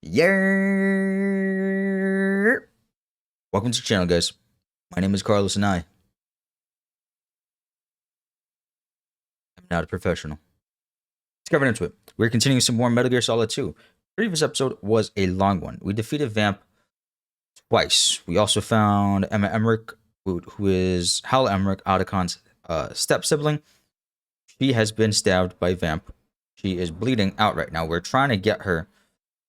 Yeah. Welcome to the channel, guys. My name is Carlos, and I am not a professional. Let's get right into it. We're continuing some more Metal Gear Solid 2. Previous episode was a long one. We defeated Vamp twice. We also found Emma Emmerich, who is Hal Emmerich, Otacon's step sibling. She has been stabbed by Vamp. She is bleeding out right now. We're trying to get her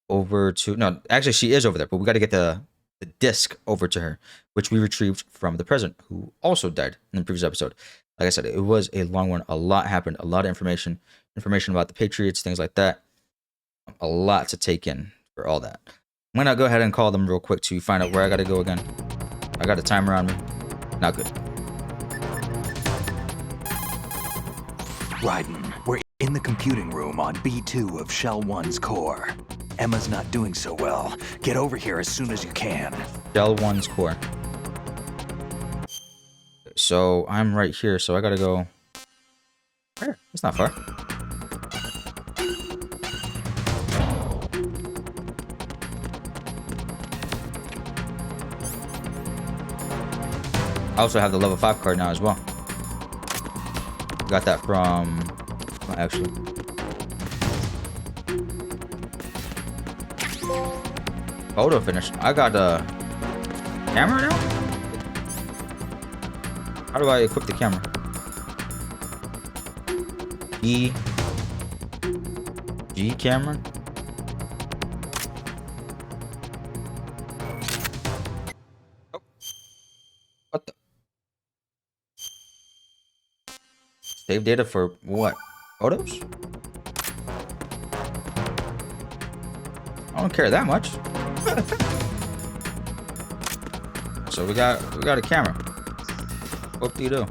over to... No, actually, she is over there, but we got to get the disc over to her, which we retrieved from the president, who also died in the previous episode. Like I said, it was a long one. A lot happened. A lot of information about the Patriots, things like that. A lot to take in for all that. I'm going to go ahead and call them real quick to find out where I got to go again. I got a timer on me. Not good. Raiden, we're in the computing room on B2 of Shell 1's core. Emma's not doing so well. Get over here as soon as you can. Shell 1's core. So I'm right here, so I gotta go... Where? It's not far. I also have the level 5 card now as well. Got that from... Well, actually... Photo finish. I got a camera now? How do I equip the camera? G camera? Oh. What the? Save data for what? Photos? I don't care that much. So we got a camera. What do you do?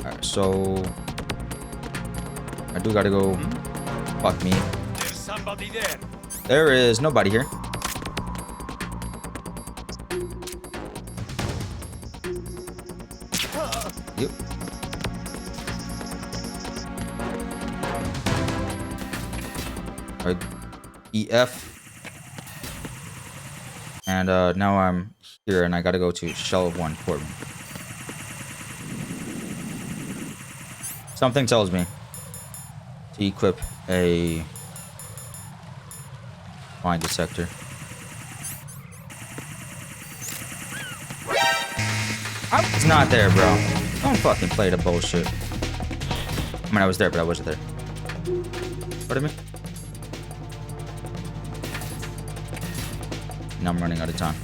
Alright, so I do gotta go. Fuck me. There's somebody there. There is nobody here. Yep. Alright. EF. And now I'm here and I gotta go to Shell 1 courtroom. Something tells me to equip a mine detector. I was not there, bro. Don't fucking play the bullshit. I mean, I was there, but I wasn't there. Pardon me? Now I'm running out of time.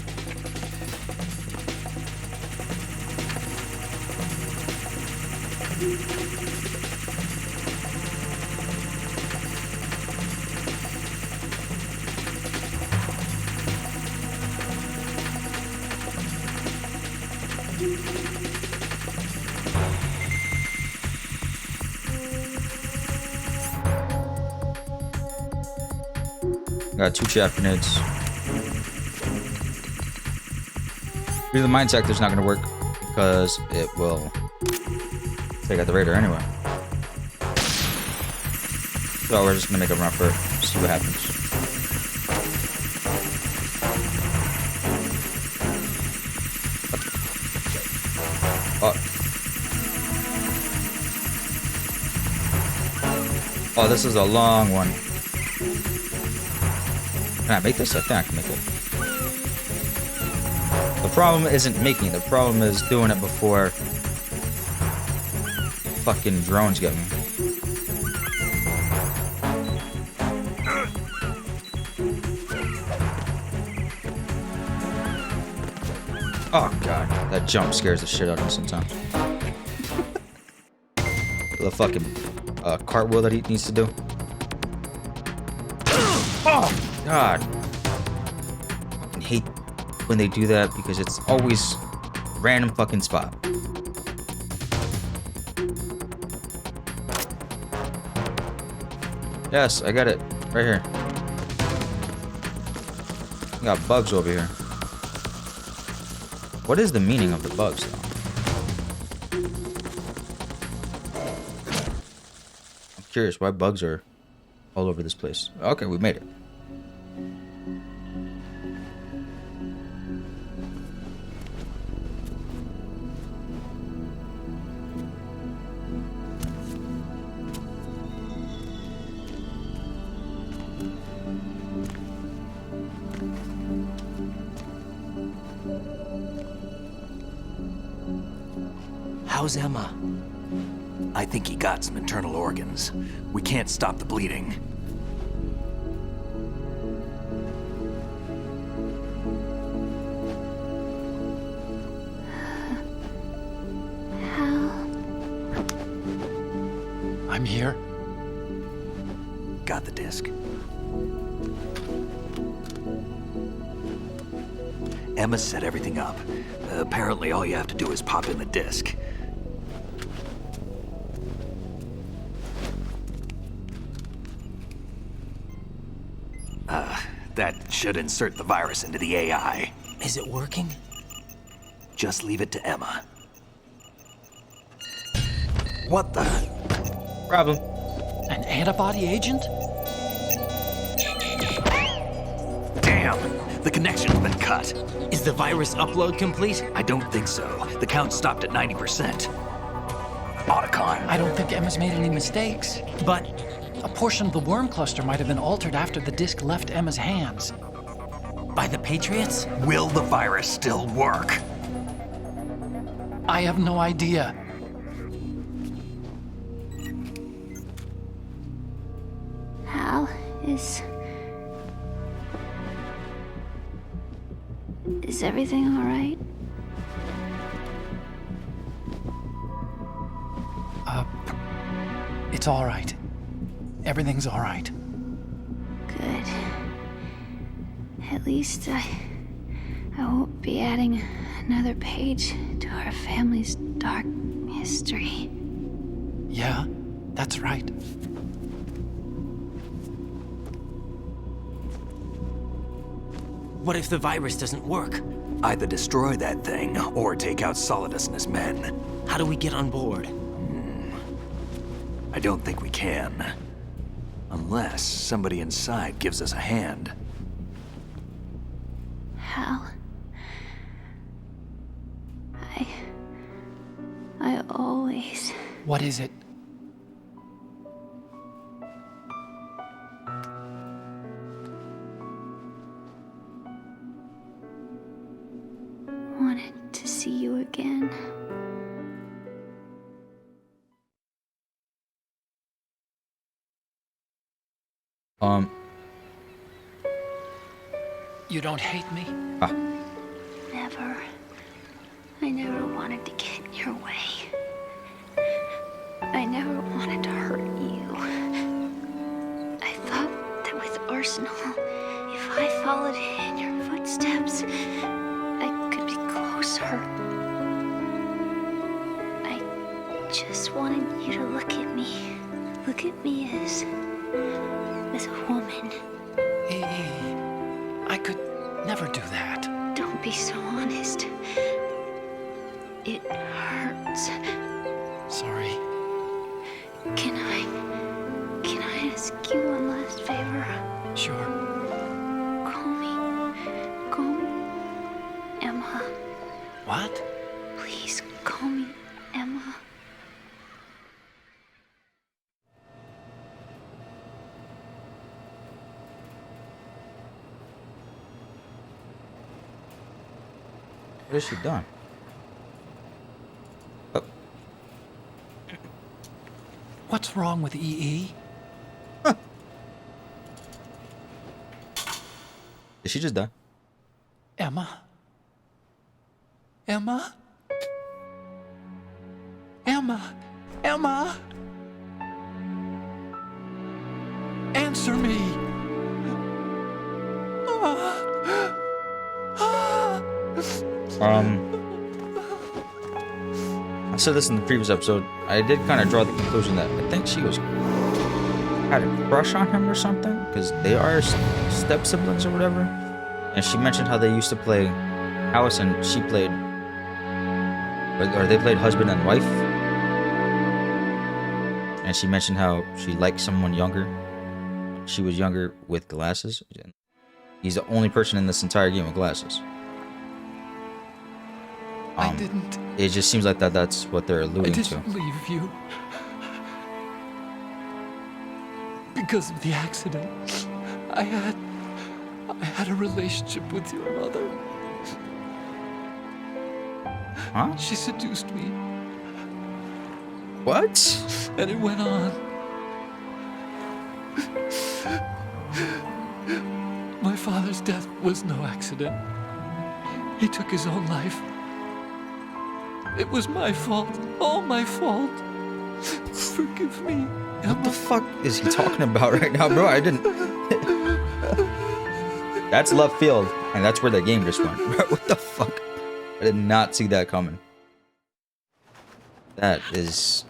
Got 2 chaff grenades. The mine sector's not going to work because it will take out the radar anyway. So we're just going to make a run for it, see what happens. Oh, this is a long one. Can I make this? I think I can make it. The problem isn't making it. The problem is doing it before fucking drones get me. Oh god, that jump scares the shit out of me sometimes. The fucking cartwheel that he needs to do. Oh god. I fucking hate when they do that because it's always random fucking spot. Yes, I got it right here. We got bugs over here. What is the meaning of the bugs though? I'm curious why bugs are all over this place. Okay, we made it. How's Emma? I think he got some internal organs. We can't stop the bleeding. I'm here. Got the disc. Emma set everything up. Apparently all you have to do is pop in the disc. That should insert the virus into the AI. Is it working? Just leave it to Emma. What the? Problem. An antibody agent? Damn! The connection's been cut. Is the virus upload complete? I don't think so. The count stopped at 90%. Otacon. I don't think Emma's made any mistakes. But A portion of the worm cluster might have been altered after the disc left Emma's hands. by the Patriots? Will the virus still work? I have no idea. Hal, is everything all right? It's all right. Everything's all right. Good. At least I won't be adding another page to our family's dark history. Yeah, that's right. What if the virus doesn't work? Either destroy that thing or take out Solidus and his men. How do we get on board? I don't think we can. Unless somebody inside gives us a hand. Hal, I always... What is it? wanted to see you again. You don't hate me? Never. I never wanted to get in your way. I never wanted to hurt you. I thought that with Arsenal, if I followed in your footsteps, I could be closer. I just wanted you to look at me. Look at me as a woman. I could never do that. Don't be so honest. It hurts. Sorry. Can I ask you one last favor? Sure. Call me Emma. What? Please call me Emma. What has she done? Oh, What's wrong with EE? did she just die? Emma? Emma? Emma? Emma? Answer me! I said this in the previous episode. I did kind of draw the conclusion that I think she had a crush on him or something, because they are step siblings or whatever. And she mentioned how they used to play house, and she played, or they played husband and wife. And she mentioned how she liked someone younger. she was younger with glasses. He's the only person in this entire game with glasses. I didn't. It just seems like that's what they're I alluding to. didn't leave you. Because of the accident. I had a relationship with your mother. Huh? She seduced me, What? and it went on. My father's death was no accident. He took his own life. It was my fault. All my fault. Forgive me, What the Emma. fuck is he talking about right now, bro? I didn't. That's left field, and that's where the game just went. Bro, what the fuck? I did not see that coming. That is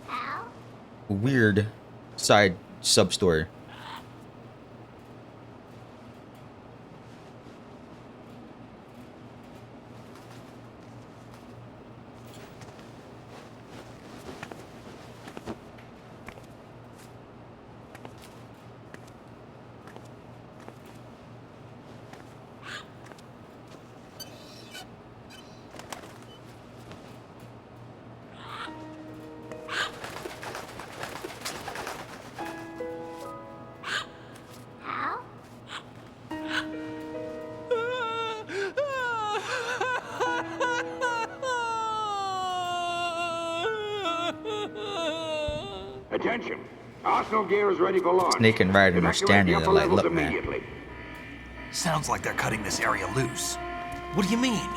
a weird side sub story. Attention! Arsenal gear is ready for launch. Snake and Ryder are standing there like, look, man. Immediately. Sounds like they're cutting this area loose. What do you mean?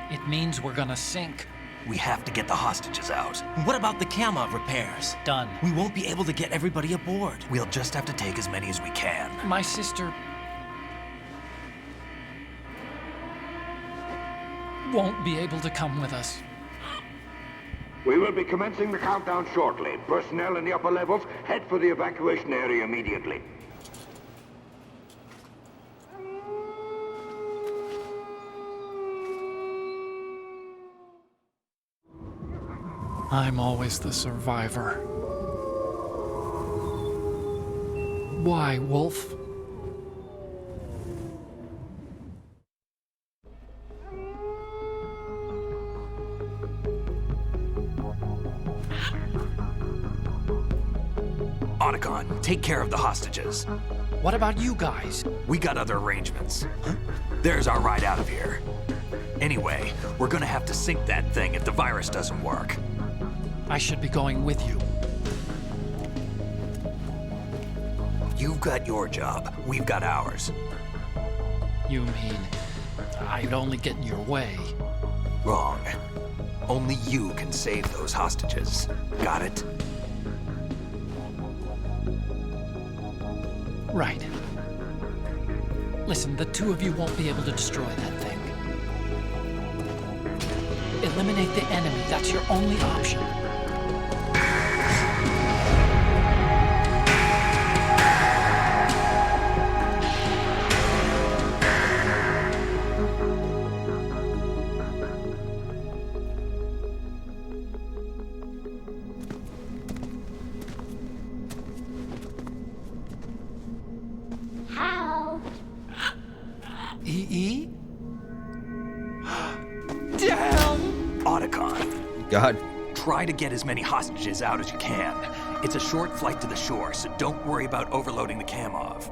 It means we're gonna sink. We have to get the hostages out. What about the camera repairs? Done. We won't be able to get everybody aboard. We'll just have to take as many as we can. My sister won't be able to come with us. We will be commencing the countdown shortly. Personnel in the upper levels, head for the evacuation area immediately. I'm always the survivor. Why, Wolf? Otacon, take care of the hostages. What about you guys? We got other arrangements. There's our ride out of here. Anyway, we're gonna have to sink that thing if the virus doesn't work. I should be going with you. You've got your job, we've got ours. You mean I'd only get in your way? Wrong. Only you can save those hostages. Got it? Right. Listen, the two of you won't be able to destroy that thing. Eliminate the enemy. That's your only option. How? EE? Damn! Otacon, God. try to get as many hostages out as you can. It's a short flight to the shore, so don't worry about overloading the cam off.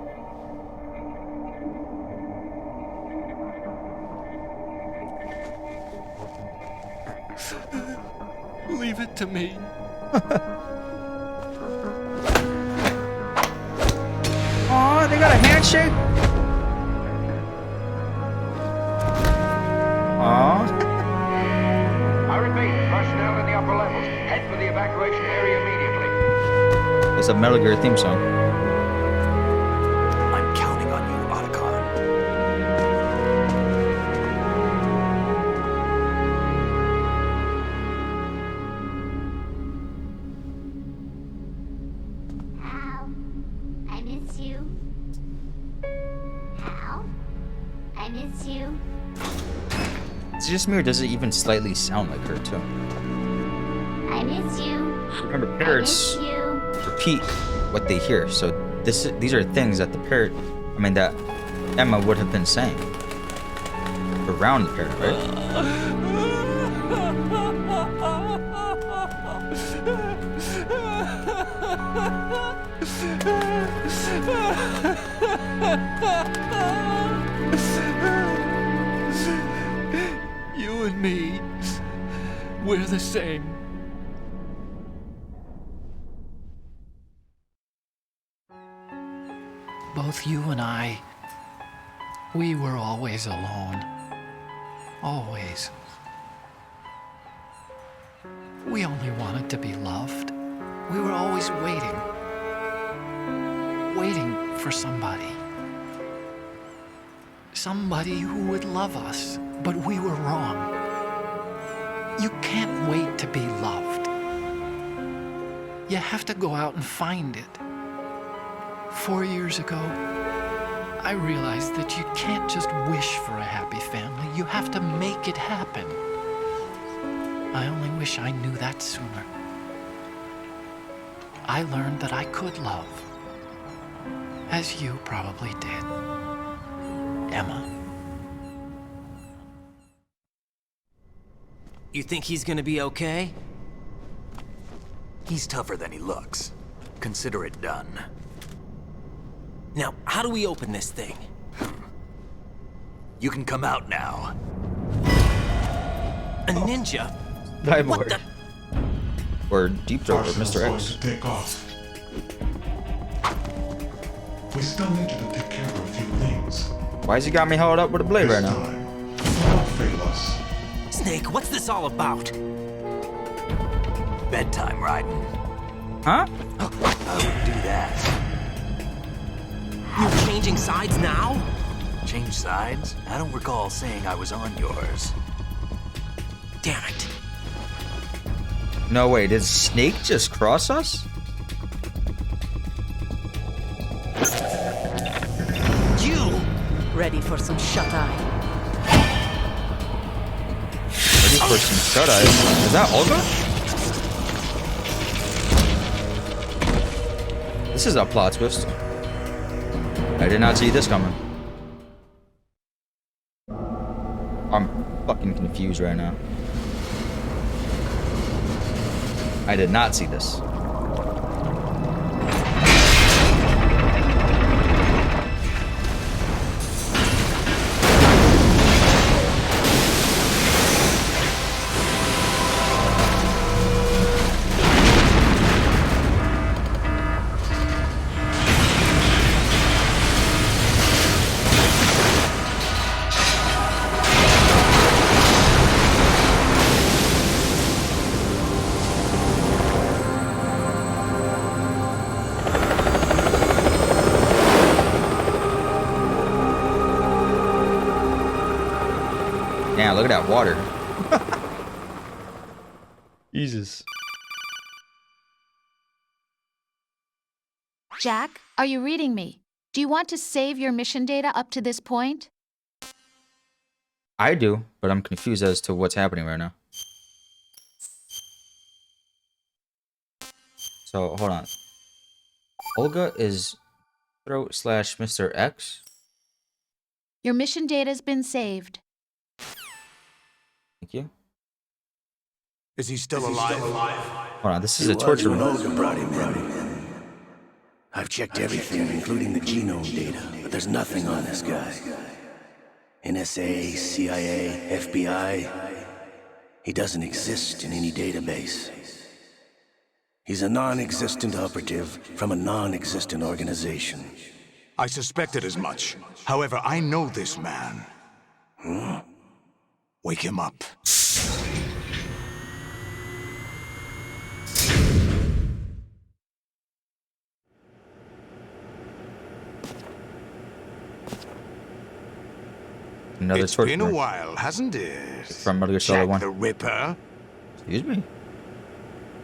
Leave it to me. Aw, they got a handshake? Aw. I repeat, personnel in the upper levels, head for the evacuation area immediately. It's a Metal Gear theme song. I'm counting on you, Otacon. Hal, I miss you. Hal, I miss you. Is it just me or does it even slightly sound like her too? I miss you. Remember, I parrots miss you. repeat what they hear, so these are things that that Emma would have been saying around the parrot, right? You and me, we're the same. Both you and I, we were always alone. Always. We only wanted to be loved. We were always waiting. Waiting for somebody. Somebody who would love us, but we were wrong. You can't wait to be loved. You have to go out and find it. 4 years ago, I realized that you can't just wish for a happy family. You have to make it happen. I only wish I knew that sooner. I learned that I could love, as you probably did, Emma. You think he's gonna be okay? He's tougher than he looks. Consider it done. Now, how do we open this thing? You can come out now. A ninja? Die What board. the? Or Deep Throat or Arsenal's Mr. going X. to take off. We still need you to take care of a few things. Why has he got me held up with a blade right This now? time, don't fail us. Snake, what's this all about? Bedtime, Raiden. Huh? I wouldn't do that. You're changing sides now? Change sides? I don't recall saying I was on yours. Damn it. No way, did Snake just cross us? You! Ready for some shut-eye? Ready for some shut-eye. Is that Olga? This is a plot twist. I did not see this coming. I'm fucking confused right now. I did not see this. Damn, look at that water. Jesus. Jack, are you reading me? Do you want to save your mission data up to this point? I do, but I'm confused as to what's happening right now. So, hold on. Olga is Throat / Mr. X? Your mission data's been saved. Thank you. Is he still alive? Hold on, this is a torture room. Olga brought him in. I've checked everything, including the genome data, but there's nothing on this guy. NSA, CIA, FBI. He doesn't exist in any database. He's a non-existent operative from a non-existent organization. I suspected as much. However, I know this man. Wake him up. Another It's torture been a room. while, hasn't it? From Metal Gear Solid Jack 1. the Ripper? Excuse me?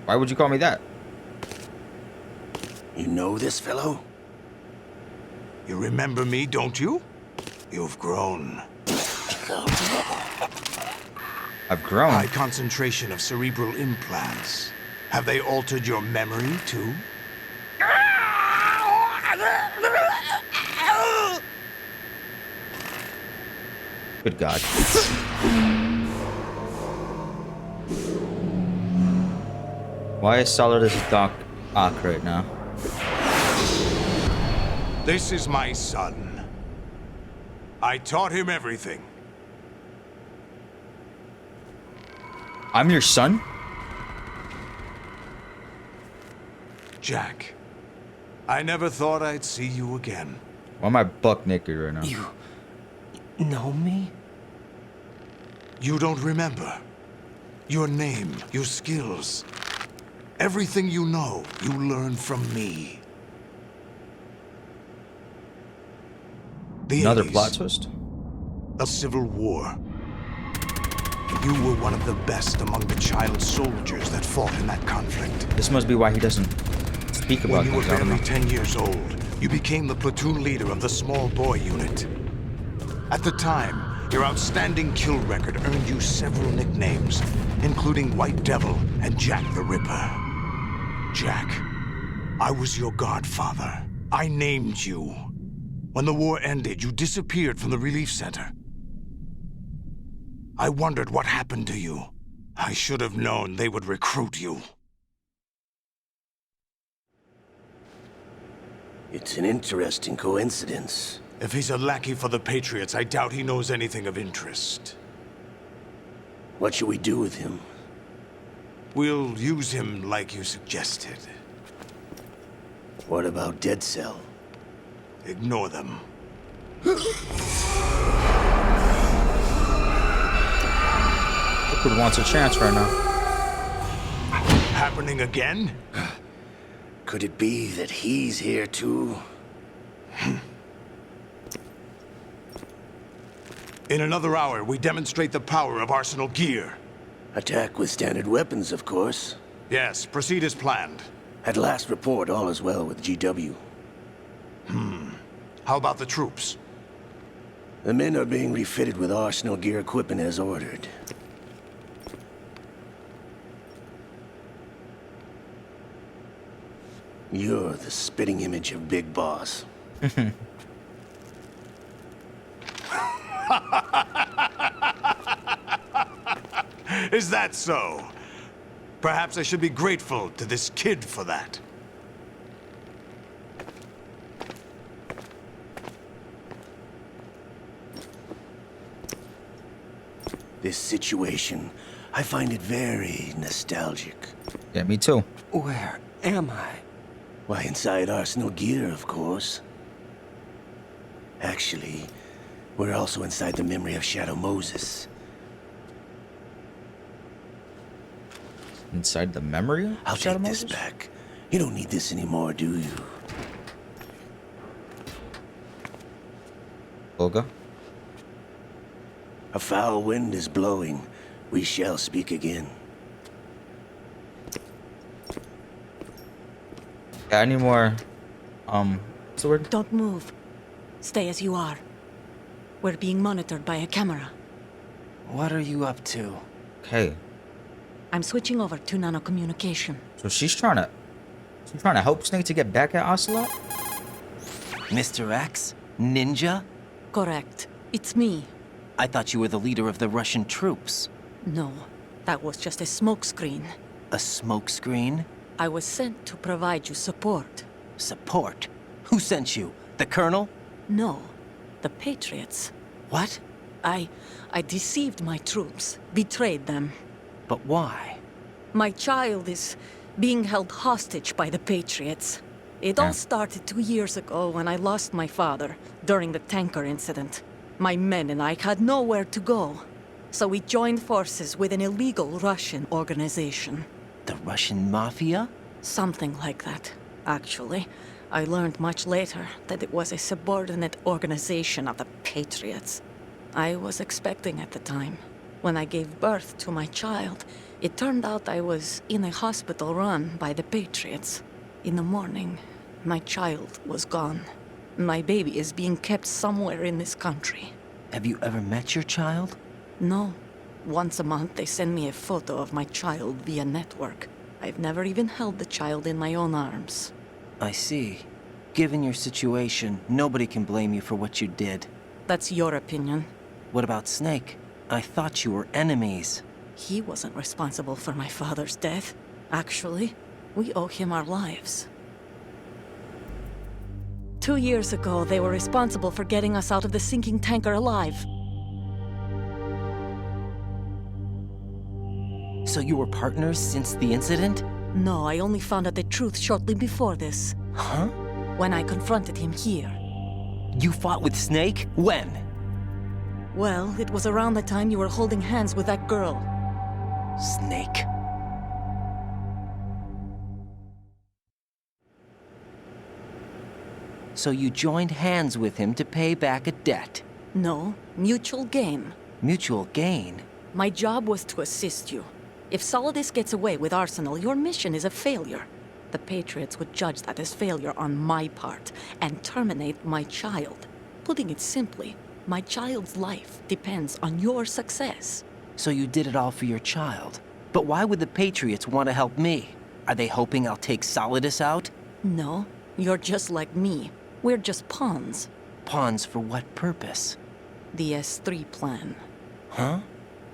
Why would you call me that? You know this fellow? You remember me, don't you? You've grown. I've grown. High concentration of cerebral implants. Have they altered your memory, too? Good God. Why is Solid as a Doc Ock right now? This is my son. I taught him everything. I'm your son? Jack, I never thought I'd see you again. Why am I buck naked right now? You know me? You don't remember. Your name, your skills. Everything you know, you learned from me. The Another 80s, plot twist? a civil war. You were one of the best among the child soldiers that fought in that conflict. This must be why he doesn't speak about When you were things. I don't barely know. 10 years old, you became the platoon leader of the small boy unit. At the time, your outstanding kill record earned you several nicknames, including White Devil and Jack the Ripper. Jack, I was your godfather. I named you. When the war ended, you disappeared from the relief center. I wondered what happened to you. I should have known they would recruit you. It's an interesting coincidence. If he's a lackey for the Patriots, I doubt he knows anything of interest. What should we do with him? We'll use him like you suggested. What about Dead Cell? Ignore them. Liquid wants a chance right now. Happening again? Could it be that he's here too? In another hour, we demonstrate the power of Arsenal gear. Attack with standard weapons, of course. Yes, proceed as planned. At last report, all is well with GW. How about the troops? The men are being refitted with Arsenal gear equipment as ordered. You're the spitting image of Big Boss. Is that so? Perhaps I should be grateful to this kid for that. This situation, I find it very nostalgic. Yeah, me too. Where am I? Why, inside Arsenal gear, of course. Actually, we're also inside the memory of Shadow Moses. Inside the memory? of I'll Shadow take this Moses? back. You don't need this anymore, do you? Olga? A foul wind is blowing. We shall speak again. Yeah, I need more. What's the word? Don't move. Stay as you are. We're being monitored by a camera. What are you up to? Okay. I'm switching over to nanocommunication. So she's trying to help Snake to get back at Ocelot? Mr. X? Ninja? Correct. It's me. I thought you were the leader of the Russian troops. No, that was just a smokescreen. A smokescreen? I was sent to provide you support. Support? Who sent you? The Colonel? No, the Patriots. What? I deceived my troops, betrayed them. But why? My child is being held hostage by the Patriots. It all started 2 years ago when I lost my father during the tanker incident. My men and I had nowhere to go, so we joined forces with an illegal Russian organization. The Russian Mafia? Something like that, actually. I learned much later that it was a subordinate organization of the Patriots. I was expecting at the time. When I gave birth to my child, it turned out I was in a hospital run by the Patriots. In the morning, my child was gone. My baby is being kept somewhere in this country. Have you ever met your child? No. Once a month, they send me a photo of my child via network. I've never even held the child in my own arms. I see. Given your situation, nobody can blame you for what you did. That's your opinion. What about Snake? I thought you were enemies. He wasn't responsible for my father's death. Actually, we owe him our lives. 2 years ago, they were responsible for getting us out of the sinking tanker alive. So you were partners since the incident? No, I only found out the truth shortly before this. Huh? When I confronted him here. You fought with Snake? When? Well, it was around the time you were holding hands with that girl. Snake. So you joined hands with him to pay back a debt? No, mutual gain. Mutual gain? My job was to assist you. If Solidus gets away with Arsenal, your mission is a failure. The Patriots would judge that as failure on my part and terminate my child. Putting it simply, my child's life depends on your success. So you did it all for your child. But why would the Patriots want to help me? Are they hoping I'll take Solidus out? No, you're just like me. We're just pawns. Pawns for what purpose? The S3 plan. Huh?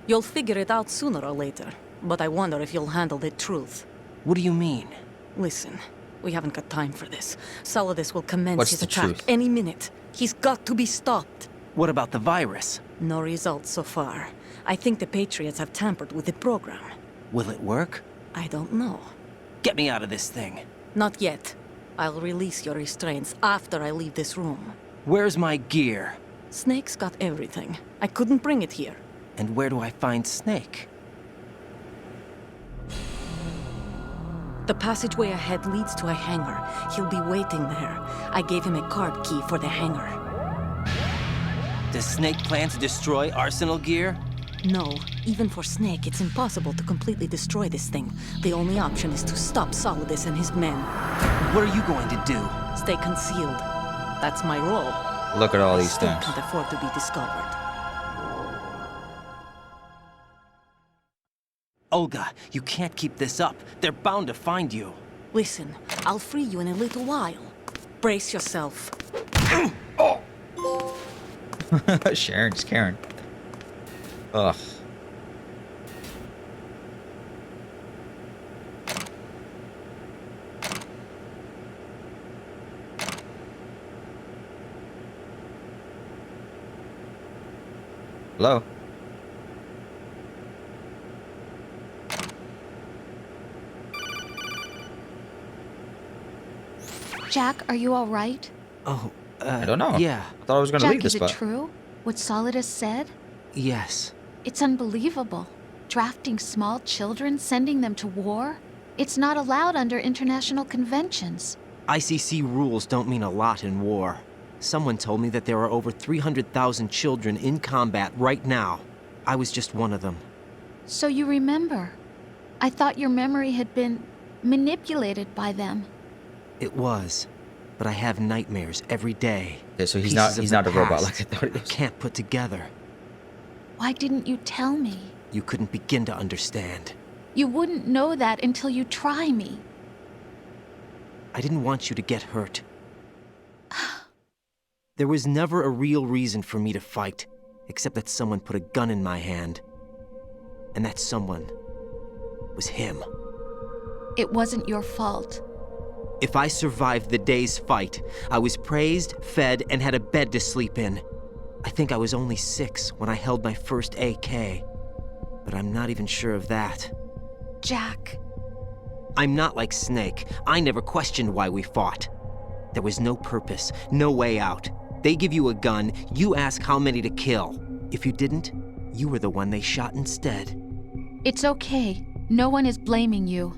You'll figure it out sooner or later, but I wonder if you'll handle the truth. What do you mean? Listen, we haven't got time for this. Solidus will commence What's his the attack truth? any minute. He's got to be stopped. What about the virus? No results so far. I think the Patriots have tampered with the program. Will it work? I don't know. Get me out of this thing. Not yet. I'll release your restraints after I leave this room. Where's my gear? Snake's got everything. I couldn't bring it here. And where do I find Snake? The passageway ahead leads to a hangar. He'll be waiting there. I gave him a card key for the hangar. Does Snake plan to destroy Arsenal gear? No, even for Snake, it's impossible to completely destroy this thing. The only option is to stop Solidus and his men. What are you going to do? Stay concealed. That's my role. Look at all I these still things. can't afford to be discovered. Olga, you can't keep this up. They're bound to find you. Listen, I'll free you in a little while. Brace yourself. Sharon's Karen. Ugh. Hello? Jack, are you all right? Oh, I don't know. Yeah. I thought I was going to Jack, leave this is it spot. true? What Solidus said? Yes. It's unbelievable. Drafting small children, sending them to war? It's not allowed under international conventions. ICC rules don't mean a lot in war. Someone told me that there are over 300,000 children in combat right now. I was just one of them. So you remember. I thought your memory had been manipulated by them. It was. But I have nightmares every day. Yeah, so he's Pieces of not the a robot past like I thought he I was. can't put together. Why didn't you tell me? You couldn't begin to understand. You wouldn't know that until you try me. I didn't want you to get hurt. There was never a real reason for me to fight, except that someone put a gun in my hand. And that someone was him. It wasn't your fault. If I survived the day's fight, I was praised, fed, and had a bed to sleep in. I think I was only 6 when I held my first AK. But I'm not even sure of that. Jack. I'm not like Snake. I never questioned why we fought. There was no purpose, no way out. They give you a gun, you ask how many to kill. If you didn't, you were the one they shot instead. It's okay. No one is blaming you.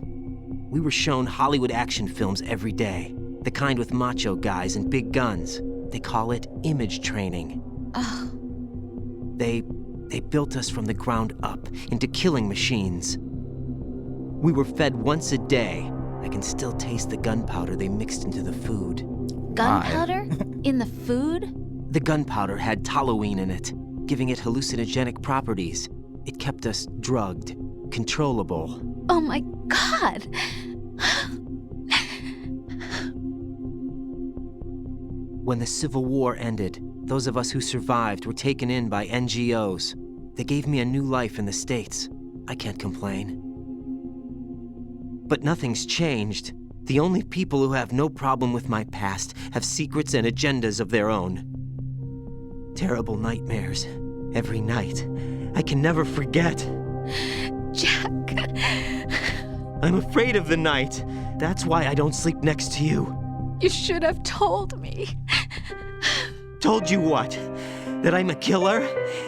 We were shown Hollywood action films every day. The kind with macho guys and big guns. They call it image training. Ugh. They built us from the ground up into killing machines. We were fed once a day. I can still taste the gunpowder they mixed into the food. Gunpowder? In the food? The gunpowder had toluene in it, giving it hallucinogenic properties. It kept us drugged, controllable. Oh my God! When the Civil War ended, those of us who survived were taken in by NGOs. They gave me a new life in the States. I can't complain. But nothing's changed. The only people who have no problem with my past have secrets and agendas of their own. Terrible nightmares. Every night. I can never forget. Jack. I'm afraid of the night. That's why I don't sleep next to you. You should have told me. Told you what? That I'm a killer?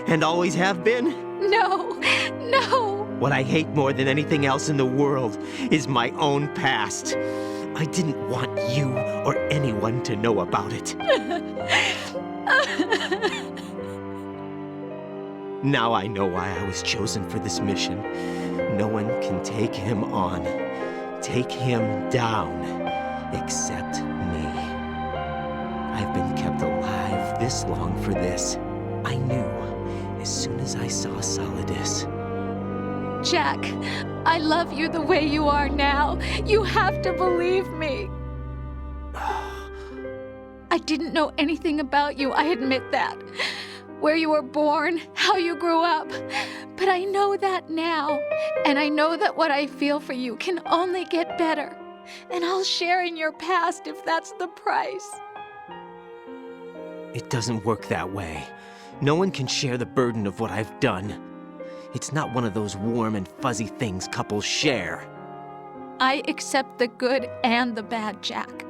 And always have been? No, no. What I hate more than anything else in the world is my own past. I didn't want you or anyone to know about it. Now I know why I was chosen for this mission. No one can take him on, take him down, except me. I've been kept alive this long for this. I knew as soon as I saw Solidus. Jack, I love you the way you are now. You have to believe me. I didn't know anything about you, I admit that. Where you were born, how you grew up. But I know that now. And I know that what I feel for you can only get better. And I'll share in your past if that's the price. It doesn't work that way. No one can share the burden of what I've done. It's not one of those warm and fuzzy things couples share. I accept the good and the bad, Jack.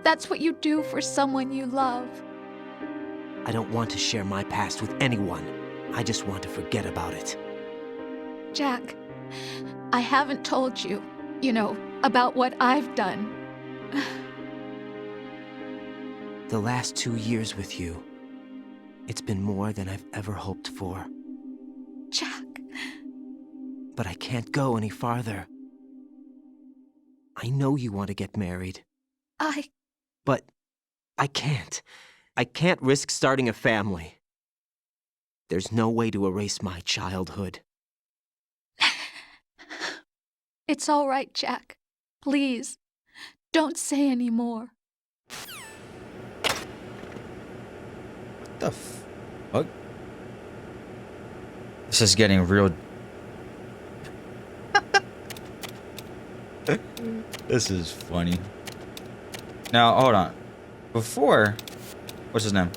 That's what you do for someone you love. I don't want to share my past with anyone. I just want to forget about it. Jack, I haven't told you, about what I've done. The last 2 years with you, it's been more than I've ever hoped for. Jack. But I can't go any farther. I know you want to get married. But I can't. I can't risk starting a family. There's no way to erase my childhood. It's all right, Jack. Please, don't say any more. What the fuck? This is getting real. This is funny. Now, hold on. Before, what's his name?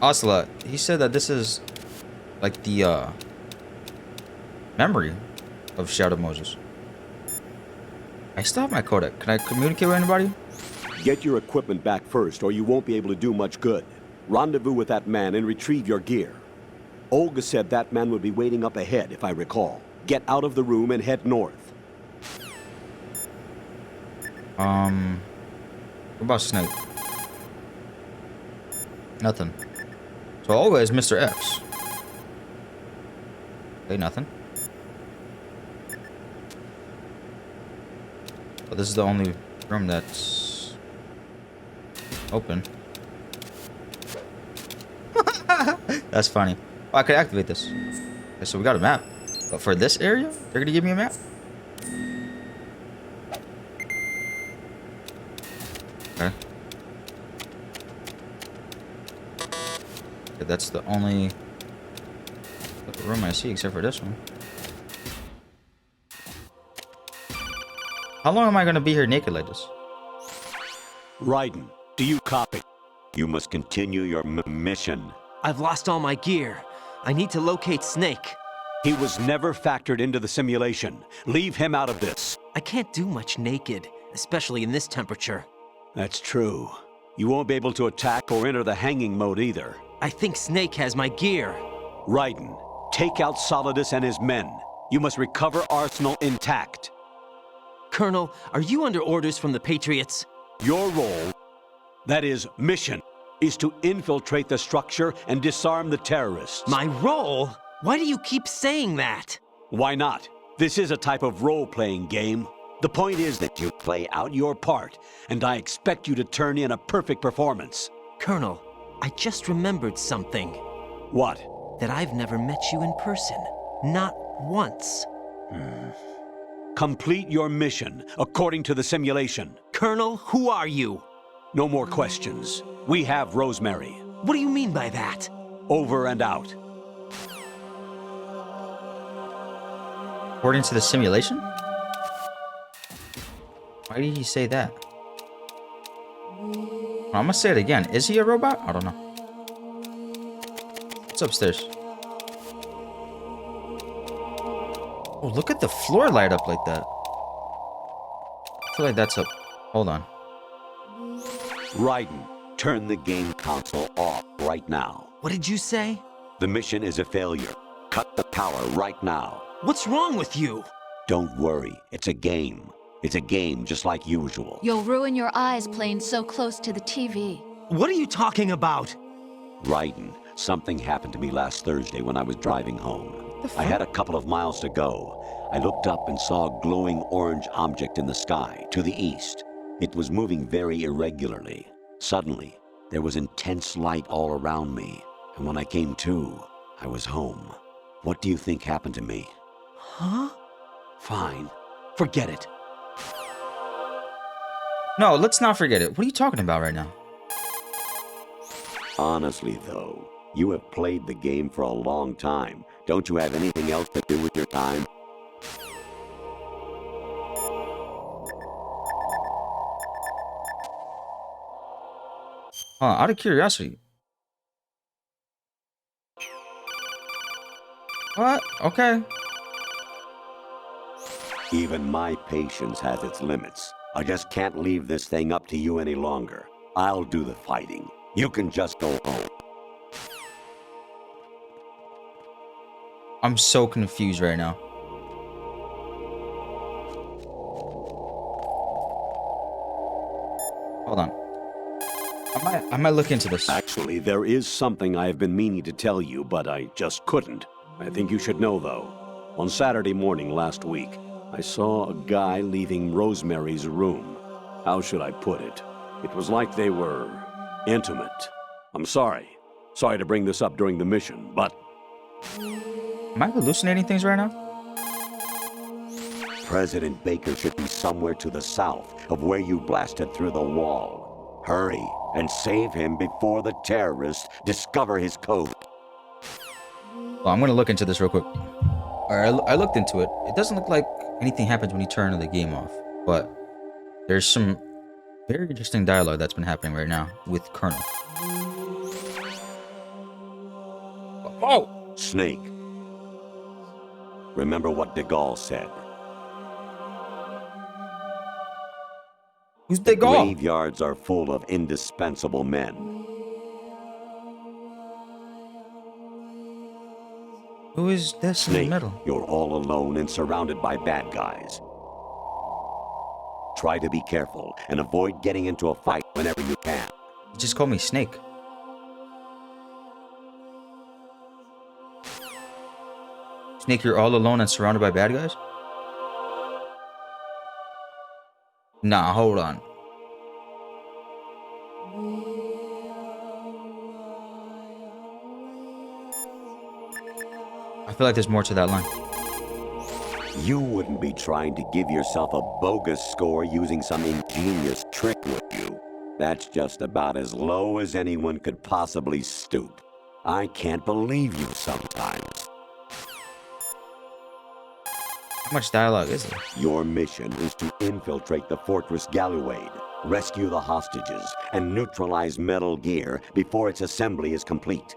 Ocelot. He said that this is like the memory of Shadow Moses. I still have my codec. Can I communicate with anybody? Get your equipment back first, or you won't be able to do much good. Rendezvous with that man and retrieve your gear. Olga said that man would be waiting up ahead, if I recall. Get out of the room and head north. What about Snake? Nothing. So Olga is Mr. X. Okay, nothing. But this is the only room that's open. That's funny. Oh, I could activate this. Okay, so we got a map. But for this area, they're gonna give me a map? Okay. Okay, that's the only room I see except for this one. How long am I gonna be here naked like this? Raiden, do you copy? You must continue your mission. I've lost all my gear. I need to locate Snake. He was never factored into the simulation. Leave him out of this. I can't do much naked, especially in this temperature. That's true. You won't be able to attack or enter the hanging mode either. I think Snake has my gear. Raiden, take out Solidus and his men. You must recover Arsenal intact. Colonel, are you under orders from the Patriots? Your role, that is, mission, is to infiltrate the structure and disarm the terrorists. My role? Why do you keep saying that? Why not? This is a type of role-playing game. The point is that you play out your part, and I expect you to turn in a perfect performance. Colonel, I just remembered something. What? That I've never met you in person. Not once. Complete your mission according to the simulation. Colonel, who are you? No more questions. We have Rosemary. What do you mean by that? Over and out. According to the simulation? Why did he say that? I'm gonna say it again. Is he a robot? I don't know. What's upstairs? Oh, look at the floor light up like that. I feel like that's up. Hold on. Raiden, turn the game console off right now. What did you say? The mission is a failure. Cut the power right now. What's wrong with you? Don't worry. It's a game. It's a game just like usual. You'll ruin your eyes playing so close to the TV. What are you talking about? Raiden, something happened to me last Thursday when I was driving home. I had a couple of miles to go. I looked up and saw a glowing orange object in the sky to the east. It was moving very irregularly. Suddenly, there was intense light all around me. And when I came to, I was home. What do you think happened to me? Huh? Fine. Forget it. No, let's not forget it. What are you talking about right now? Honestly, though, you have played the game for a long time. Don't you have anything else to do with your time? Out of curiosity. What? Okay. Even my patience has its limits. I just can't leave this thing up to you any longer. I'll do the fighting. You can just go home. I'm so confused right now. Hold on. I might look into this. Actually, there is something I have been meaning to tell you, but I just couldn't. I think you should know, though. On Saturday morning last week, I saw a guy leaving Rosemary's room. How should I put it? It was like they were intimate. I'm sorry. Sorry to bring this up during the mission, but... Am I hallucinating things right now? President Baker should be somewhere to the south of where you blasted through the wall. Hurry and save him before the terrorists discover his code. Well, I'm gonna look into this real quick. Alright, I looked into it. It doesn't look like anything happens when you turn the game off, but there's some very interesting dialogue that's been happening right now with Colonel. Oh! Snake. Remember what de Gaulle said. Who's de Gaulle? Graveyards are full of indispensable men. Who is this in the Snake, middle? you're all alone and surrounded by bad guys. Try to be careful and avoid getting into a fight whenever you can. You just called me Snake. Snake, you're all alone and surrounded by bad guys? Nah, hold on. I feel like there's more to that line. You wouldn't be trying to give yourself a bogus score using some ingenious trick, would you? That's just about as low as anyone could possibly stoop. I can't believe you sometimes. How much dialogue is there? Your mission is to infiltrate the Fortress Galluade, rescue the hostages, and neutralize Metal Gear before its assembly is complete.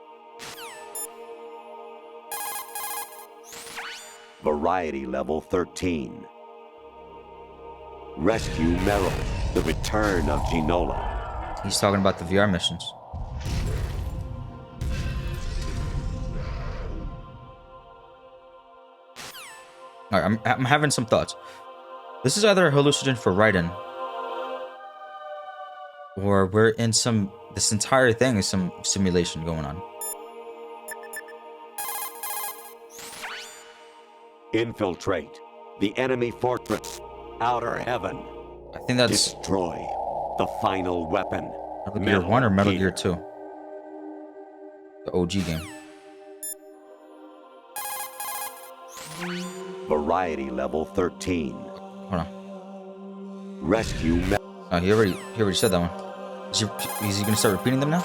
Variety level 13. Rescue Meryl, the return of Ginola. He's talking about the VR missions. Alright, I'm having some thoughts. This is either a hallucinogen for Raiden, or we're in this entire thing is some simulation going on. Infiltrate the enemy fortress, Outer Heaven. I think that's Destroy the final weapon. Metal Gear 1 or Metal Gear 2? The OG game. Variety level 13. Hold on. Rescue. Oh, he already said that one. Is he gonna start repeating them now?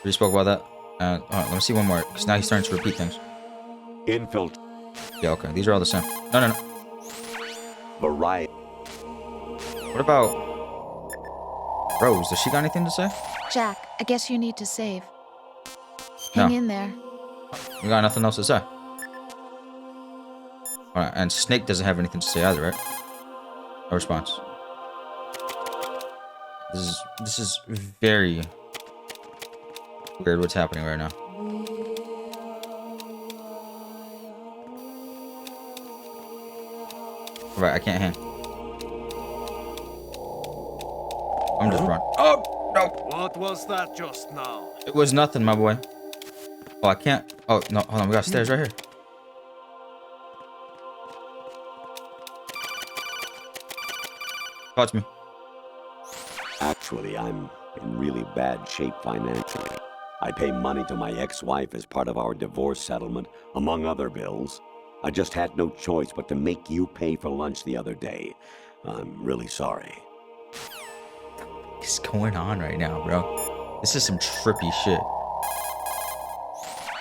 We spoke about that. Hold on, let me see one more, because now he's starting to repeat things. Infilt. Yeah, okay. These are all the same. No. Variety. What about Rose? Does she got anything to say? Jack, I guess you need to save. No. Hang in there. You got nothing else to say. Alright, and Snake doesn't have anything to say either, right? No response. This is very weird what's happening right now. Right, I can't hang. I'm just running. Oh, no. What was that just now? It was nothing, my boy. Oh, I can't. Oh, no, hold on. We got stairs right here. Touch me. Actually, I'm in really bad shape financially. I pay money to my ex-wife as part of our divorce settlement, among other bills. I just had no choice but to make you pay for lunch the other day. I'm really sorry. What's going on right now, bro? This is some trippy shit.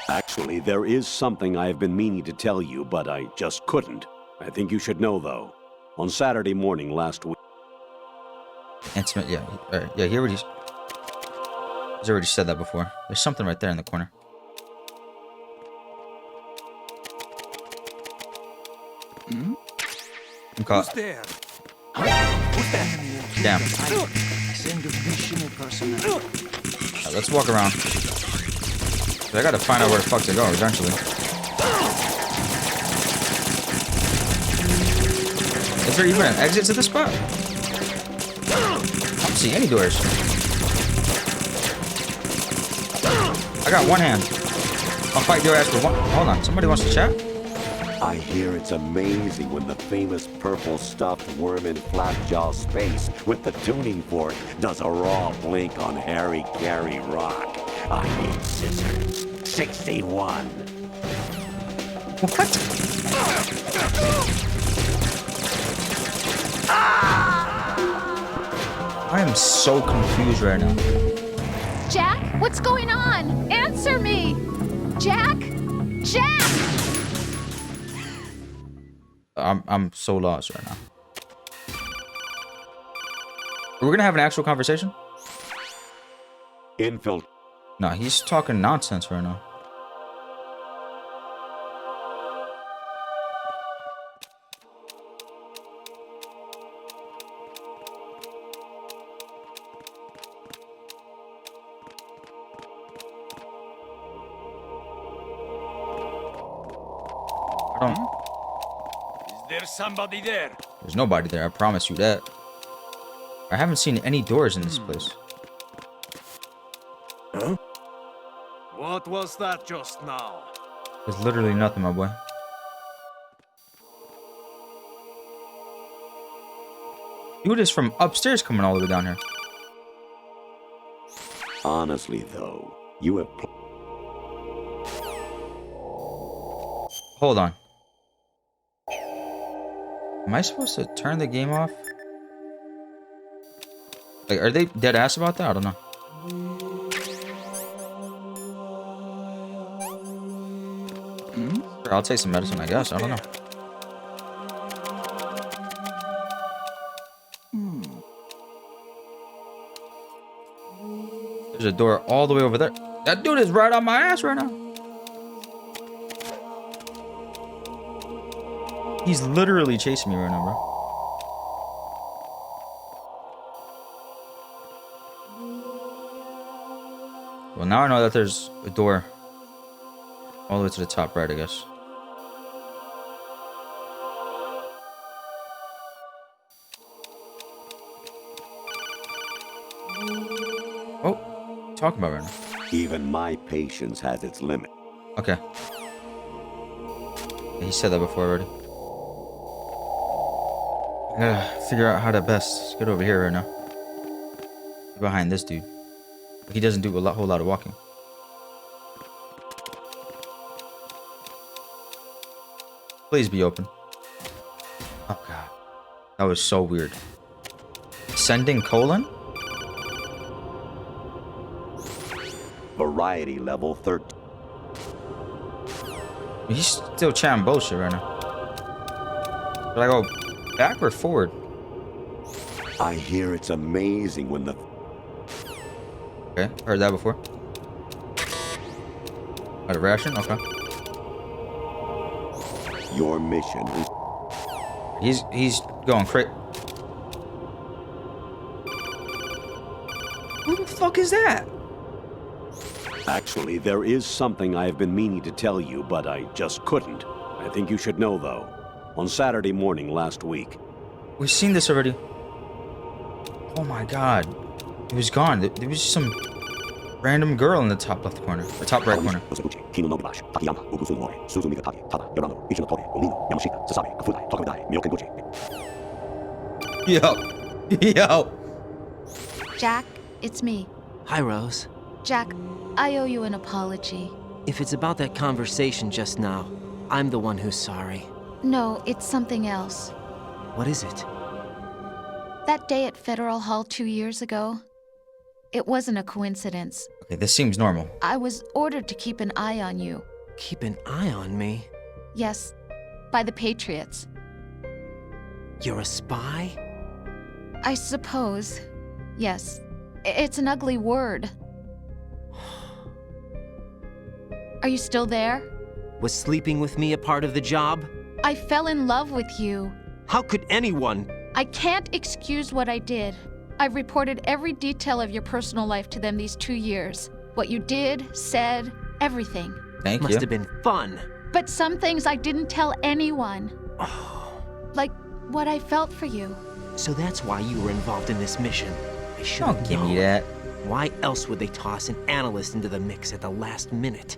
Actually, there is something I have been meaning to tell you, but I just couldn't. I think you should know, though. On Saturday morning last week... Intimate, yeah. Yeah, he's already said that before. There's something right there in the corner. Hmm? I'm caught. Who's there? Damn. Send additional personnel. Alright, let's walk around. I gotta find out where the fuck to go eventually. Is there even an exit to this spot? I don't see any doors. I got one hand. I'll fight your ass with one. Hold on, somebody wants to chat? I hear it's amazing when the famous purple stuffed worm in Flapjaw Space with the tuning fork does a raw blink on Harry Carey Rock. I need scissors. 61. What? I am so confused right now. Jack, what's going on? Answer me! Jack! Jack! I'm so lost right now. We're gonna have an actual conversation? Infill. No, he's talking nonsense right now. I don't... Is there somebody there? There's nobody there, I promise you that. I haven't seen any doors in this place. Huh? What was that just now? There's literally nothing, my boy. Dude is from upstairs coming all the way down here. Honestly, though, you have... Hold on. Am I supposed to turn the game off? Like, are they dead ass about that? I don't know. Sure, I'll take some medicine, I guess. I don't know. There's a door all the way over there. That dude is right on my ass right now. He's literally chasing me right now, bro. Well, now I know that there's a door all the way to the top right, I guess. Oh, what are you talking about right now? Even my patience has its limit. Okay. Yeah, he said that before already. I gotta figure out how to best get over here right now. Behind this dude. He doesn't do a whole lot of walking. Please be open. Oh god. That was so weird. Sending colon? Variety level 13. He's still chatting bullshit right now. Should I go back or forward? I hear it's amazing when the... Okay, heard that before. Got a ration? Okay. Your mission is... He's going crazy. Who the fuck is that? Actually, there is something I have been meaning to tell you, but I just couldn't. I think you should know, though. On Saturday morning last week... We've seen this already. Oh my god. He was gone. There was some random girl in the top left corner. Or top right corner. Yo. Yo. Jack, it's me. Hi, Rose. Jack, I owe you an apology. If it's about that conversation just now, I'm the one who's sorry. No, it's something else. What is it? That day at Federal Hall 2 years ago, it wasn't a coincidence. Okay, this seems normal. I was ordered to keep an eye on you. Keep an eye on me? Yes, by the Patriots. You're a spy? I suppose. Yes. It's an ugly word. Are you still there? Was sleeping with me a part of the job? I fell in love with you. How could anyone? I can't excuse what I did. I've reported every detail of your personal life to them these 2 years. What you did, said, everything. Thank you. Must have been fun. But some things I didn't tell anyone. Like what I felt for you. So that's why you were involved in this mission. I should Don't give me that. Why else would they toss an analyst into the mix at the last minute?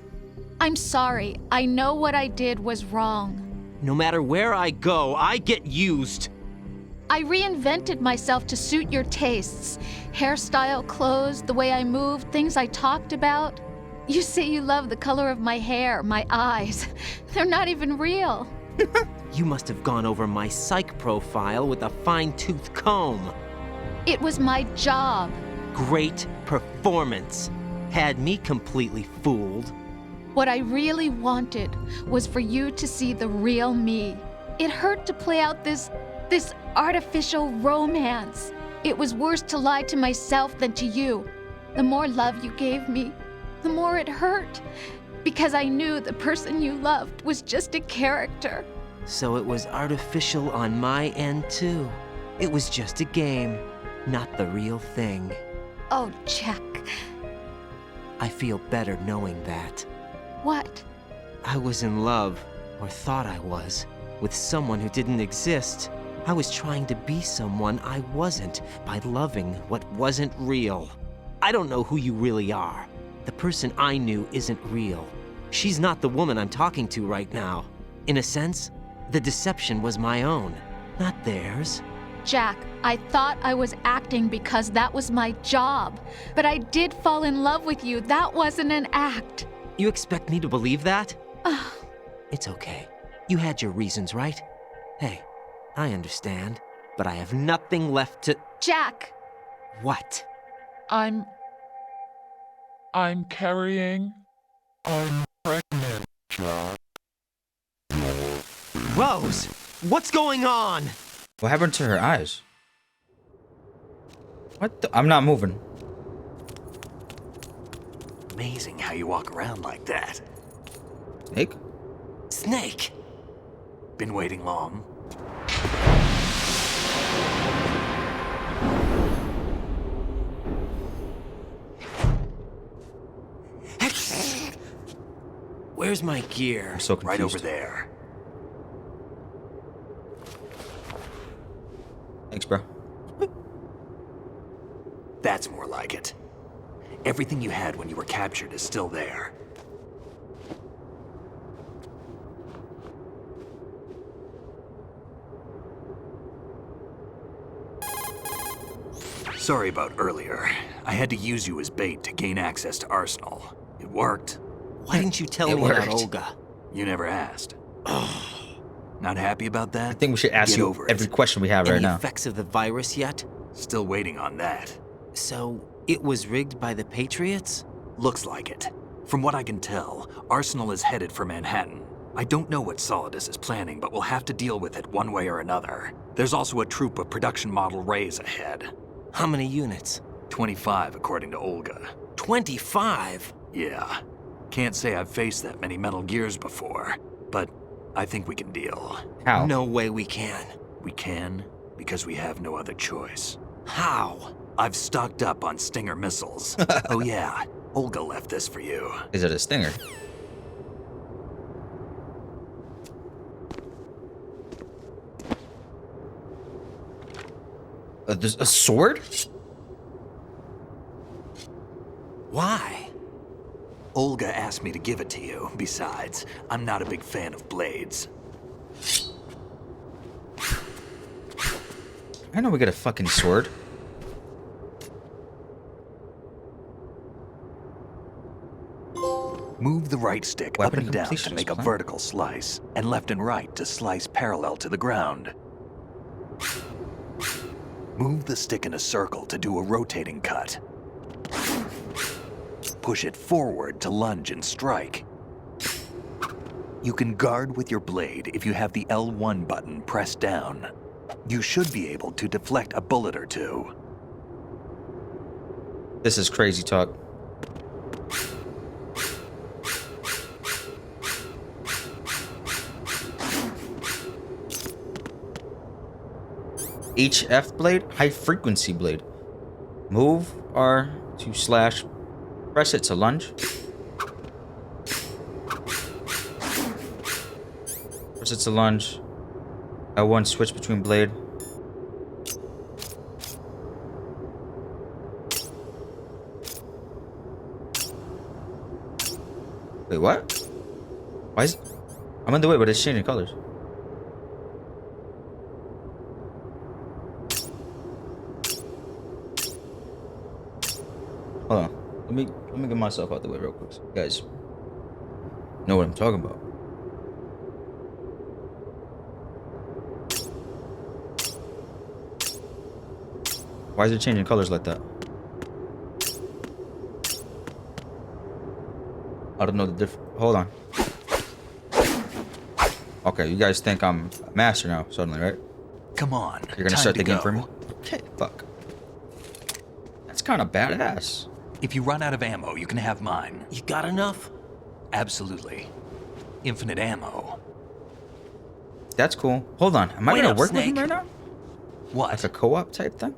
I'm sorry. I know what I did was wrong. No matter where I go, I get used. I reinvented myself to suit your tastes. Hairstyle, clothes, the way I moved, things I talked about. You say you love the color of my hair, my eyes. They're not even real. You must have gone over my psych profile with a fine-tooth comb. It was my job. Great performance. Had me completely fooled. What I really wanted was for you to see the real me. It hurt to play out this artificial romance. It was worse to lie to myself than to you. The more love you gave me, the more it hurt. Because I knew the person you loved was just a character. So it was artificial on my end, too. It was just a game, not the real thing. Oh, Jack. I feel better knowing that. What? I was in love, or thought I was, with someone who didn't exist. I was trying to be someone I wasn't by loving what wasn't real. I don't know who you really are. The person I knew isn't real. She's not the woman I'm talking to right now. In a sense, the deception was my own, not theirs. Jack, I thought I was acting because that was my job. But I did fall in love with you. That wasn't an act. You expect me to believe that? It's okay. You had your reasons, right? Hey, I understand, but I have nothing left to... Jack! What? I'm carrying... I'm pregnant, Jack. Rose! What's going on? What happened to her eyes? What the? I'm not moving. Amazing how you walk around like that. Snake? Snake! Been waiting long? Where's my gear? I'm so confused. Right over there. Thanks, bro. That's more like it. Everything you had when you were captured is still there. Sorry about earlier. I had to use you as bait to gain access to Arsenal. It worked. Why didn't you tell me about Olga? You never asked. Not happy about that? I think we should ask Get you over every it. question we have Any right now. effects of the virus yet? Still waiting on that. So, it was rigged by the Patriots? Looks like it. From what I can tell, Arsenal is headed for Manhattan. I don't know what Solidus is planning, but we'll have to deal with it one way or another. There's also a troop of production model Rays ahead. How many units? 25, according to Olga. 25? Yeah. Can't say I've faced that many Metal Gears before, but I think we can deal. How? No way we can. We can, because we have no other choice. How? I've stocked up on Stinger missiles. Oh yeah, Olga left this for you. Is it a stinger? There's a sword? Why? Olga asked me to give it to you. Besides, I'm not a big fan of blades. I know we got a fucking sword. Move the right stick Weapon up and down to completion make a plan. vertical slice, and left and right to slice parallel to the ground. Move the stick in a circle to do a rotating cut. Push it forward to lunge and strike. You can guard with your blade if you have the L1 button pressed down. You should be able to deflect a bullet or two. This is crazy talk. HF blade, high frequency blade. Move R to slash. Press it to lunge. Press it to lunge. L1 switch between blade. Wait, what? Why is... I'm on the way, but it's changing colors. Hold on. Let me get myself out the way real quick. So you guys know what I'm talking about. Why is it changing colors like that? I don't know the Hold on. Okay, you guys think I'm a master now suddenly, right? Come on. You're gonna time start to the game go. for me? Okay, fuck. That's kind of badass. If you run out of ammo, you can have mine. You got enough? Absolutely. Infinite ammo. That's cool. Hold on. Am I Wait gonna up, work with Snake. him right now? What? Like a co-op type thing?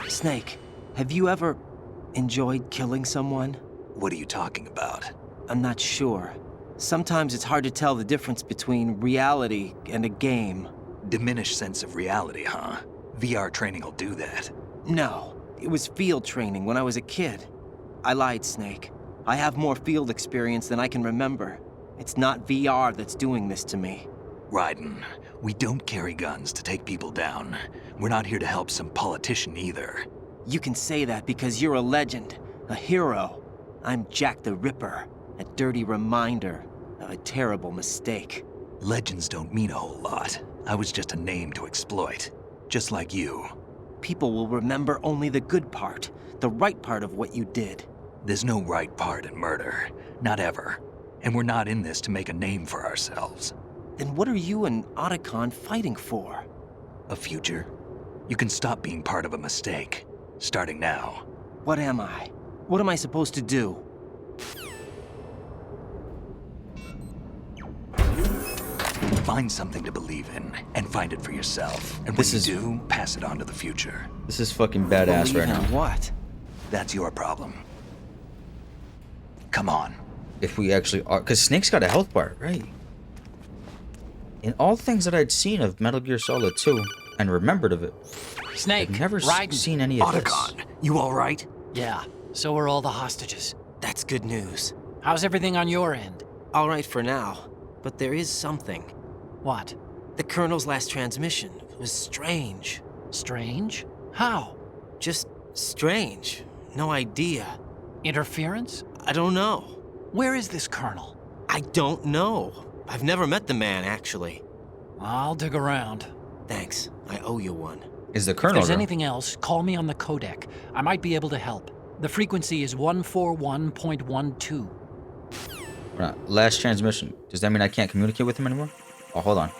Snake, have you ever enjoyed killing someone? What are you talking about? I'm not sure. Sometimes it's hard to tell the difference between reality and a game. Diminished sense of reality, huh? VR training will do that. No, it was field training when I was a kid. I lied, Snake. I have more field experience than I can remember. It's not VR that's doing this to me. Raiden, we don't carry guns to take people down. We're not here to help some politician either. You can say that because you're a legend, a hero. I'm Jack the Ripper, a dirty reminder of a terrible mistake. Legends don't mean a whole lot. I was just a name to exploit. Just like you. People will remember only the good part, the right part of what you did. There's no right part in murder. Not ever. And we're not in this to make a name for ourselves. Then what are you and Otacon fighting for? A future. You can stop being part of a mistake. Starting now. What am I? What am I supposed to do? Find something to believe in, and find it for yourself. And when This you is- do, pass it on to the future. This is fucking badass right Believe now. in what? That's your problem. Come on. If we actually are, because Snake's got a health bar, right? In all things that I'd seen of Metal Gear Solid 2 and remembered of it, Snake, I've never Raiden. seen any of this. Otacon, you alright? Yeah, so are all the hostages. That's good news. How's everything on your end? All right for now, but there is something. What? The Colonel's last transmission was strange. Strange? How? Just strange. No idea. Interference? I don't know. Where is this colonel? I don't know. I've never met the man, actually. I'll dig around. Thanks. I owe you one. Is the If colonel? there's though? anything else, call me on the codec. I might be able to help. The frequency is 141.12. Hold on. Last transmission. Does that mean I can't communicate with him anymore? Oh, hold on.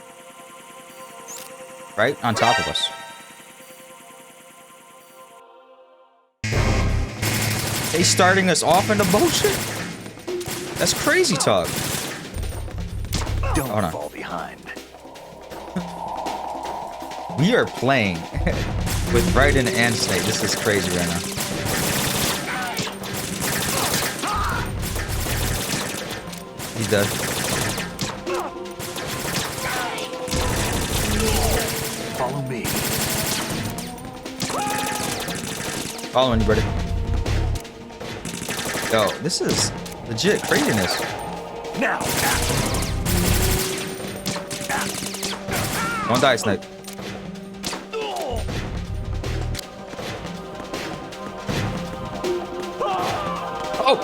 Right on top of us. They starting us off in the bullshit? That's crazy talk. Don't fall behind. We are playing with Raiden and Snake. This is crazy right now. He's dead. Follow me. Following you, buddy. Yo, this is legit craziness. Now. Don't die, Snake. Oh!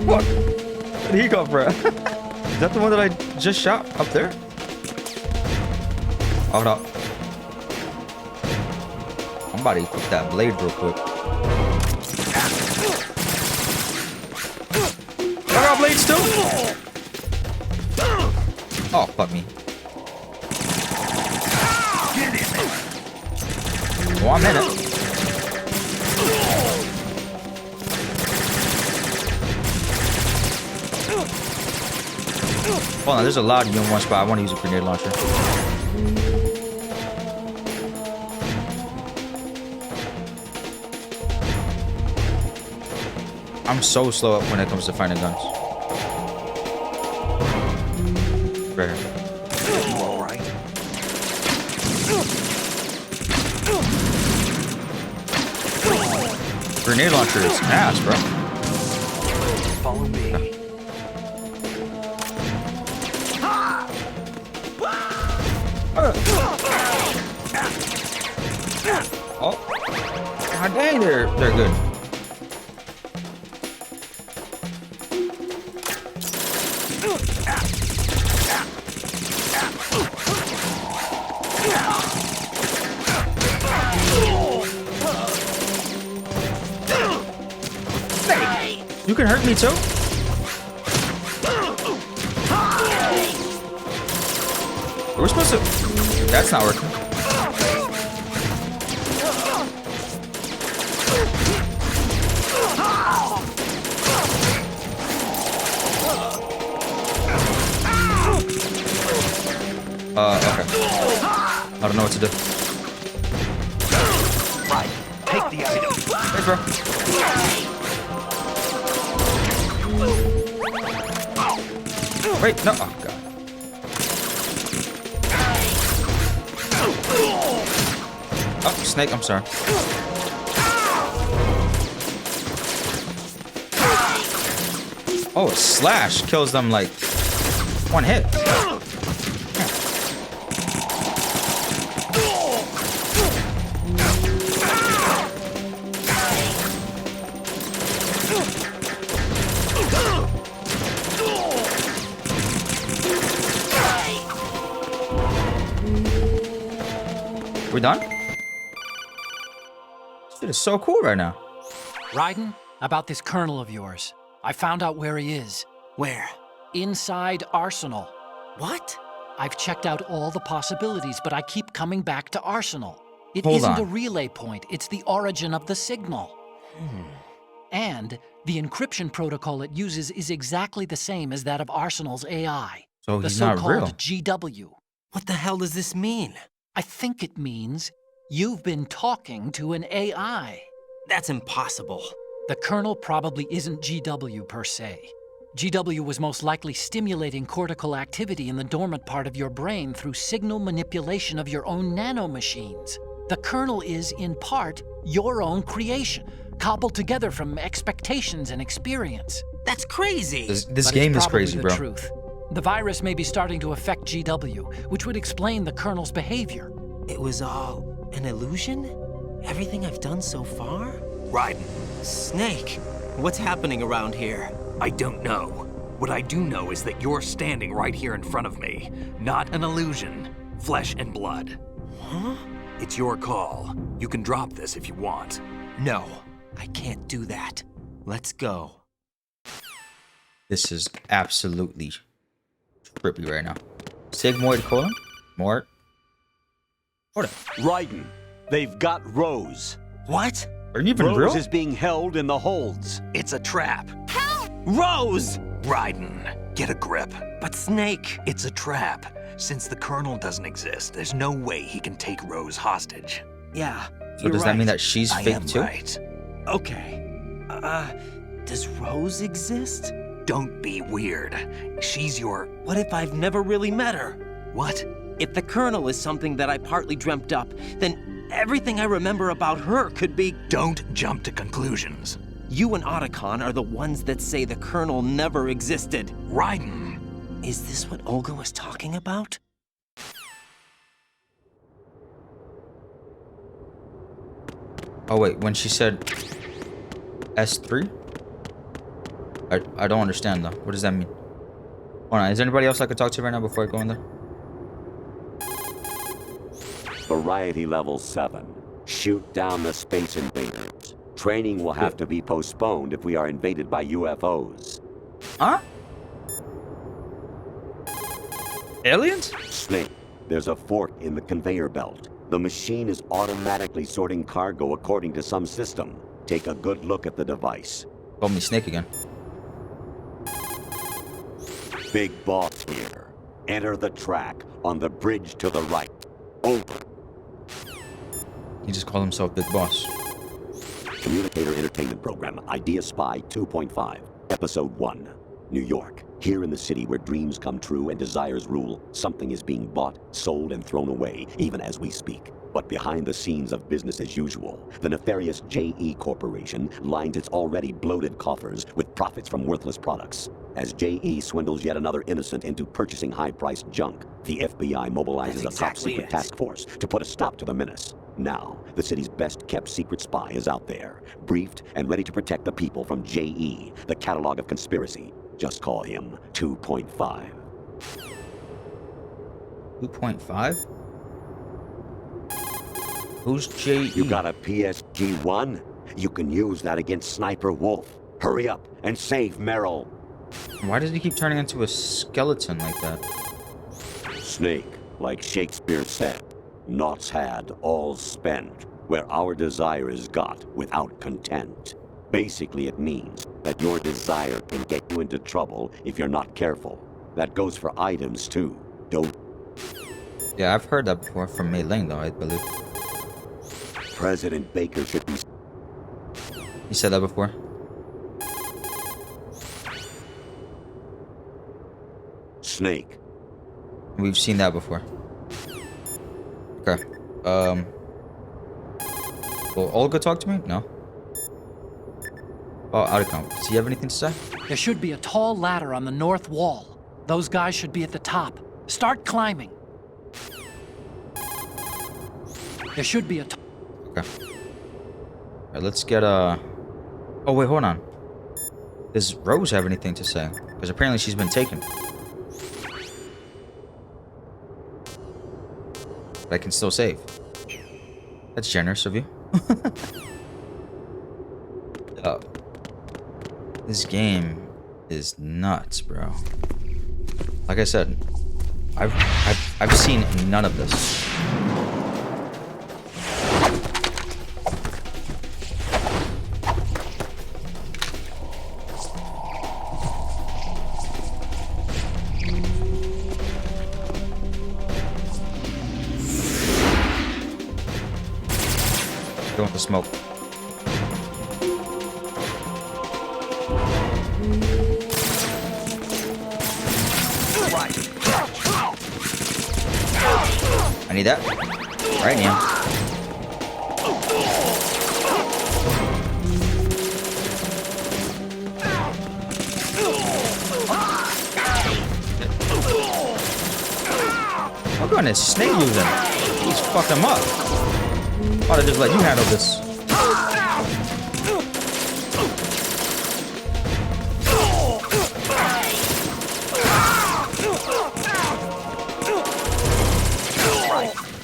What? Where did he come from? Is that the one that I just shot up there? Hold up. I'm about to equip that blade real quick. I got blades too? Oh, fuck me. Oh, I'm in it. Hold on, there's a lot of you in one spot. I want to use a grenade launcher. I'm so slow up when it comes to finding guns. Right here. You all right? Grenade launcher is ass, bro. Follow me. Oh, god dang, they're good. You can hurt me too. We're supposed to. That's not working. Okay. I don't know what to do. Right. Take the item. Thanks, bro. Wait, no. Oh, God. Oh, Snake, I'm sorry. Oh, a slash kills them like one hit. We done? Shit is so cool right now. Raiden, about this colonel of yours. I found out where he is. Where? Inside Arsenal. What? I've checked out all the possibilities, but I keep coming back to Arsenal. It Hold isn't on. a relay point, it's the origin of the signal. And the encryption protocol it uses is exactly the same as that of Arsenal's AI. So the he's not real. so-called GW. What the hell does this mean? I think it means you've been talking to an AI. That's impossible. The Colonel probably isn't GW per se. GW was most likely stimulating cortical activity in the dormant part of your brain through signal manipulation of your own nanomachines. The Colonel is, in part, your own creation, cobbled together from expectations and experience. That's crazy. This But game it's is probably crazy, the bro. truth. The virus may be starting to affect GW, which would explain the Colonel's behavior. It was all an illusion? Everything I've done so far? Raiden. Snake, what's happening around here? I don't know. What I do know is that you're standing right here in front of me. Not an illusion. Flesh and blood. Huh? It's your call. You can drop this if you want. No, I can't do that. Let's go. This is absolutely trippy right now. Sigmoid colon? Mort? What? Raiden, they've got Rose. What? Are you even Rose real? is being held in the holds. It's a trap. Rose! Raiden, get a grip. But Snake... It's a trap. Since the Colonel doesn't exist, there's no way he can take Rose hostage. Yeah, So does that mean that she's I fake am too? right. Okay. Does Rose exist? Don't be weird. She's your... What if I've never really met her? What? If the Colonel is something that I partly dreamt up, then everything I remember about her could be... Don't jump to conclusions. You and Otacon are the ones that say the Colonel never existed. Raiden! Is this what Olga was talking about? Oh wait, when she said S3? I don't understand though. What does that mean? Hold on, is there anybody else I could talk to right now before I go in there? Variety level 7. Shoot down the space invaders. Training will have to be postponed if we are invaded by UFOs. Huh? Aliens? Snake, there's a fork in the conveyor belt. The machine is automatically sorting cargo according to some system. Take a good look at the device. Call me Snake again. Big Boss here. Enter the track on the bridge to the right. Over. He just called himself Big Boss. Communicator Entertainment Program, Idea Spy 2.5, Episode 1, New York. Here in the city where dreams come true and desires rule, something is being bought, sold, and thrown away, even as we speak. But behind the scenes of business as usual, the nefarious JE Corporation lines its already bloated coffers with profits from worthless products. As JE swindles yet another innocent into purchasing high-priced junk, the FBI mobilizes a top-secret task force to put a stop to the menace. Now, the city's best-kept secret spy is out there, briefed and ready to protect the people from JE, the catalog of conspiracy. Just call him 2.5. 2.5? Who's JE? You got a PSG-1? You can use that against Sniper Wolf. Hurry up and save Merrill. Why does he keep turning into a skeleton like that? Snake, like Shakespeare said, naught's had, all's spent, where our desire is got without content. Basically, it means that your desire can get you into trouble if you're not careful. That goes for items, too. Don't... Yeah, I've heard that before from Mei Ling, though, I believe. President Baker should be... He said that before. Snake. We've seen that before. Okay. Will Olga talk to me? No. Oh, Otacon. Does he have anything to say? There should be a tall ladder on the north wall. Those guys should be at the top. Start climbing. There should be a... Okay. Alright, let's get Oh, wait, hold on. Does Rose have anything to say? Because apparently she's been taken. But I can still save. That's generous of you. Oh. This game is nuts, bro. Like I said, I've seen none of this. Go with the smoke. I need that. Right now. Oh goodness, Snake using. He's fucked him up. Ought to just let you handle this.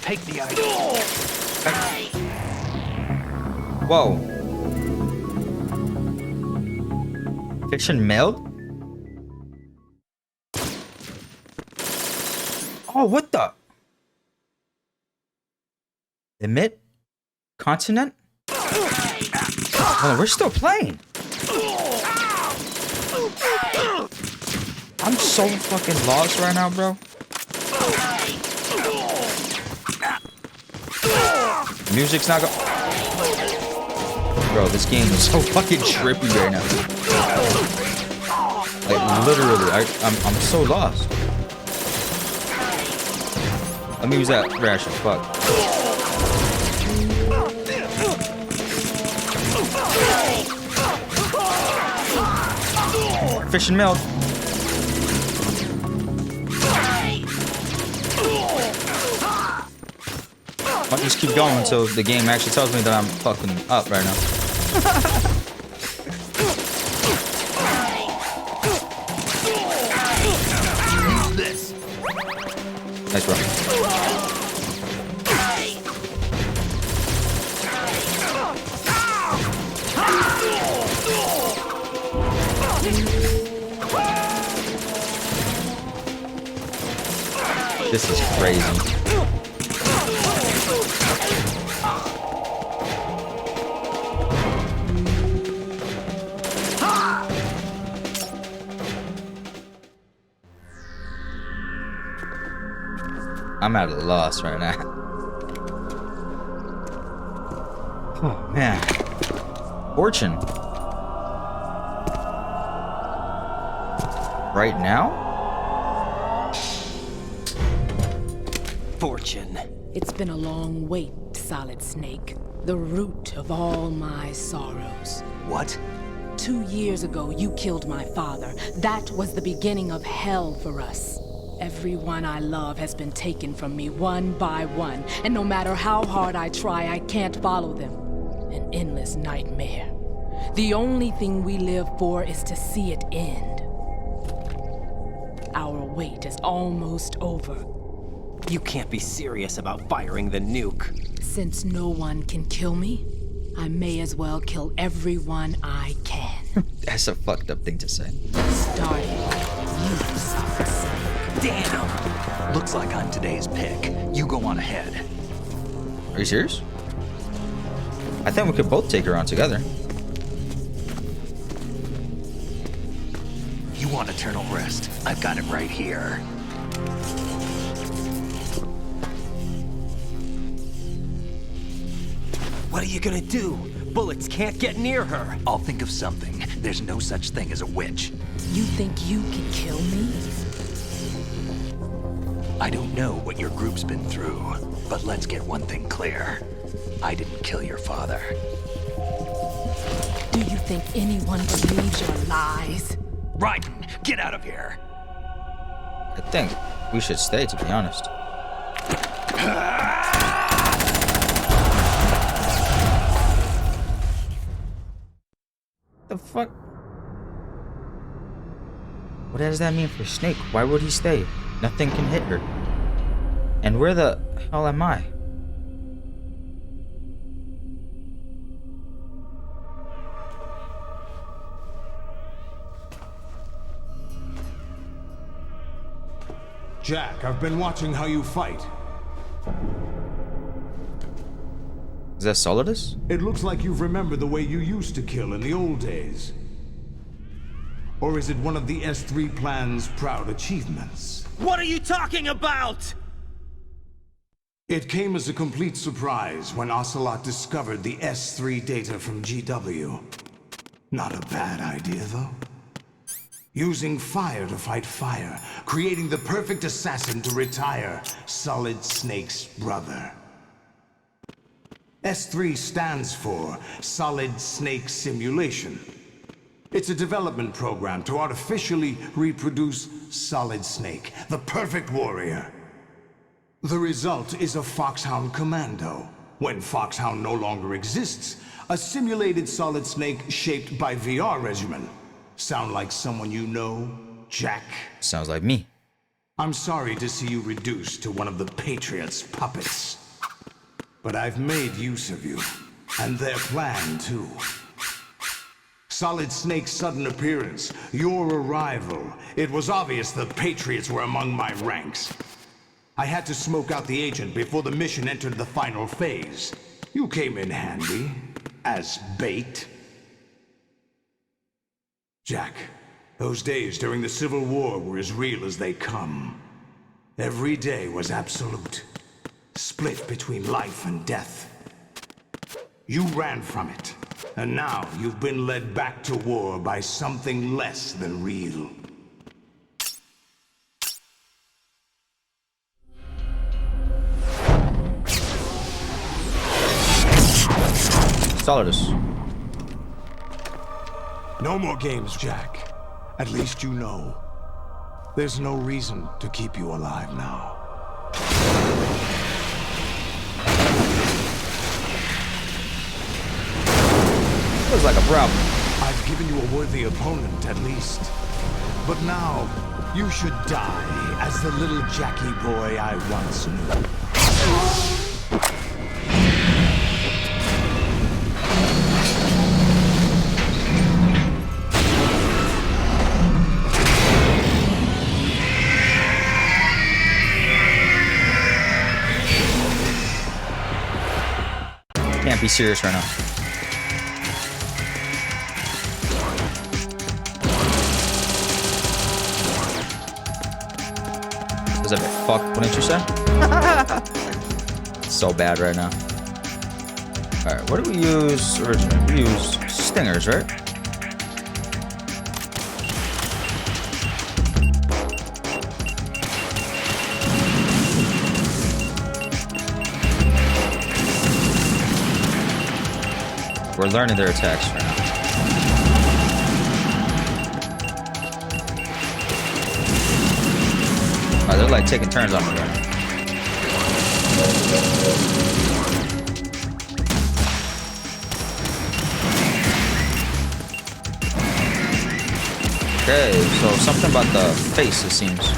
Take the item. Whoa. Fiction mailed? Oh, what the? Emit? Continent? Oh, we're still playing. I'm so fucking lost right now, bro. Music's not going. Bro, this game is so fucking trippy right now. Like literally, I'm so lost. Let me use that ration. Fuck. Fish and milk. I'll just keep going until the game actually tells me that I'm fucking up right now. This. Nice, bro. This is crazy. I'm at a loss right now. Oh man. Fortune. Right now? Fortune. It's been a long wait, Solid Snake. The root of all my sorrows. What? 2 years ago, you killed my father. That was the beginning of hell for us. Everyone I love has been taken from me one by one, and no matter how hard I try, I can't follow them. An endless nightmare. The only thing we live for is to see it end. Our wait is almost over. You can't be serious about firing the nuke. Since no one can kill me, I may as well kill everyone I can. That's a fucked up thing to say. Starting you, Solid Snake. Damn! Looks like I'm today's pick. You go on ahead. Are you serious? I think we could both take her on together. You want eternal rest? I've got it right here. What are you gonna do? Bullets can't get near her. I'll think of something. There's no such thing as a witch. You think you can kill me? I don't know what your group's been through, but let's get one thing clear. I didn't kill your father. Do you think anyone believes your lies? Raiden, get out of here! I think we should stay, to be honest. The fuck? What does that mean for Snake? Why would he stay? Nothing can hit her. And where the hell am I? Jack, I've been watching how you fight. Is that Solidus? It looks like you've remembered the way you used to kill in the old days. Or is it one of the S3 plan's proud achievements? What are you talking about? It came as a complete surprise when Ocelot discovered the S3 data from GW. Not a bad idea, though. Using fire to fight fire, creating the perfect assassin to retire Solid Snake's brother. S3 stands for Solid Snake Simulation. It's a development program to artificially reproduce Solid Snake, the perfect warrior. The result is a Foxhound Commando. When Foxhound no longer exists, a simulated Solid Snake shaped by VR regimen. Sound like someone you know, Jack? Sounds like me. I'm sorry to see you reduced to one of the Patriots' puppets. But I've made use of you, and their plan too. Solid Snake's sudden appearance, your arrival, it was obvious the Patriots were among my ranks. I had to smoke out the agent before the mission entered the final phase. You came in handy, as bait. Jack, those days during the Civil War were as real as they come. Every day was absolute, split between life and death. You ran from it, and now you've been led back to war by something less than real. Solidus. No more games, Jack. At least you know. There's no reason to keep you alive now. Looks like a problem. I've given you a worthy opponent, at least. But now, you should die as the little Jackie boy I once knew. Can't be serious right now. Does that fuck? Wouldn't you say? So bad right now. All right, what do we use originally? We use stingers, right? We're learning their attacks right now. Oh, they're like taking turns on me right now. Okay, so something about the face, it seems.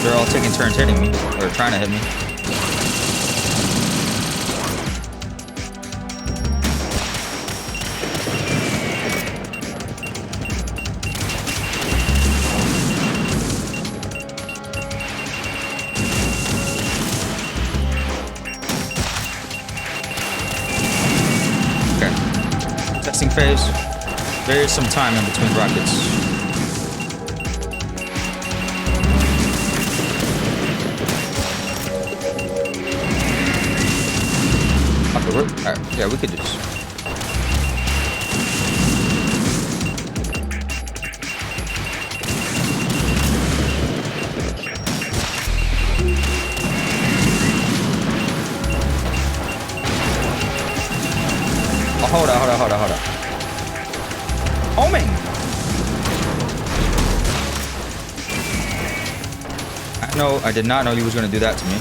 They're all taking turns hitting me, or trying to hit me. Okay. Testing phase. There is some time in between rockets. Alright, yeah, we could do this. Oh, hold on. Homing! I did not know he was going to do that to me.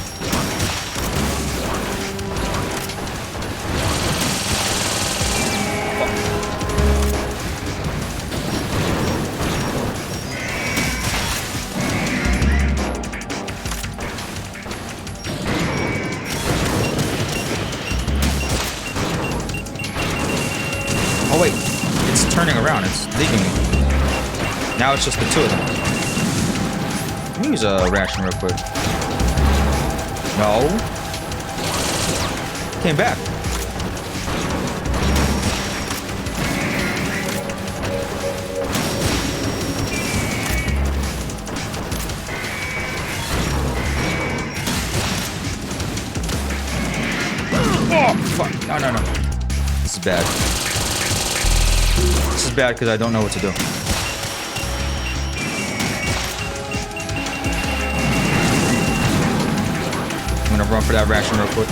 Oh wait, it's turning around, it's leaving me. Now it's just the two of them. Let me use a ration real quick. No. Came back. Oh, fuck. No. This is bad. This is bad because I don't know what to do. I'm gonna run for that ration real quick.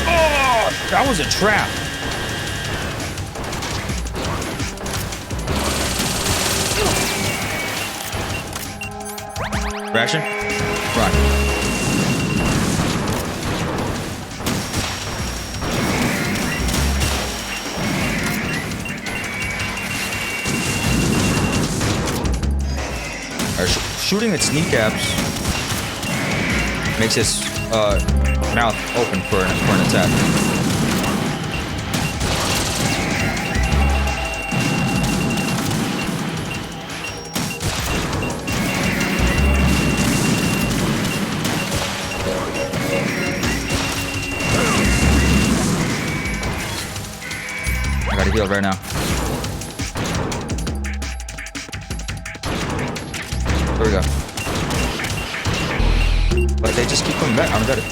Oh, That was a trap. Ration? Run. Shooting its kneecaps makes his mouth open for an attack. I gotta heal right now. There we go. But they just keep coming back. I'm dead.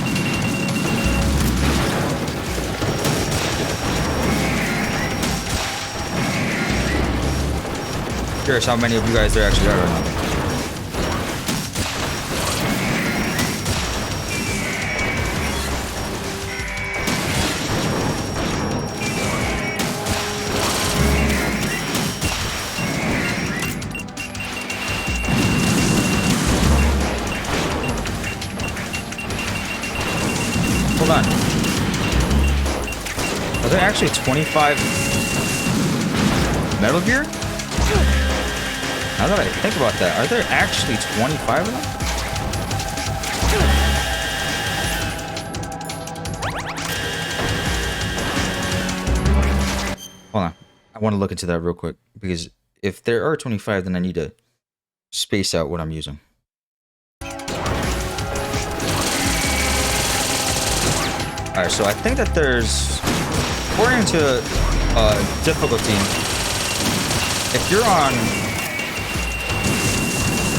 Curious how many of you guys there actually are right now. Hold on. Are there actually 25 Metal Gear? Now that I think about that, are there actually 25 of them? Hold on. I want to look into that real quick, because if there are 25, then I need to space out what I'm using. Alright, so I think that there's, according to difficulty, if you're on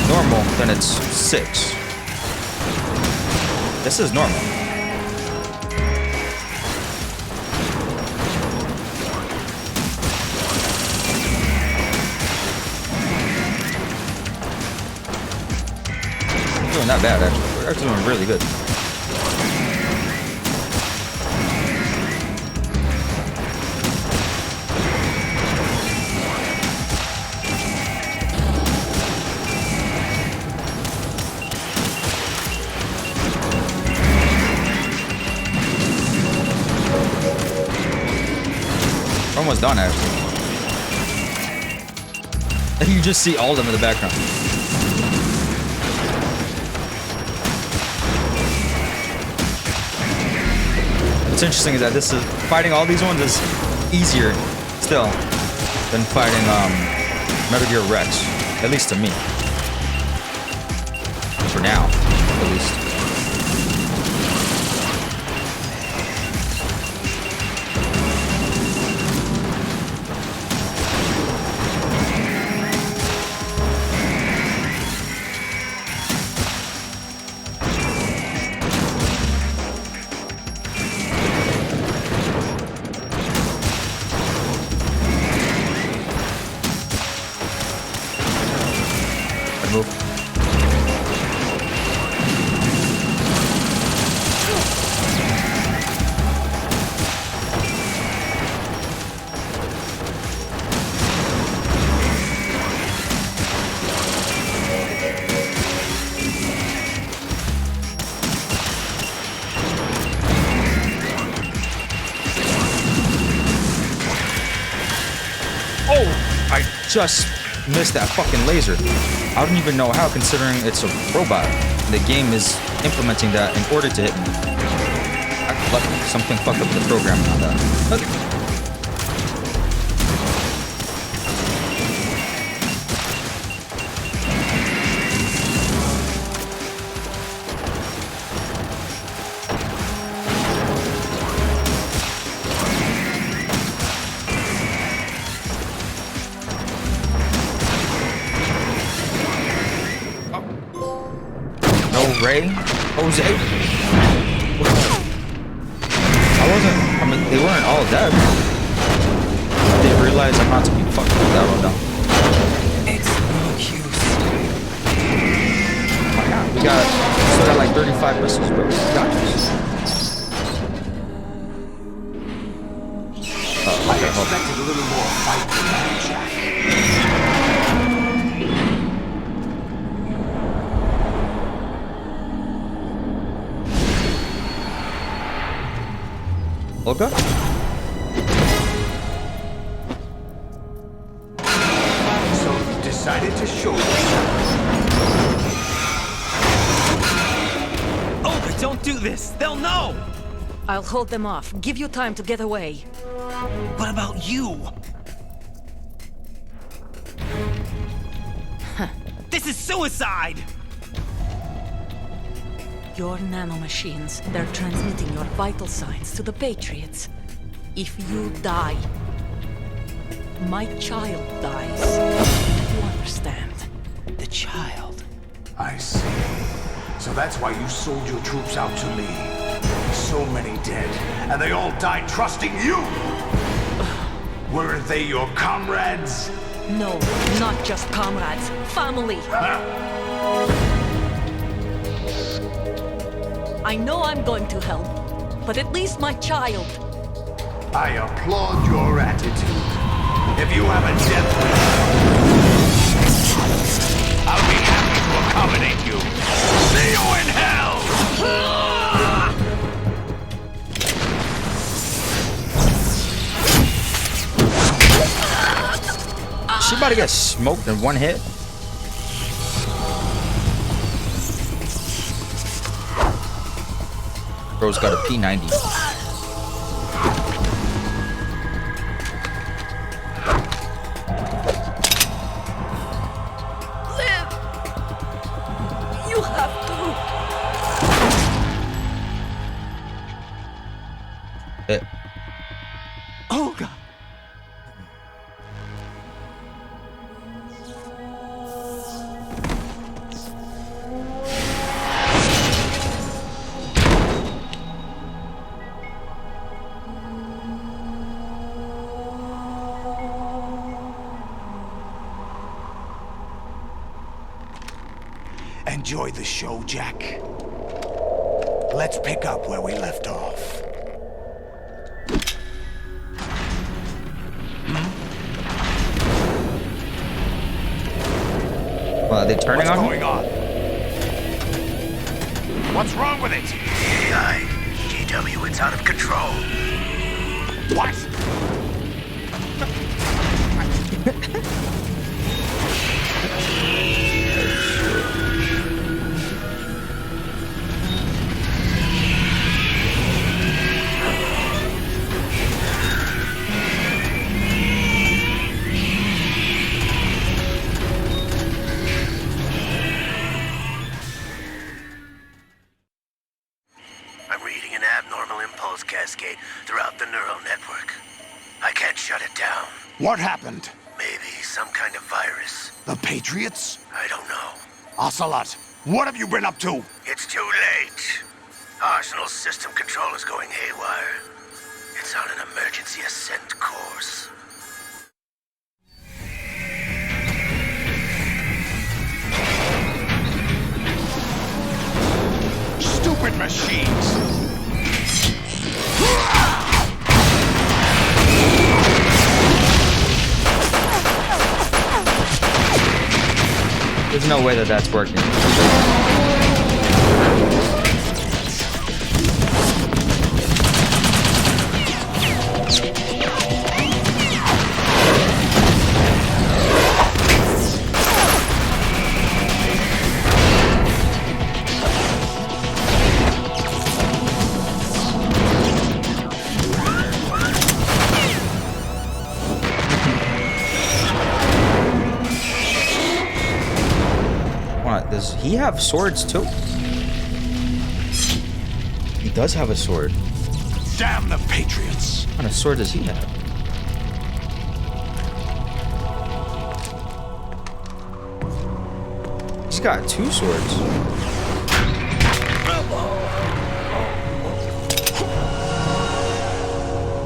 normal, then it's 6. This is normal. We're doing not bad, actually. We're actually doing really good. Almost done, actually. And you just see all of them in the background. What's interesting is that this is fighting all these ones is easier still than fighting Metal Gear Rex, at least to me. For now, at least. Move. Oh, I just missed that fucking laser. I don't even know how, considering it's a robot. The game is implementing that in order to hit me. Something fucked up the programming on that. Ray? Jose? I mean, they weren't all dead. They realized I'm not to be fucked with that one, though. It's no use. Oh my god, we still got like 35 missiles, bro. We got this. little more fight than that, Jack. Olga? So you decided to show yourself. Olga, don't do this! They'll know! I'll hold them off. Give you time to get away. What about you? This is suicide! Your nanomachines, they're transmitting your vital signs to the Patriots. If you die, my child dies. You understand? The child. I see. So that's why you sold your troops out to me. So many dead, and they all died trusting you! Weren't they your comrades? No, not just comrades. Family. I know I'm going to help, but at least my child. I applaud your attitude. If you have a death wish, I'll be happy to accommodate you. See you in hell! She about to get smoked in one hit. Bro's got a P90. Live! You have to. Olga! Enjoy the show, Jack. Let's pick up where we left off. Well, are they turning What's on going on? What's wrong with it? AI, GW, it's out of control. What? I'm reading an abnormal impulse cascade throughout the neural network. I can't shut it down. What happened? Maybe some kind of virus. The Patriots? I don't know. Ocelot, what have you been up to? It's too late. Arsenal's system control is going haywire. It's on an emergency ascent course. Stupid machines! There's no way that that's working. What? Does he have swords too? He does have a sword. Damn the Patriots! What kind of sword does he have? He's got two swords.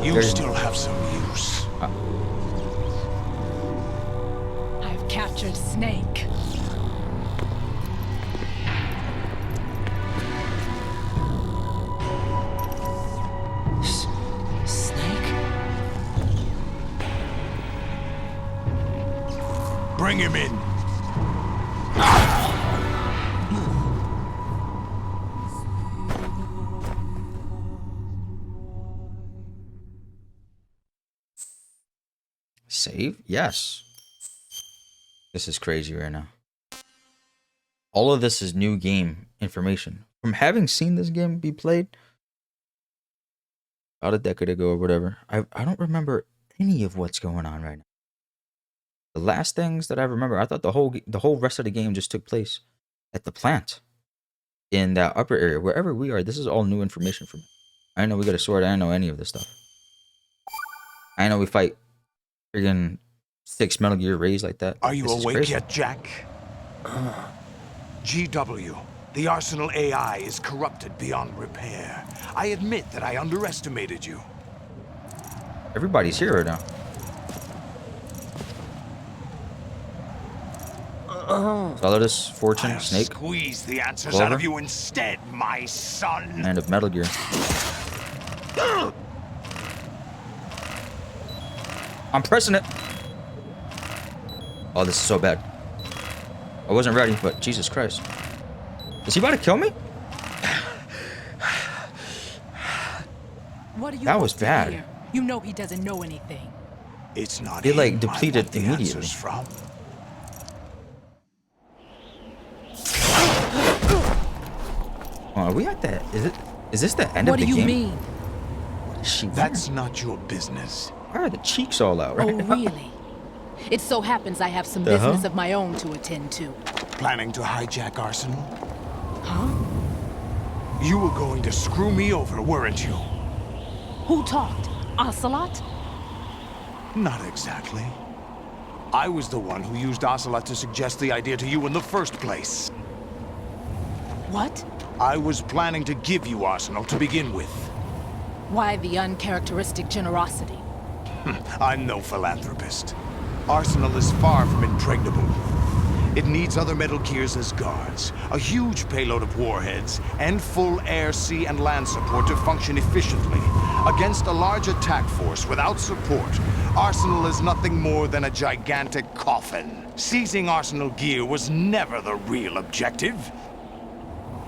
You still have some use. I've captured Snake. Snake? Bring him in. Save? Yes. This is crazy right now. All of this is new game information. From having seen this game be played about a decade ago or whatever, I don't remember any of what's going on right now. The last things that I remember, I thought the whole rest of the game just took place at the plant in that upper area. Wherever we are, this is all new information for me. I know we got a sword. I don't know any of this stuff. I know we fight friggin' 6 Metal Gear Rays like that. Are you This is awake crazy. yet, Jack? GW, the Arsenal AI is corrupted beyond repair. I admit that I underestimated you. Everybody's here right now. Solidus, Fortune, I'll Snake, squeeze the answers Clover. out of you instead, my son. and of Metal Gear. I'm pressing it. Oh, this is so bad. I wasn't ready, but Jesus Christ. Is he about to kill me? What are you That was up to bad. here? You know he doesn't know anything. It's not It like him I depleted want the immediately. answers from. Oh, are we at that? Is this the end What of do the you game? mean? What is she wearing? That's not your business. Why are the cheeks all out, right? Oh, really? It so happens I have some The business hell? of my own to attend to. Planning to hijack Arsenal? Huh? You were going to screw me over, weren't you? Who talked? Ocelot? Not exactly. I was the one who used Ocelot to suggest the idea to you in the first place. What? I was planning to give you Arsenal to begin with. Why the uncharacteristic generosity? I'm no philanthropist. Arsenal is far from impregnable. It needs other Metal Gears as guards, a huge payload of warheads, and full air, sea, and land support to function efficiently. Against a large attack force without support, Arsenal is nothing more than a gigantic coffin. Seizing Arsenal gear was never the real objective.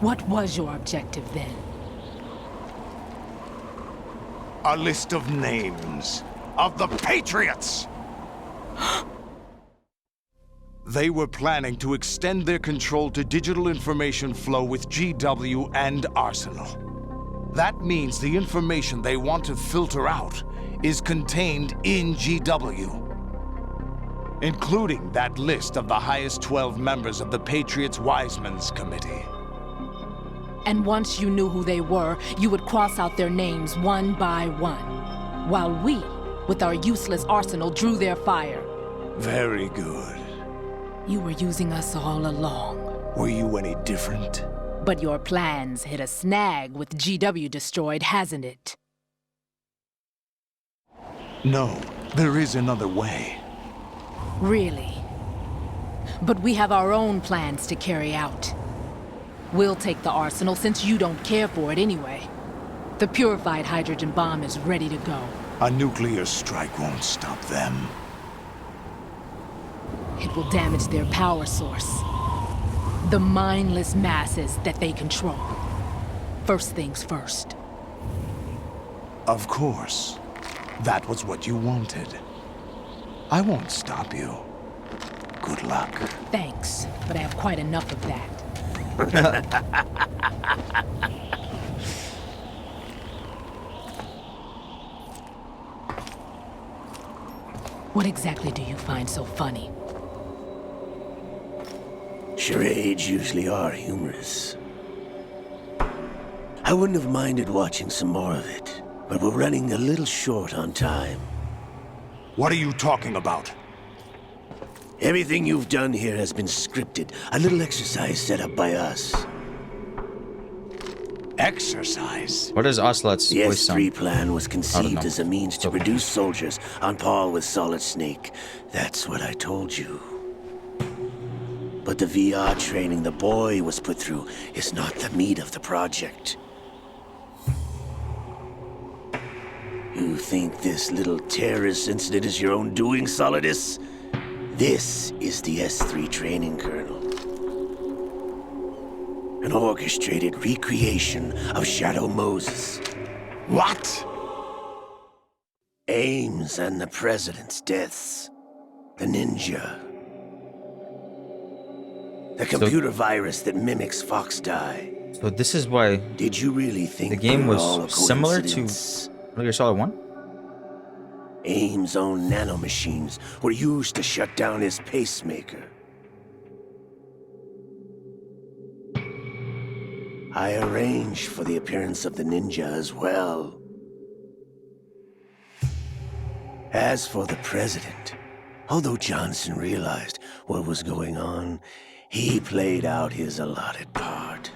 What was your objective then? A list of names of the Patriots! They were planning to extend their control to digital information flow with GW and Arsenal. That means the information they want to filter out is contained in GW, including that list of the highest 12 members of the Patriots Wiseman's Committee. And once you knew who they were, you would cross out their names one by one, while we, with our useless arsenal, drew their fire. Very good. You were using us all along. Were you any different? But your plans hit a snag with GW destroyed, hasn't it? No, there is another way. Really? But we have our own plans to carry out. We'll take the arsenal since you don't care for it anyway. The purified hydrogen bomb is ready to go. A nuclear strike won't stop them. It will damage their power source. The mindless masses that they control. First things first. Of course. That was what you wanted. I won't stop you. Good luck. Thanks, but I have quite enough of that. What exactly do you find so funny? Charades usually are humorous. I wouldn't have minded watching some more of it, but we're running a little short on time. What are you talking about? Everything you've done here has been scripted. A little exercise set up by us. Exercise? What is Ocelot's The voice sound? S3 plan was conceived know. as a means to produce soldiers on par with Solid Snake. That's what I told you. But the VR training the boy was put through is not the meat of the project. You think this little terrorist incident is your own doing, Solidus? This is the S3 training kernel. An orchestrated recreation of Shadow Moses. What? Ames and the President's deaths. The ninja. The computer virus that mimics Foxdie. So this is why Did you really think the game they were all a was similar to coincidence? Metal Gear Solid 1? Ames' own nanomachines were used to shut down his pacemaker. I arranged for the appearance of the ninja as well. As for the president, although Johnson realized what was going on, he played out his allotted part.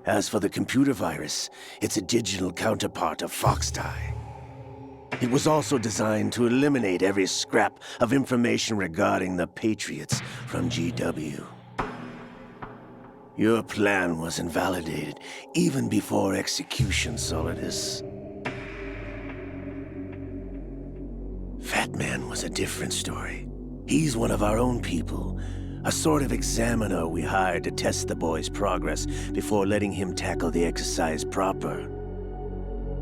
As for the computer virus, it's a digital counterpart of Foxdie. It was also designed to eliminate every scrap of information regarding the Patriots from GW. Your plan was invalidated even before execution, Solidus. Fat Man was a different story. He's one of our own people, a sort of examiner we hired to test the boy's progress before letting him tackle the exercise proper.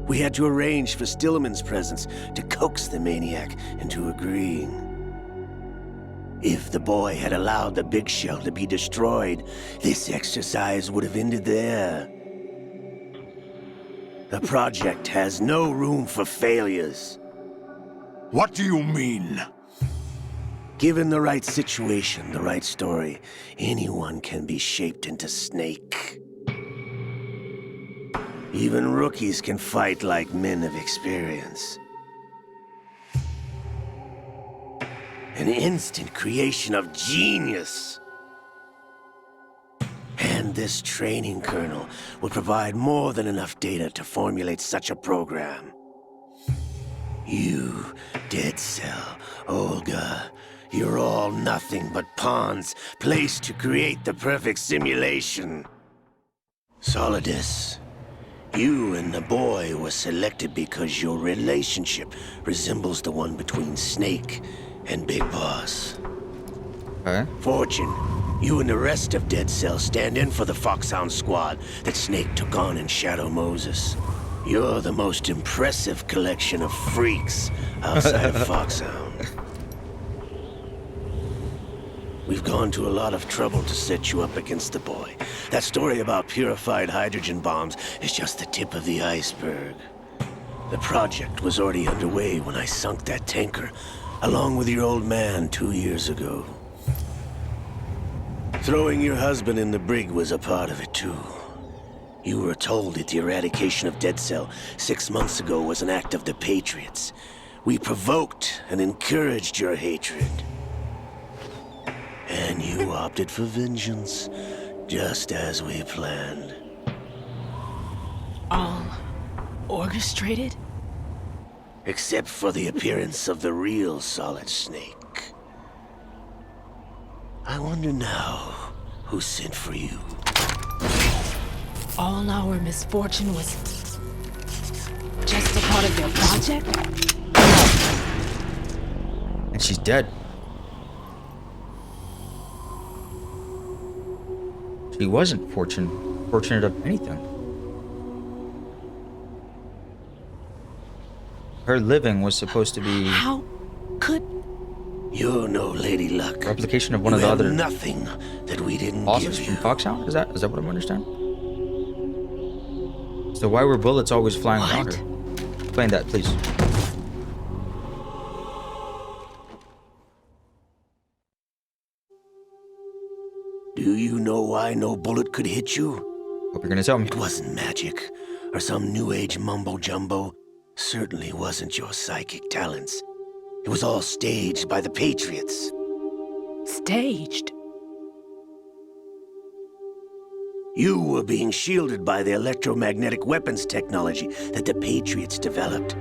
We had to arrange for Stillman's presence to coax the maniac into agreeing. If the boy had allowed the big shell to be destroyed, this exercise would have ended there. The project has no room for failures. What do you mean? Given the right situation, the right story, anyone can be shaped into Snake. Even rookies can fight like men of experience. An instant creation of genius. And this training kernel will provide more than enough data to formulate such a program. You, Dead Cell, Olga, you're all nothing but pawns placed to create the perfect simulation. Solidus, you and the boy were selected because your relationship resembles the one between Snake and Big Boss. Okay. Fortune, you and the rest of Dead Cell stand in for the Foxhound squad that Snake took on in Shadow Moses. You're the most impressive collection of freaks outside of Foxhound. We've gone to a lot of trouble to set you up against the boy. That story about purified hydrogen bombs is just the tip of the iceberg. The project was already underway when I sunk that tanker, along with your old man 2 years ago. Throwing your husband in the brig was a part of it too. You were told that the eradication of Dead Cell 6 months ago was an act of the Patriots. We provoked and encouraged your hatred. And you opted for vengeance, just as we planned. All orchestrated? Except for the appearance of the real Solid Snake. I wonder now who sent for you. All our misfortune was just a part of their project? And she's dead. She wasn't fortunate of anything. Her living was supposed to be How could... You're no Lady Luck. replication of one You of the have other nothing that we didn't bosses give from you. Foxhound? Is that what I'm understanding? So why were bullets always flying around her? Explain that, please. Do you know why no bullet could hit you? Hope you're gonna tell me. It wasn't magic or some new age mumbo jumbo. Certainly wasn't your psychic talents. It was all staged by the Patriots. Staged? You were being shielded by the electromagnetic weapons technology that the Patriots developed.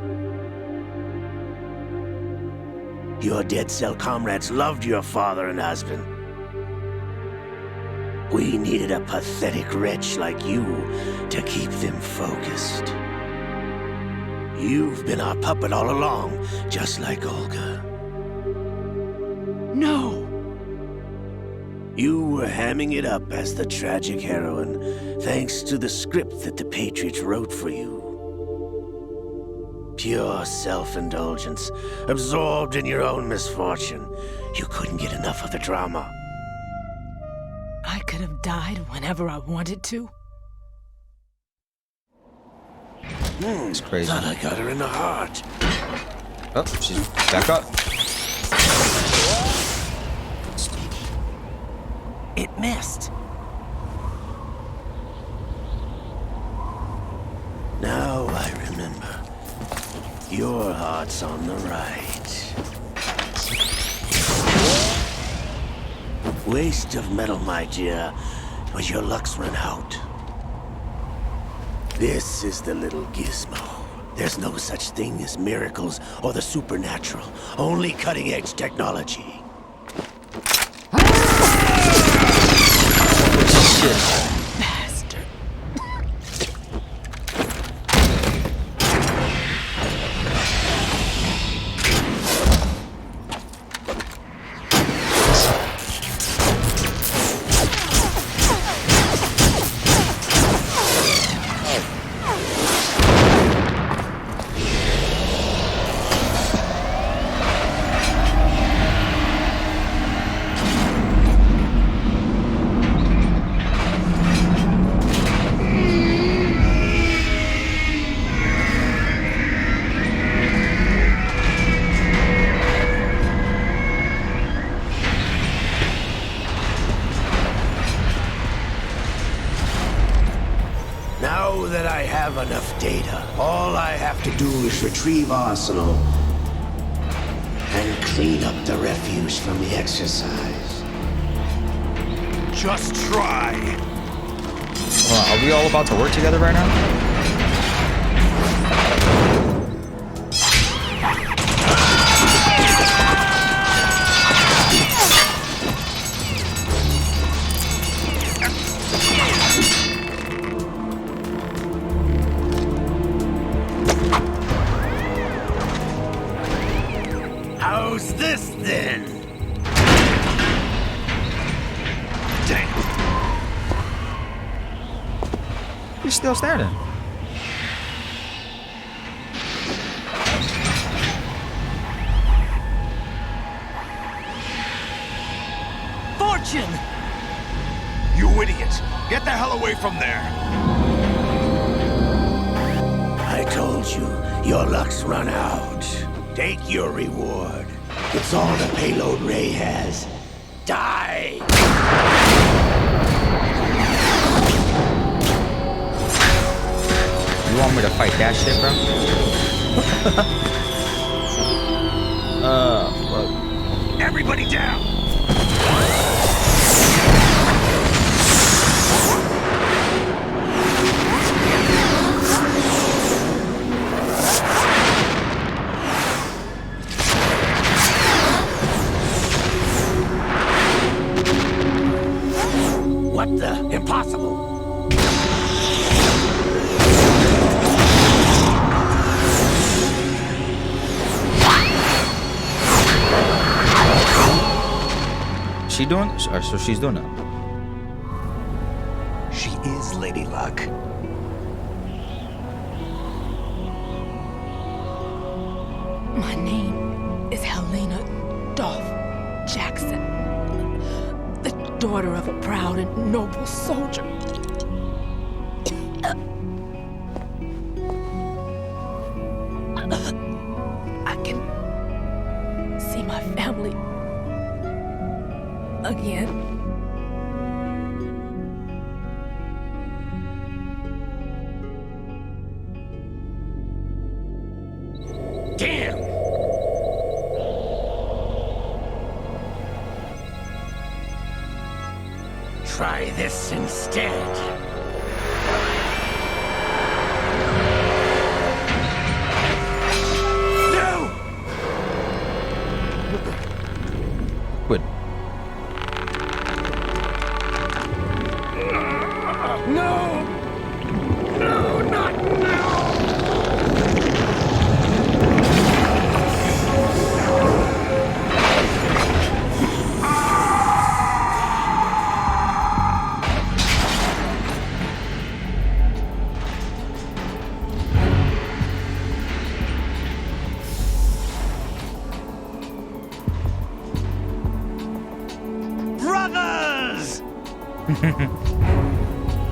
Your Dead Cell comrades loved your father and husband. We needed a pathetic wretch like you to keep them focused. You've been our puppet all along, just like Olga. No! You were hamming it up as the tragic heroine, thanks to the script that the Patriots wrote for you. Pure self-indulgence, absorbed in your own misfortune. You couldn't get enough of the drama. I could have died whenever I wanted to. It's crazy. Thought I got her in the heart. Oh, she's back up. It missed. Now I remember. Your heart's on the right. Waste of metal, my dear, but your luck's run out. This is the little gizmo. There's no such thing as miracles or the supernatural. Only cutting-edge technology. Shit. Bastard. Now that I have enough data, all I have to do is retrieve Arsenal and clean up the refuse from the exercise. Just try. Hold on, are we all about to work together right now? How's this then? Damn. He's still standing. Fortune! You idiot! Get the hell away from there! I told you, your luck's run out. Take your reward. It's all the payload Ray has. Die! You want me to fight that shit, bro? Fuck. Everybody down! What the? Impossible! She doing? So she's doing it. She is Lady Luck. My name is Helena Dolph Jackson, the daughter of a proud and noble soldier. I can see my family again. Damn! Try this instead. No! Quit. No! No, not now!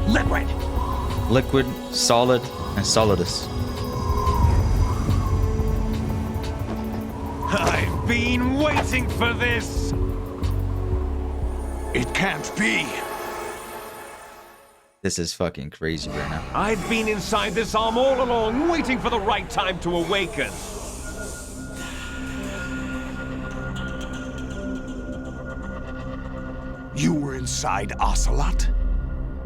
Liquid! Liquid, solid, and solidus. I've been waiting for this! It can't be. This is fucking crazy right now. I've been inside this arm all along, waiting for the right time to awaken. You were inside Ocelot?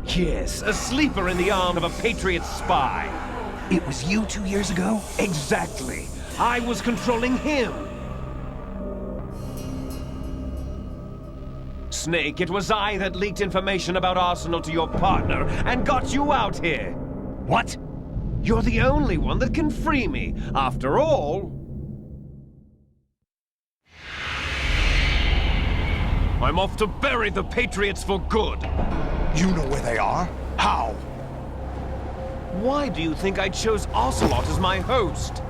Yes, a sleeper in the arm of a Patriot spy. It was you 2 years ago? Exactly. I was controlling him. Snake, it was I that leaked information about Arsenal to your partner and got you out here. What? You're the only one that can free me. After all, I'm off to bury the Patriots for good. You know where they are? How? Why do you think I chose Ocelot as my host?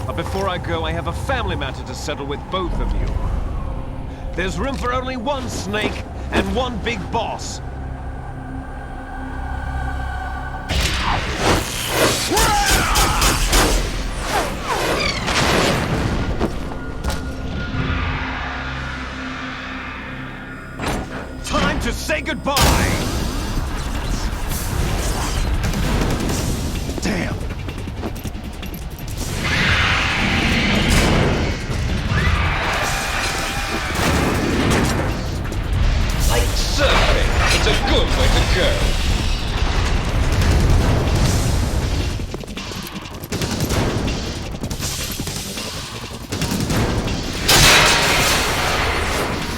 But before I go, I have a family matter to settle with both of you. There's room for only one Snake and one big boss. Time to say goodbye! Damn. Like surfing, it's a good way to go.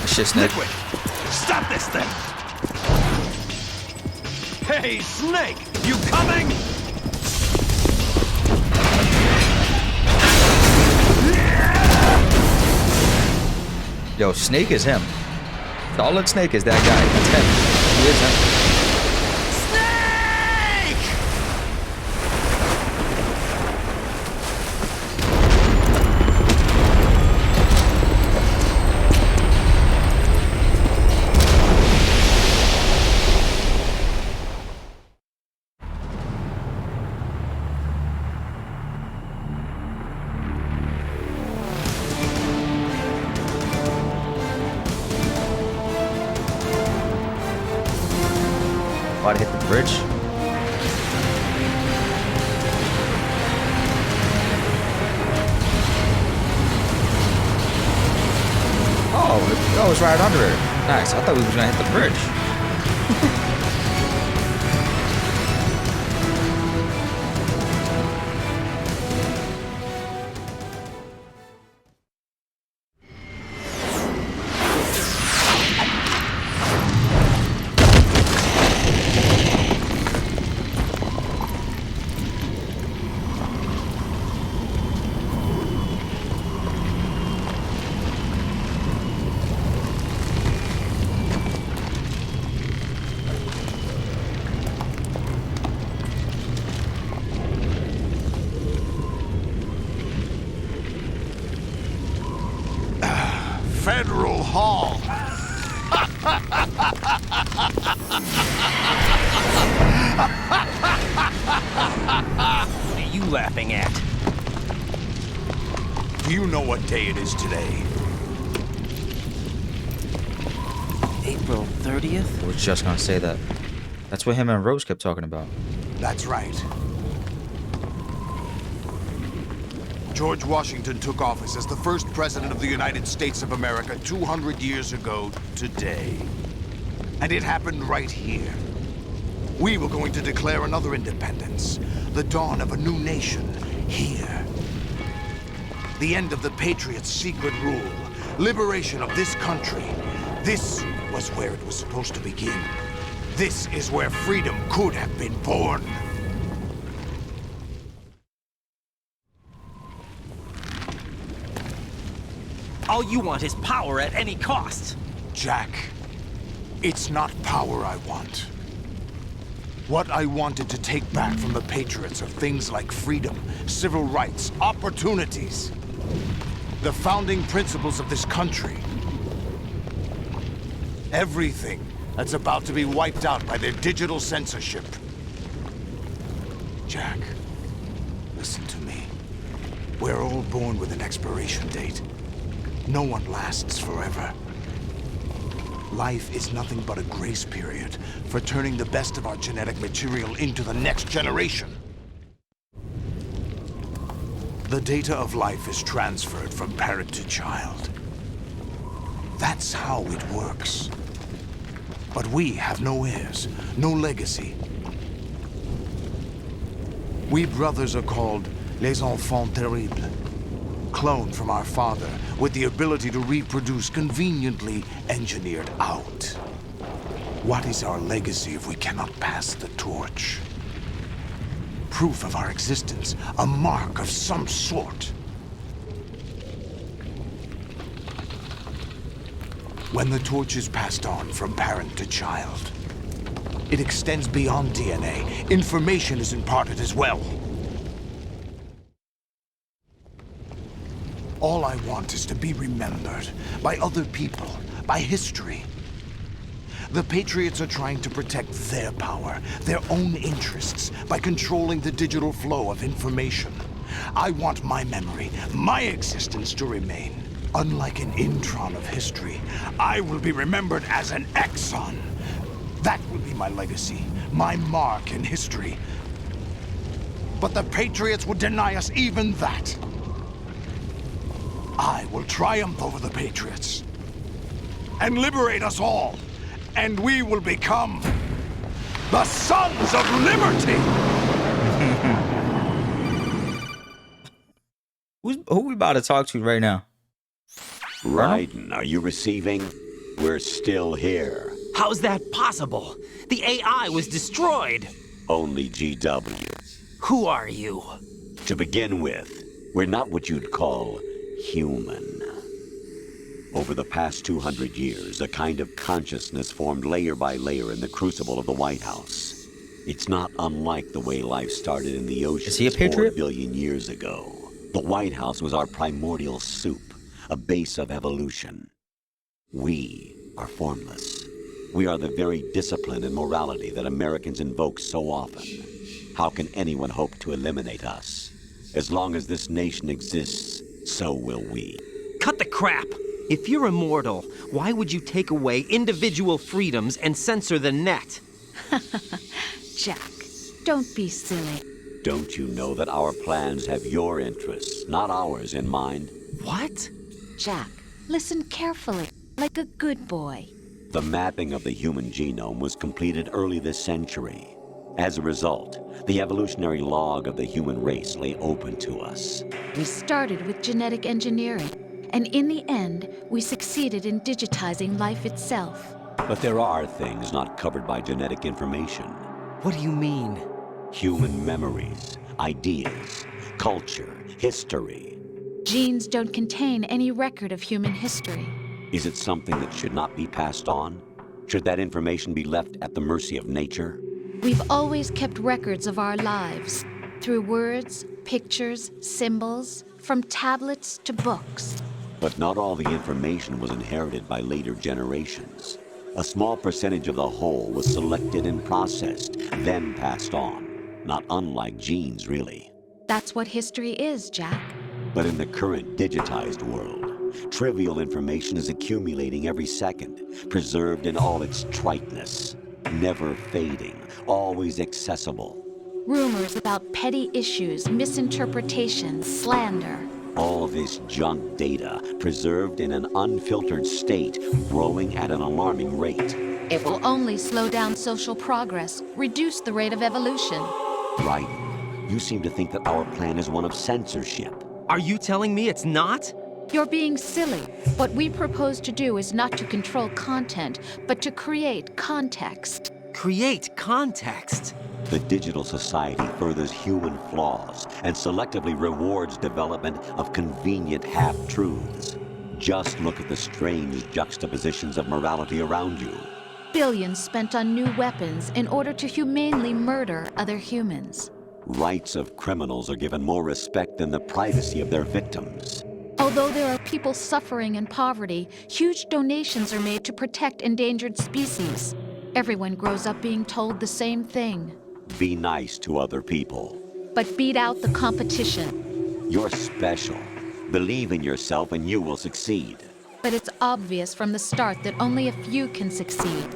Shit, Snake. Liquid, stop this thing! Hey, Snake, you coming? Yo, Snake is him. Solid Snake is that guy. That's him. He is him. About to hit the bridge. Oh, that was right under it. Nice. I thought we were gonna hit the bridge. Federal Hall. What are you laughing at? Do you know what day it is today? April 30th? I was just gonna say that. That's what him and Rose kept talking about. That's right. George Washington took office as the first president of the United States of America 200 years ago today. And it happened right here. We were going to declare another independence, the dawn of a new nation, here. The end of the Patriots' secret rule, liberation of this country. This was where it was supposed to begin. This is where freedom could have been born. All you want is power at any cost. Jack, it's not power I want. What I wanted to take back from the Patriots are things like freedom, civil rights, opportunities. The founding principles of this country. Everything that's about to be wiped out by their digital censorship. Jack, listen to me. We're all born with an expiration date. No one lasts forever. Life is nothing but a grace period for turning the best of our genetic material into the next generation. The data of life is transferred from parent to child. That's how it works. But we have no heirs, no legacy. We brothers are called les enfants terribles, cloned from our father with the ability to reproduce conveniently engineered out. What is our legacy if we cannot pass the torch? Proof of our existence, a mark of some sort. When the torch is passed on from parent to child, it extends beyond DNA. Information is imparted as well. All I want is to be remembered by other people, by history. The Patriots are trying to protect their power, their own interests, by controlling the digital flow of information. I want my memory, my existence to remain. Unlike an intron of history, I will be remembered as an exon. That will be my legacy, my mark in history. But the Patriots would deny us even that. I will triumph over the Patriots and liberate us all. And we will become the Sons of Liberty! Who we about to talk to right now? Raiden, are you receiving? We're still here. How's that possible? The AI was destroyed. Only GW. Who are you? To begin with, we're not what you'd call human. Over the past 200 years, a kind of consciousness formed layer by layer in the crucible of the White House. It's not unlike the way life started in the oceans 4 billion years ago. The White House was our primordial soup, a base of evolution. We are formless. We are the very discipline and morality that Americans invoke so often. How can anyone hope to eliminate us? As long as this nation exists, so will we. Cut the crap! If you're immortal, why would you take away individual freedoms and censor the net? Jack, don't be silly. Don't you know that our plans have your interests, not ours, in mind? What? Jack, listen carefully, like a good boy. The mapping of the human genome was completed early this century. As a result, the evolutionary log of the human race lay open to us. We started with genetic engineering. And in the end, we succeeded in digitizing life itself. But there are things not covered by genetic information. What do you mean? Human memories, ideas, culture, history. Genes don't contain any record of human history. Is it something that should not be passed on? Should that information be left at the mercy of nature? We've always kept records of our lives, through words, pictures, symbols, from tablets to books. But not all the information was inherited by later generations. A small percentage of the whole was selected and processed, then passed on. Not unlike genes, really. That's what history is, Jack. But in the current digitized world, trivial information is accumulating every second, preserved in all its triteness, never fading, always accessible. Rumors about petty issues, misinterpretations, slander. All this junk data, preserved in an unfiltered state, growing at an alarming rate. It will only slow down social progress, reduce the rate of evolution. Right. You seem to think that our plan is one of censorship. Are you telling me it's not? You're being silly. What we propose to do is not to control content, but to create context. Create context? The digital society furthers human flaws and selectively rewards development of convenient half-truths. Just look at the strange juxtapositions of morality around you. Billions spent on new weapons in order to humanely murder other humans. Rights of criminals are given more respect than the privacy of their victims. Although there are people suffering in poverty, huge donations are made to protect endangered species. Everyone grows up being told the same thing. Be nice to other people. But beat out the competition. You're special. Believe in yourself and you will succeed. But it's obvious from the start that only a few can succeed.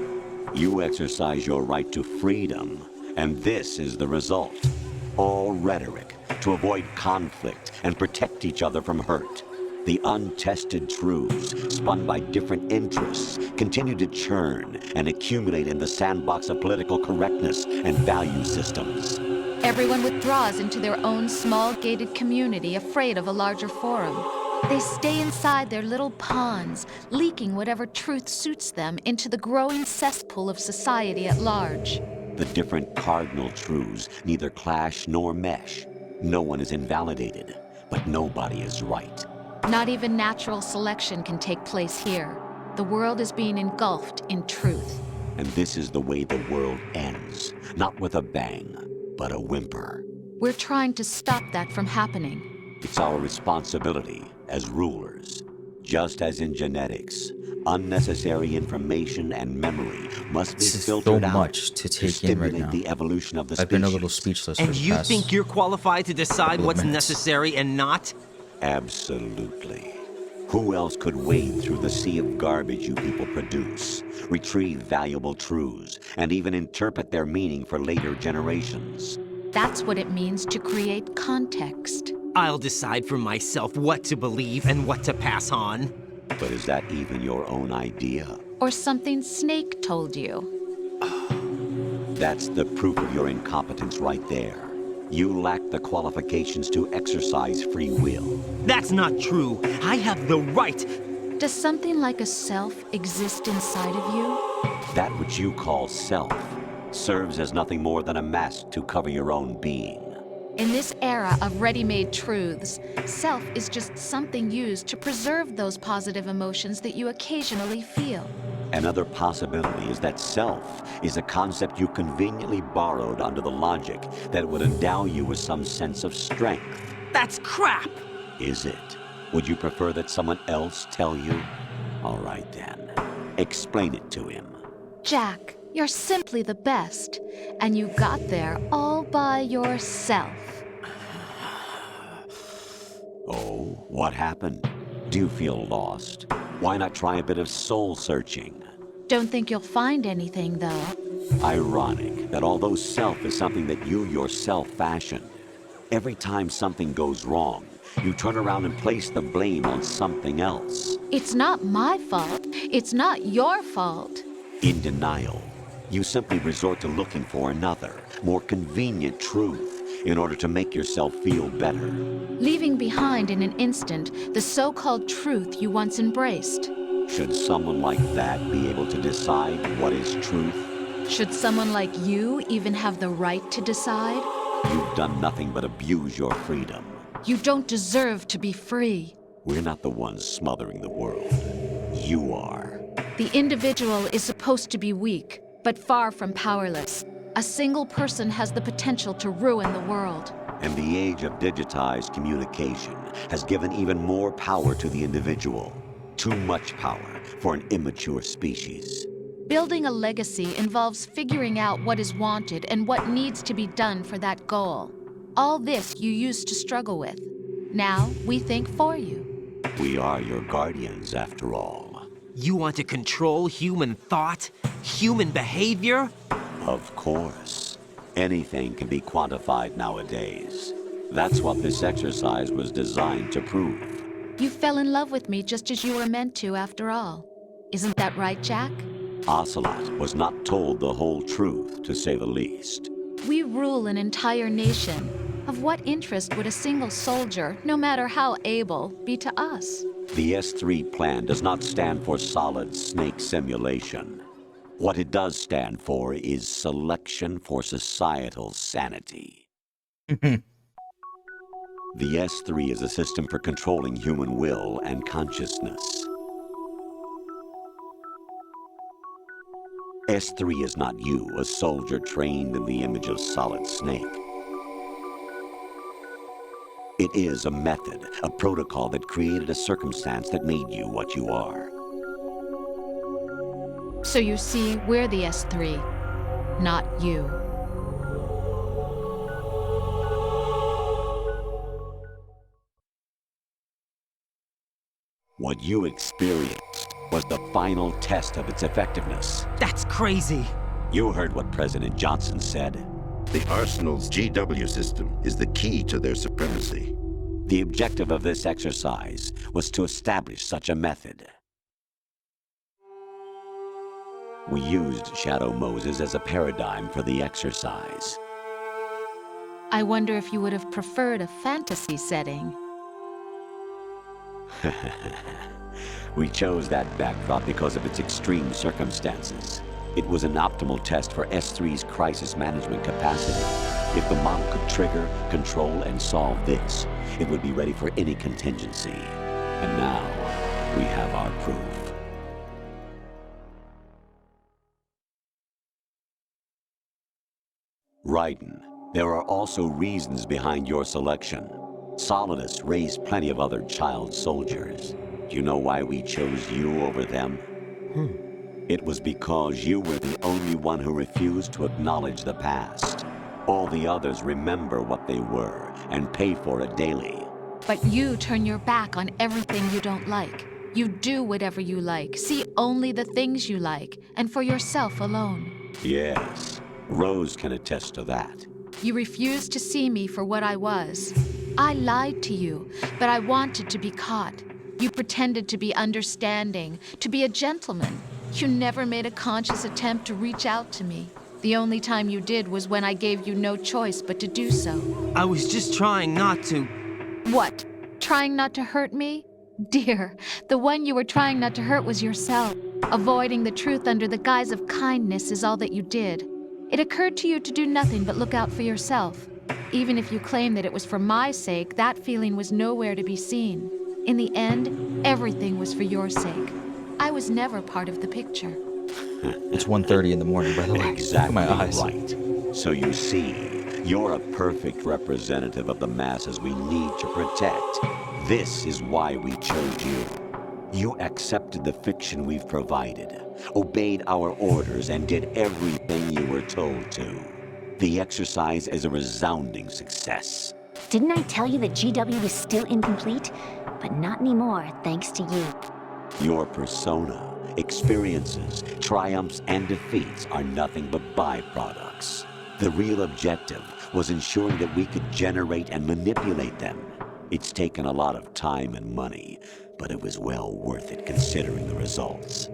You exercise your right to freedom, and this is the result. All rhetoric to avoid conflict and protect each other from hurt. The untested truths, spun by different interests, continue to churn and accumulate in the sandbox of political correctness and value systems. Everyone withdraws into their own small gated community, afraid of a larger forum. They stay inside their little ponds, leaking whatever truth suits them into the growing cesspool of society at large. The different cardinal truths neither clash nor mesh. No one is invalidated, but nobody is right. Not even natural selection can take place here. The world is being engulfed in truth. And this is the way the world ends. Not with a bang, but a whimper. We're trying to stop that from happening. It's our responsibility as rulers. Just as in genetics, unnecessary information and memory must be filtered out so much to take in right now. The evolution of the I've species. been a little speechless. And you think you're qualified to decide what's necessary and not? Absolutely. Who else could wade through the sea of garbage you people produce, retrieve valuable truths, and even interpret their meaning for later generations? That's what it means to create context. I'll decide for myself what to believe and what to pass on. But is that even your own idea? Or something Snake told you? That's the proof of your incompetence right there. You lack the qualifications to exercise free will. That's not true. I have the right. Does something like a self exist inside of you? That which you call self serves as nothing more than a mask to cover your own being. In this era of ready-made truths, self is just something used to preserve those positive emotions that you occasionally feel. Another possibility is that self is a concept you conveniently borrowed under the logic that it would endow you with some sense of strength. That's crap! Is it? Would you prefer that someone else tell you? All right then. Explain it to him. Jack, you're simply the best, and you got there all by yourself. Oh, what happened? Do you feel lost? Why not try a bit of soul searching? Don't think you'll find anything, though. Ironic that although self is something that you yourself fashioned, every time something goes wrong, you turn around and place the blame on something else. It's not my fault. It's not your fault. In denial, you simply resort to looking for another, more convenient truth in order to make yourself feel better. Leaving behind in an instant the so-called truth you once embraced. Should someone like that be able to decide what is truth? Should someone like you even have the right to decide? You've done nothing but abuse your freedom. You don't deserve to be free. We're not the ones smothering the world. You are. The individual is supposed to be weak, but far from powerless. A single person has the potential to ruin the world. And the age of digitized communication has given even more power to the individual. Too much power for an immature species. Building a legacy involves figuring out what is wanted and what needs to be done for that goal. All this you used to struggle with. Now we think for you. We are your guardians, after all. You want to control human thought? Human behavior? Of course. Anything can be quantified nowadays. That's what this exercise was designed to prove. You fell in love with me just as you were meant to, after all. Isn't that right, Jack? Ocelot was not told the whole truth, to say the least. We rule an entire nation. Of what interest would a single soldier, no matter how able, be to us? The S3 plan does not stand for solid snake simulation. What it does stand for is selection for societal sanity. The S3 is a system for controlling human will and consciousness. S3 is not you, a soldier trained in the image of Solid Snake. It is a method, a protocol that created a circumstance that made you what you are. So you see, we're the S3, not you. What you experienced was the final test of its effectiveness. That's crazy. You heard what President Johnson said. The Arsenal's GW system is the key to their supremacy. The objective of this exercise was to establish such a method. We used Shadow Moses as a paradigm for the exercise. I wonder if you would have preferred a fantasy setting. We chose that backdrop because of its extreme circumstances. It was an optimal test for S3's crisis management capacity. If the model could trigger, control, and solve this, it would be ready for any contingency. And now, we have our proof. Raiden, there are also reasons behind your selection. Solidus raised plenty of other child soldiers. Do you know why we chose you over them? It was because you were the only one who refused to acknowledge the past. All the others remember what they were and pay for it daily. But you turn your back on everything you don't like. You do whatever you like, see only the things you like, and for yourself alone. Yes, Rose can attest to that. You refused to see me for what I was. I lied to you, but I wanted to be caught. You pretended to be understanding, to be a gentleman. You never made a conscious attempt to reach out to me. The only time you did was when I gave you no choice but to do so. I was just trying not to. What? Trying not to hurt me? Dear, the one you were trying not to hurt was yourself. Avoiding the truth under the guise of kindness is all that you did. It occurred to you to do nothing but look out for yourself. Even if you claim that it was for my sake, that feeling was nowhere to be seen. In the end, everything was for your sake. I was never part of the picture. It's 1:30 in the morning, by the way. Exactly Look at my eyes. right. So you see, you're a perfect representative of the masses we need to protect. This is why we chose you. You accepted the fiction we've provided, obeyed our orders, and did everything you were told to. The exercise is a resounding success. Didn't I tell you that GW was still incomplete? But not anymore, thanks to you. Your persona, experiences, triumphs, and defeats are nothing but byproducts. The real objective was ensuring that we could generate and manipulate them. It's taken a lot of time and money, but it was well worth it considering the results.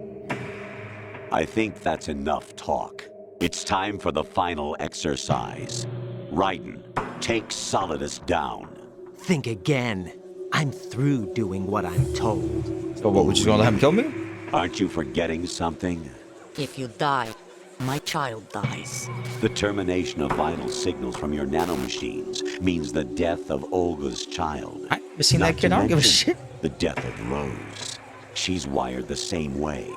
I think that's enough talk. It's time for the final exercise. Raiden, take Solidus down. Think again. I'm through doing what I'm told. So what, we're just gonna let him kill me? Aren't you forgetting something? If you die, my child dies. The termination of vital signals from your nanomachines means the death of Olga's child. I haven't seen that kid. I don't give a shit. The death of Rose. She's wired the same way.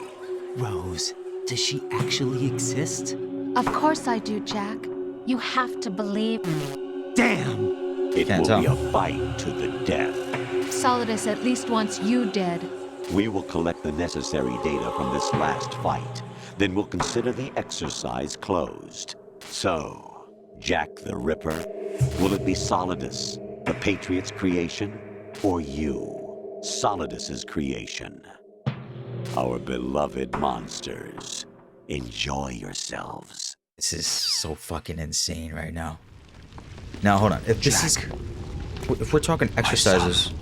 Rose, does she actually exist? Of course I do, Jack. You have to believe me. Damn! It will be a fight to the death. Solidus at least wants you dead. We will collect the necessary data from this last fight. Then we'll consider the exercise closed. So, Jack the Ripper, will it be Solidus, the Patriots' creation, or you, Solidus's creation? Our beloved monsters, enjoy yourselves. This is so fucking insane right now. Now, hold on. If this is... If we're talking exercises...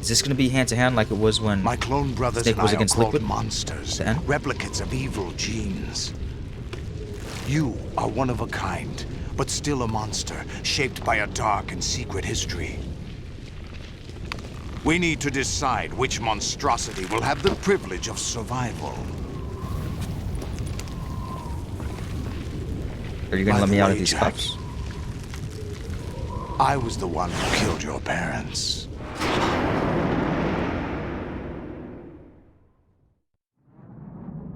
Is this gonna be hand to hand like it was when my clone brothers Snake and was I against are called Liquid? monsters, replicates of evil genes. You are one of a kind, but still a monster, shaped by a dark and secret history. We need to decide which monstrosity will have the privilege of survival. Are you gonna let me out of these cuffs? I was the one who killed your parents.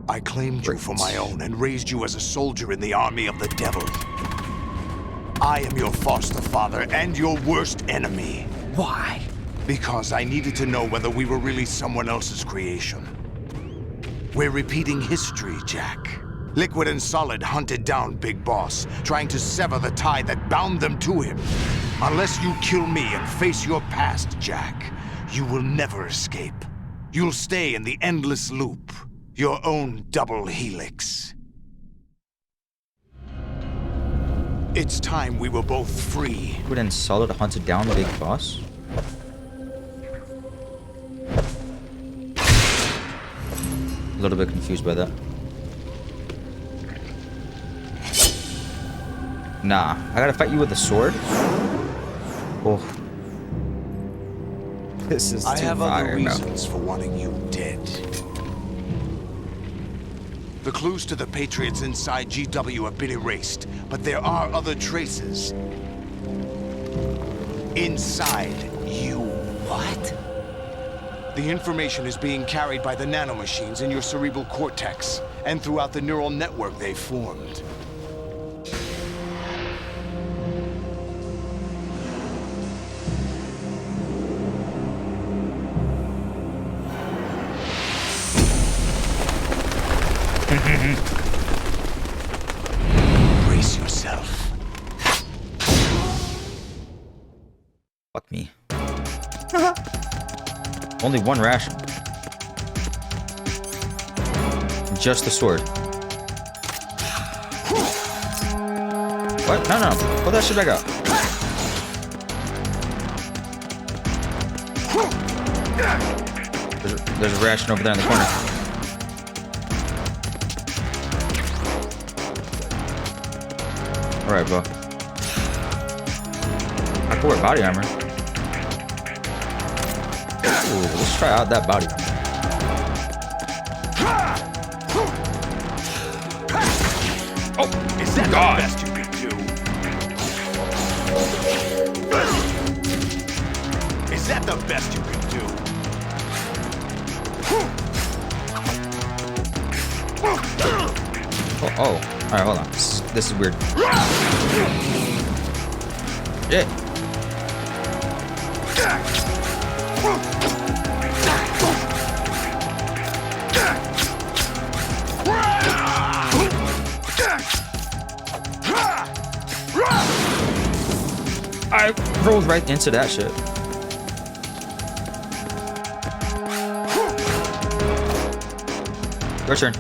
I claimed you for my own and raised you as a soldier in the army of the devil. I am your foster father and your worst enemy. Why? Because I needed to know whether we were really someone else's creation. We're repeating history, Jack. Liquid and Solid hunted down Big Boss, trying to sever the tie that bound them to him. Unless you kill me and face your past, Jack, you will never escape. You'll stay in the endless loop, your own double helix. It's time we were both free. Liquid and Solid hunted down Big Boss? A little bit confused by that. Nah, I gotta fight you with a sword? Oh. This is too I have fire, other reasons for wanting you dead. The clues to the Patriots inside GW have been erased, but there are other traces. Inside you. What? The information is being carried by the nanomachines in your cerebral cortex, and throughout the neural network they formed. Brace yourself. Fuck me. Only one ration. Just the sword. What? No, no. Pull that shit back out. There's a ration over there in the corner. Alright, bro. I can wear body armor. Ooh, let's try out that body armor. Oh, is that God. the best you can do? Is that the best you can do? Oh, oh. Alright, hold on. This is weird. Yeah. I rolled right into that shit. Your turn.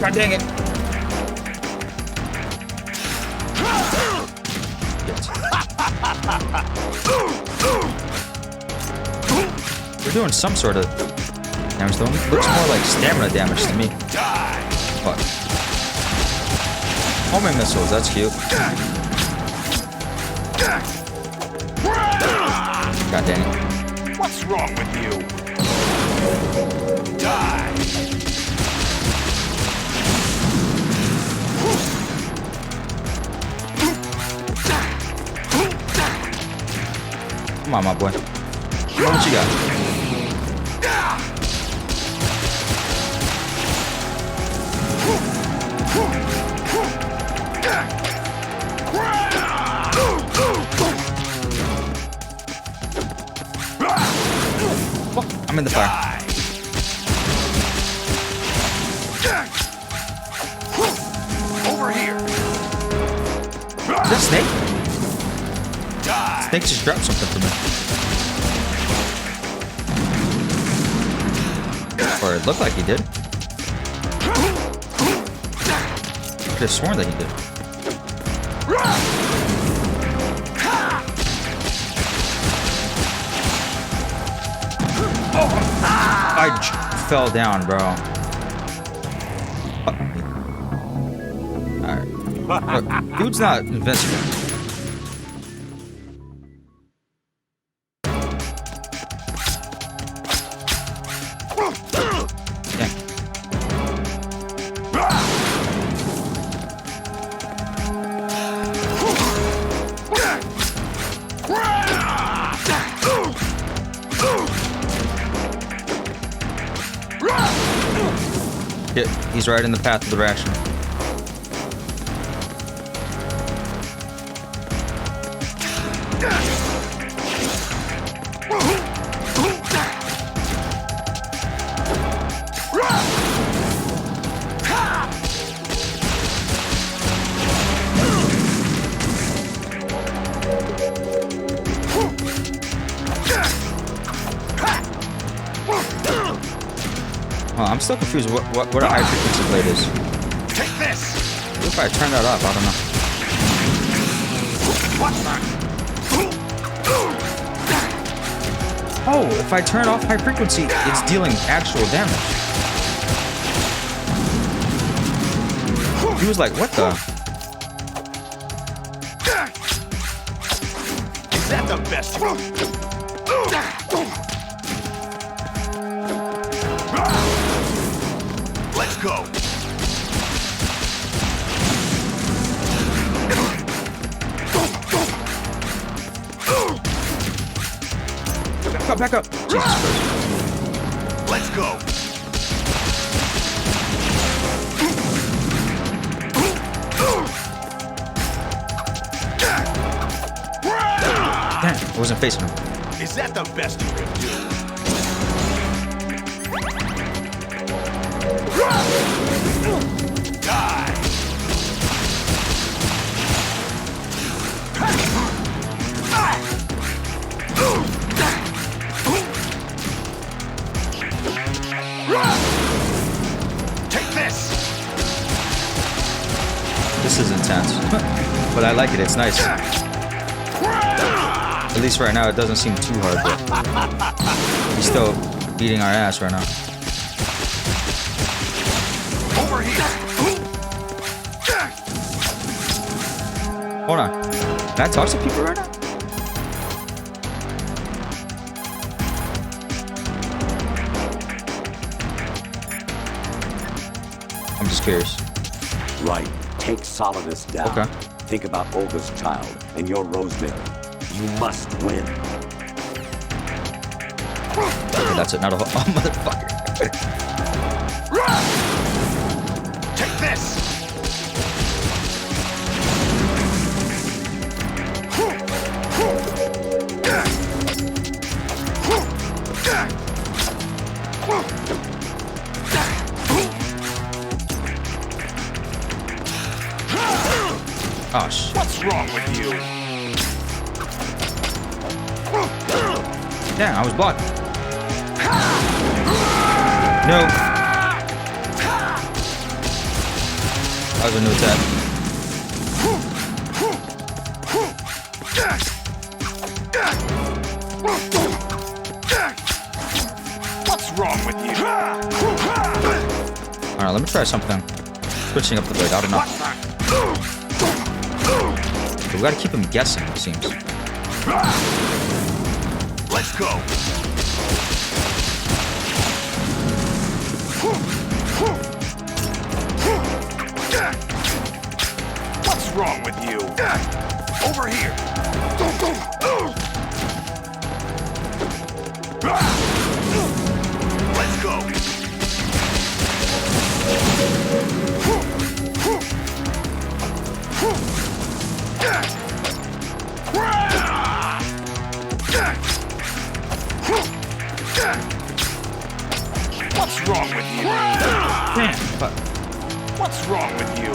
God dang it. We're doing some sort of damage though. It looks more like stamina damage to me. Fuck. Homing missiles, that's cute. God dang it. What's wrong with you? Die! Come on, my boy. What you got? Oh, I'm in the fire. Over here. Is that Snake? Snake just dropped something for me. Or it looked like he did. I could have sworn that he did. Oh, I fell down, bro. Alright. Look, dude's not invincible. He's right in the path of the ration. Hold on, I'm still confused what a high frequency blade is. Take this! What if I turn that off? I don't know. What the? Oh, if I turn off high frequency, it's dealing actual damage. He was like, what the? Is that the best you Let's go. Back up. Jesus Christ. Let's go. Damn, I wasn't facing him. Is that the best you can do? Die. Take this. This is intense. But I like it, it's nice. At least right now it doesn't seem too hard, but he's still beating our ass right now. Over here. Hold on. Can I talk to people right now? I'm just curious. Right. Take Solidus down. Okay. Think about Olga's child and your Rosemary. You must win. Okay, that's it. Not a whole... Oh, motherfucker. Take this. Oh, shit. What's wrong with you? Damn, I was blocked. No. That was a new attack. What's wrong with you? Alright, let me try something. Switching up the blade. I don't know. But we gotta keep him guessing, it seems. Let's go. What's wrong with you? Over here. Let's go. What's wrong with you? Damn, fuck. What's wrong with you?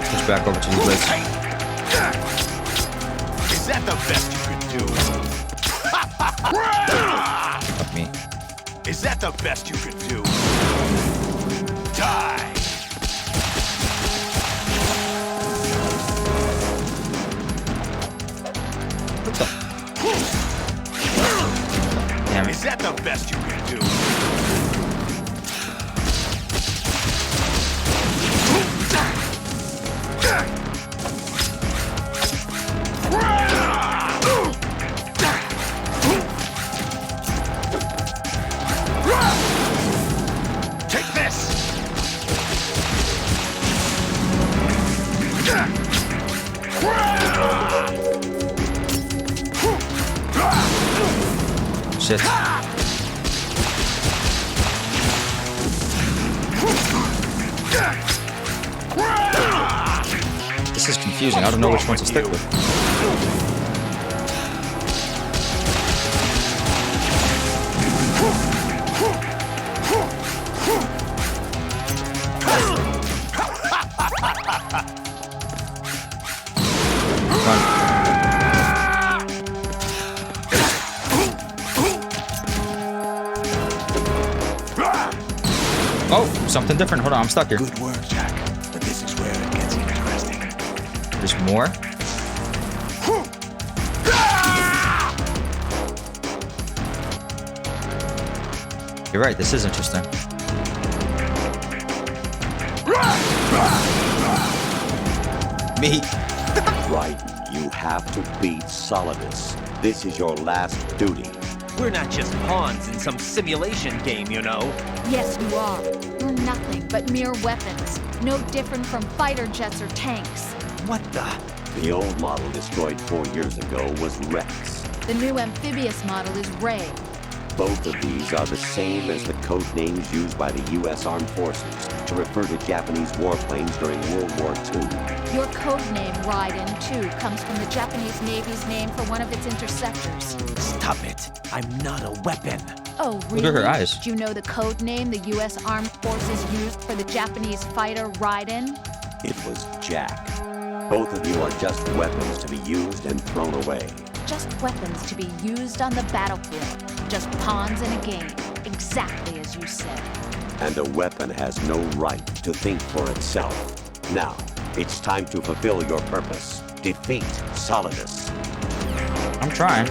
Switch back over to these blades. Is that the best you can do? Fuck me. Is that the best you can do? Die! What the? Damn it. Is that the best you can do? Take this! Shit. This is confusing. I don't know which one to stick with. Run. Oh, something different. Hold on, I'm stuck here. Good work, Jack. But this is where it gets interesting. There's more. You're right, this is interesting. Me. Right, you have to beat Solidus. This is your last duty. We're not just pawns in some simulation game, you know. Yes, you are. You're nothing but mere weapons. No different from fighter jets or tanks. What the? The old model destroyed 4 years ago was Rex. The new amphibious model is Ray. Both of these are the same as the code names used by the U.S. Armed Forces to refer to Japanese warplanes during World War II. Your code name, Raiden, too, comes from the Japanese Navy's name for one of its interceptors. Stop it. I'm not a weapon. Oh, really? Look at her eyes. Do you know the code name the U.S. Armed Forces used for the Japanese fighter Raiden? It was Jack. Both of you are just weapons to be used and thrown away. Just weapons to be used on the battlefield. Just pawns in a game. Exactly as you said. And a weapon has no right to think for itself. Now, it's time to fulfill your purpose. Defeat Solidus. I'm trying.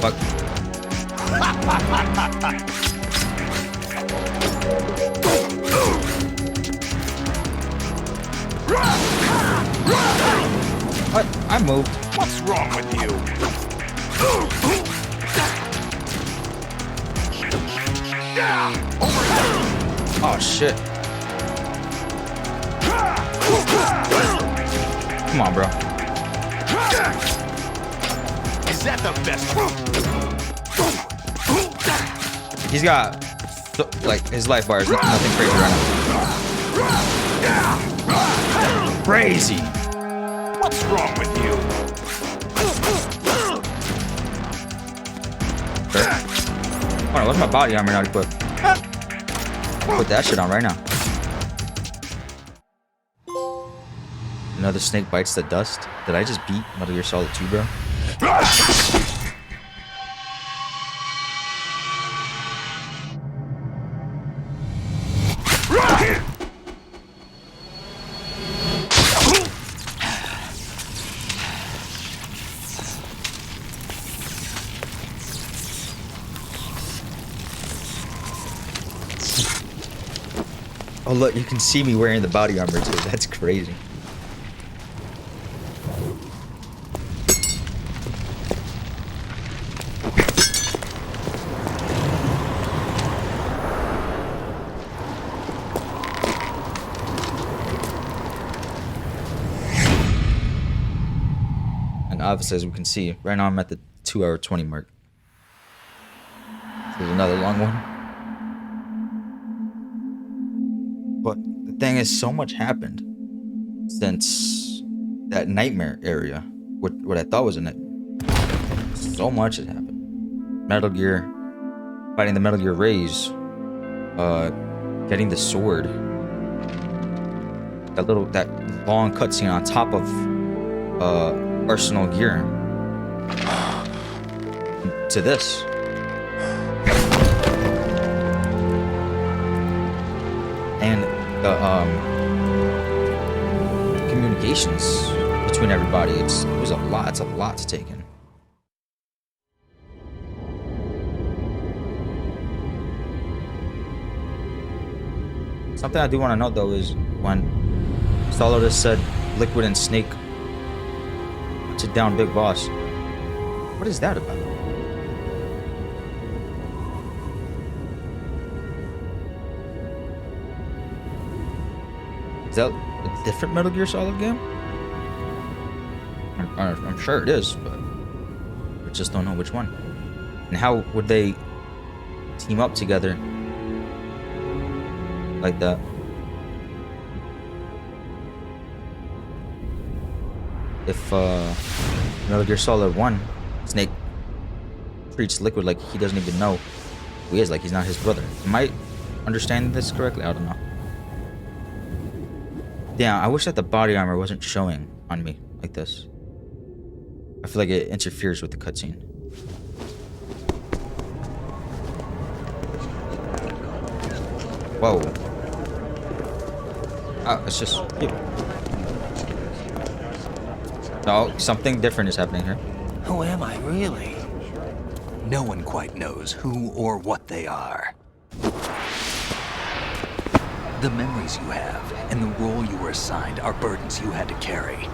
Fuck. What? I moved. What's wrong with you? Oh shit. Come on, bro. Is that the best? He's got like his life bar is nothing crazy right now. Crazy. What's wrong with you? Hold on, what's my body armor not equipped? Put that shit on right now. Another snake bites the dust. Did I just beat Metal Gear Solid 2, bro? Oh look, you can see me wearing the body armor too. That's crazy. And obviously, as we can see, right now I'm at the 2-hour 20 mark. There's another long one. But the thing is, so much happened since that nightmare area, what I thought was a nightmare. So much has happened. Metal Gear, fighting the Metal Gear Rays, getting the sword, that long cutscene on top of Arsenal gear, to this. And the communications between everybody, it was a lot. It's a lot to take in. Something I do want to note though is when Solidus said Liquid and Snake hunted down Big Boss. What is that about? Is that a different Metal Gear Solid game? I'm sure it is, but I just don't know which one. And how would they team up together like that? If Metal Gear Solid 1, Snake treats Liquid like he doesn't even know who he is, like he's not his brother. Am I understanding this correctly? I don't know. Damn, I wish that the body armor wasn't showing on me like this. I feel like it interferes with the cutscene. Whoa. Oh, it's just people. No, something different is happening here. Who am I, really? No one quite knows who or what they are. The memories you have and the role you were assigned are burdens you had to carry.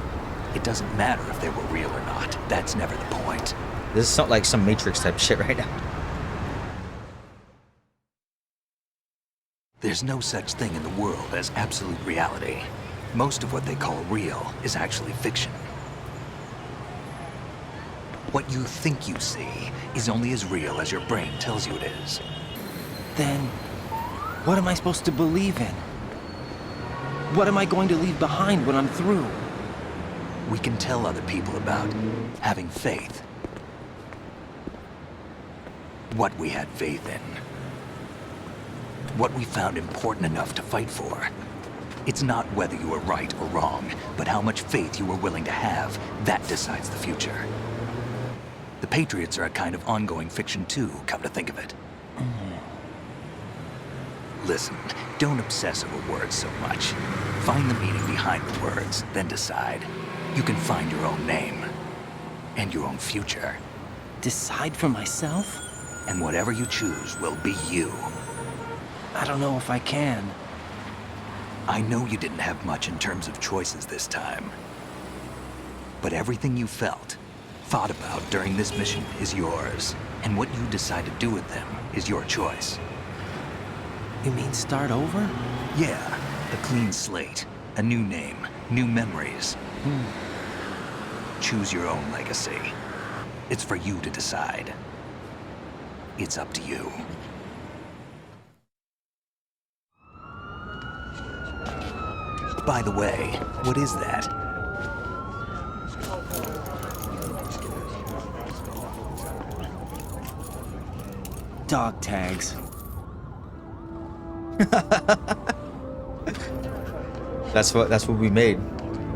It doesn't matter if they were real or not. That's never the point. This is like some Matrix type shit right now. There's no such thing in the world as absolute reality. Most of what they call real is actually fiction. What you think you see is only as real as your brain tells you it is. Then, what am I supposed to believe in? What am I going to leave behind when I'm through? We can tell other people about having faith. What we had faith in. What we found important enough to fight for. It's not whether you were right or wrong, but how much faith you were willing to have. That decides the future. The Patriots are a kind of ongoing fiction too, come to think of it. Listen, don't obsess over words so much. Find the meaning behind the words, then decide. You can find your own name. And your own future. Decide for myself? And whatever you choose will be you. I don't know if I can. I know you didn't have much in terms of choices this time. But everything you felt, thought about during this mission is yours. And what you decide to do with them is your choice. You mean start over? Yeah, a clean slate, a new name, new memories. Choose your own legacy. It's for you to decide. It's up to you. By the way, what is that? Dog tags. That's what we made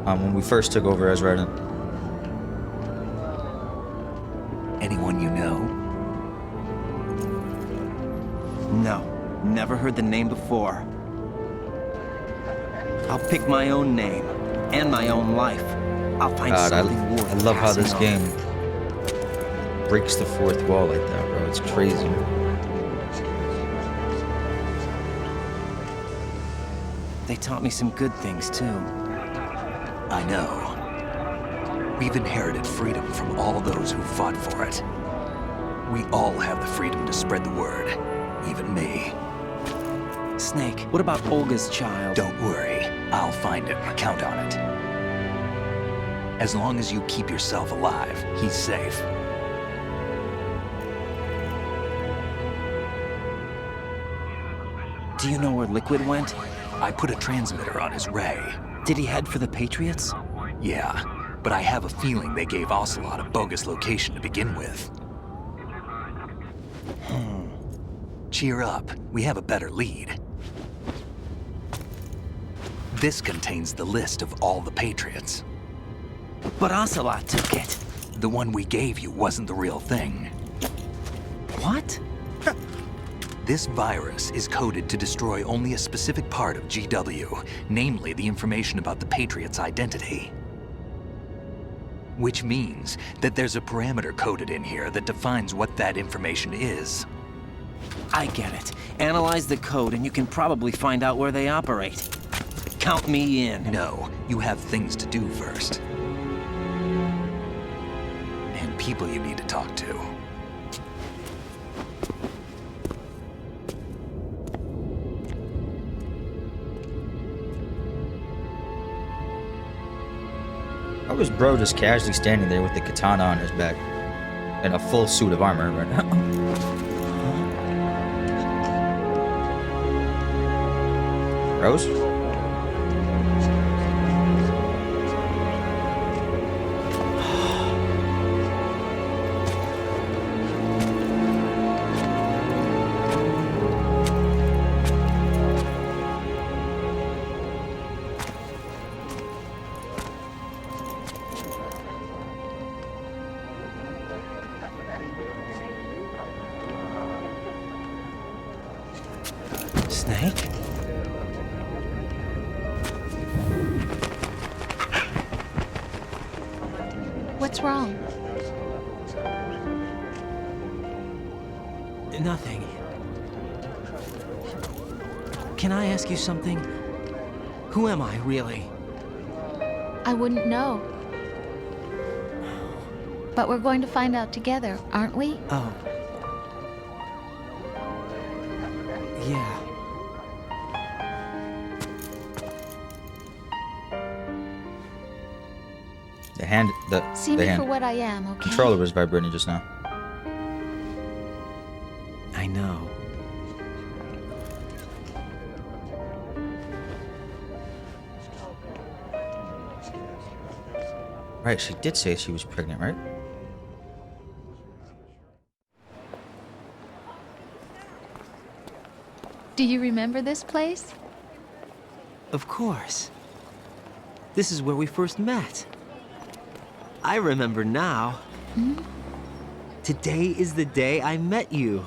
when we first took over as Raiden. Anyone you know? No, never heard the name before. I'll pick my own name and my own life. I'll find something worth I love how this passing on. game breaks the fourth wall like that, bro. It's crazy. They taught me some good things, too. I know. We've inherited freedom from all those who fought for it. We all have the freedom to spread the word, even me. Snake, what about Olga's child? Don't worry, I'll find him. Count on it. As long as you keep yourself alive, he's safe. Do you know where Liquid went? I put a transmitter on his ray. Did he head for the Patriots? Yeah, but I have a feeling they gave Ocelot a bogus location to begin with. Cheer up, we have a better lead. This contains the list of all the Patriots. But Ocelot took it. The one we gave you wasn't the real thing. What? This virus is coded to destroy only a specific part of GW, namely the information about the Patriots' identity. Which means that there's a parameter coded in here that defines what that information is. I get it. Analyze the code and you can probably find out where they operate. Count me in. No, you have things to do first. And people you need to talk to. How was bro just casually standing there with the katana on his back and a full suit of armor right now? Rose? What's wrong? Nothing. Can I ask you something? Who am I, really? I wouldn't know. But we're going to find out together, aren't we? Oh. Yeah. See me for what I am, okay? Controller was vibrating just now. I know. Right, she did say she was pregnant, right? Do you remember this place? Of course. This is where we first met. I remember now. Hmm? Today is the day I met you.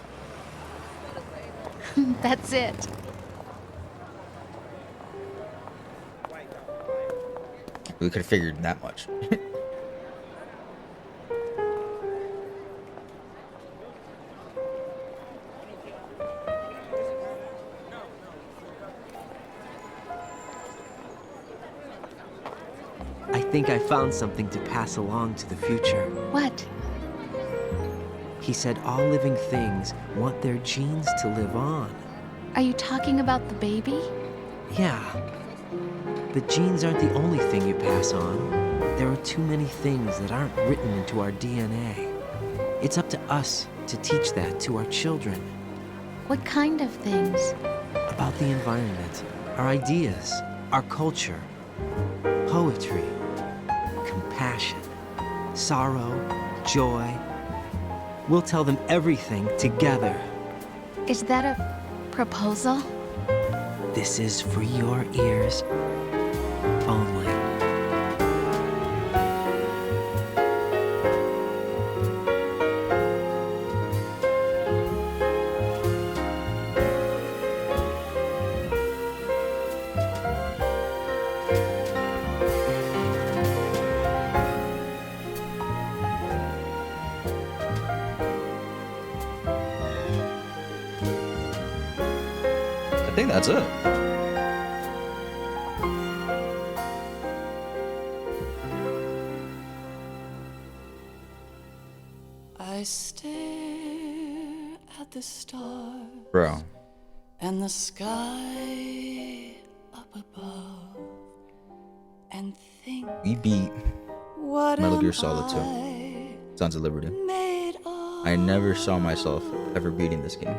That's it. We could have figured that much. I think I found something to pass along to the future. What? He said all living things want their genes to live on. Are you talking about the baby? Yeah. But genes aren't the only thing you pass on. There are too many things that aren't written into our DNA. It's up to us to teach that to our children. What kind of things? About the environment, our ideas, our culture, poetry, compassion, sorrow, joy. We'll tell them everything together. Is that a proposal? This is for your ears only. I think that's it. I stare at the stars, Bro. and the sky up above, and think, We beat what Metal Gear am Solid 2. I Sons of Liberty. made of? I never saw myself ever beating this game.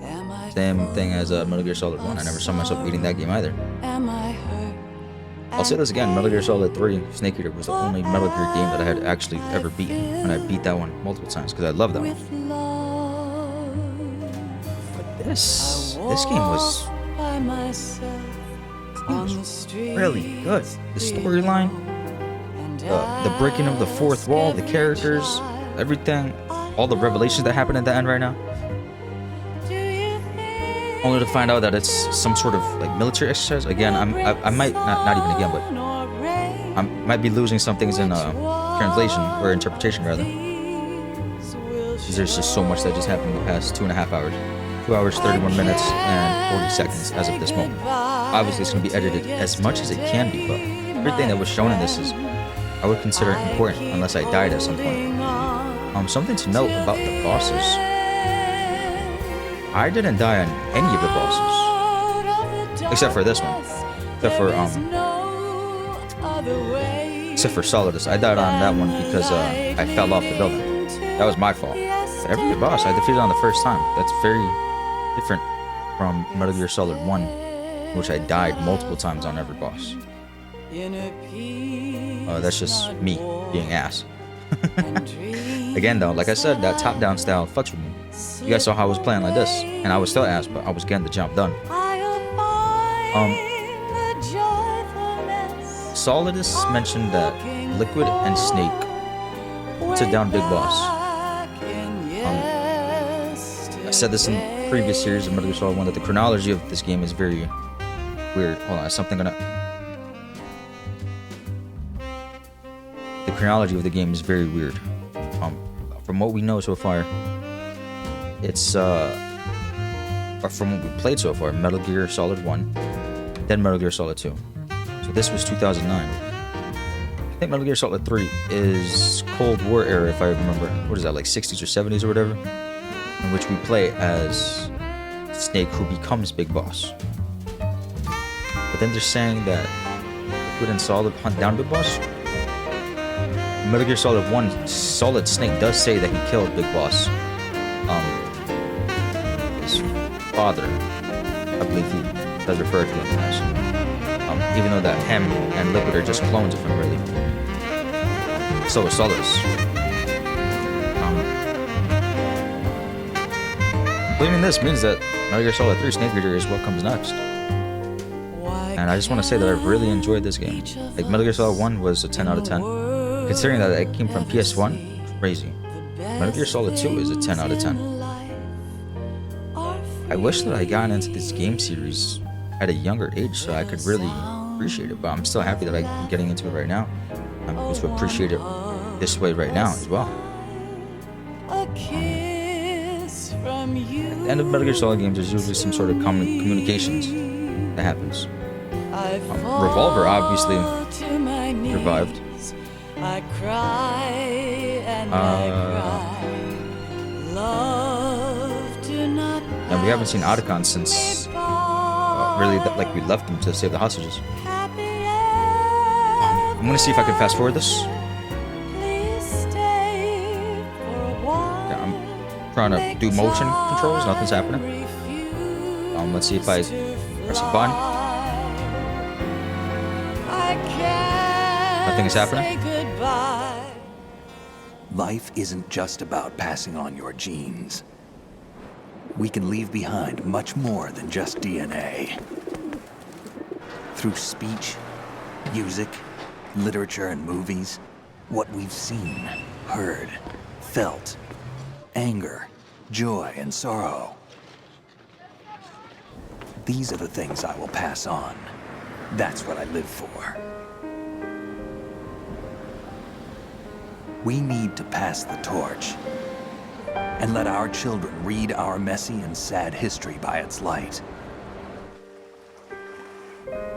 Am I Same thing as Metal Gear Solid 1. I never saw myself beating that game either. Am I hurt? I'll say this again, Metal Gear Solid 3 Snake Eater was the only Metal Gear game that I had actually ever beaten. And I beat that one multiple times because I love that one. But this game was By myself on the street. really good. The storyline, the breaking of the fourth wall, the characters, everything, all the revelations that happen at the end right now. Only to find out that it's some sort of like military exercise. Again, I might not even again, but I might be losing some things in translation or interpretation rather. There's just so much that just happened in the past 2.5 hours. 2 hours, 31 minutes, and 40 seconds as of this moment. Obviously, it's going to be edited as much as it can be, but everything that was shown in this is, I would consider it important unless I died at some point. Something to note about the bosses. I didn't die on any of the bosses, except for this one. Except for Solidus. I died on that one because I fell off the building. That was my fault. But every boss I defeated on the first time. That's very different from Metal Gear Solid 1, in which I died multiple times on every boss. That's just me being ass. Again though, like I said, that top-down style fucks with me. You guys saw how I was playing like this, and I was still ass, but I was getting the job done. Solidus mentioned that Liquid and Snake took down Big Boss. I said this in previous series of Metal Gear Solid 1 that the chronology of this game is very weird. Hold on, is something gonna... The chronology of the game is very weird. From what we know so far, it's or from what we played so far, Metal Gear Solid 1, then Metal Gear Solid 2. So this was 2009. I think Metal Gear Solid 3 is Cold War era, if I remember. What is that, like 60s or 70s or whatever? In which we play as Snake, who becomes Big Boss. But then they're saying that Liquid and Solid hunt down Big Boss. Metal Gear Solid 1, Solid Snake does say that he killed Big Boss. His father, I believe he does refer to him as. Even though that him and Liquid are just clones of him, really. So is Solidus. Believing this means that Metal Gear Solid 3 Snake Eater is what comes next. And I just want to say that I've really enjoyed this game. Like, Metal Gear Solid 1 was a 10 out of 10. Considering that it came from PS1, crazy. Metal Gear Solid 2 is a 10 out of 10. I wish that I got into this game series at a younger age so I could really appreciate it, but I'm still happy that I'm getting into it right now. I'm able to appreciate it this way right now as well. At the end of Metal Gear Solid games, there's usually some sort of common communications that happens. Revolver obviously revived. I cry and I cry. Love, do not. And we haven't seen Otacon since really like we left them to save the hostages. I'm gonna see if I can fast forward this. Yeah, I'm trying to do motion controls. Nothing's happening. Let's see if I press a button. Nothing is happening. Life isn't just about passing on your genes. We can leave behind much more than just DNA. Through speech, music, literature, and movies, what we've seen, heard, felt, anger, joy, and sorrow. These are the things I will pass on. That's what I live for. We need to pass the torch and let our children read our messy and sad history by its light.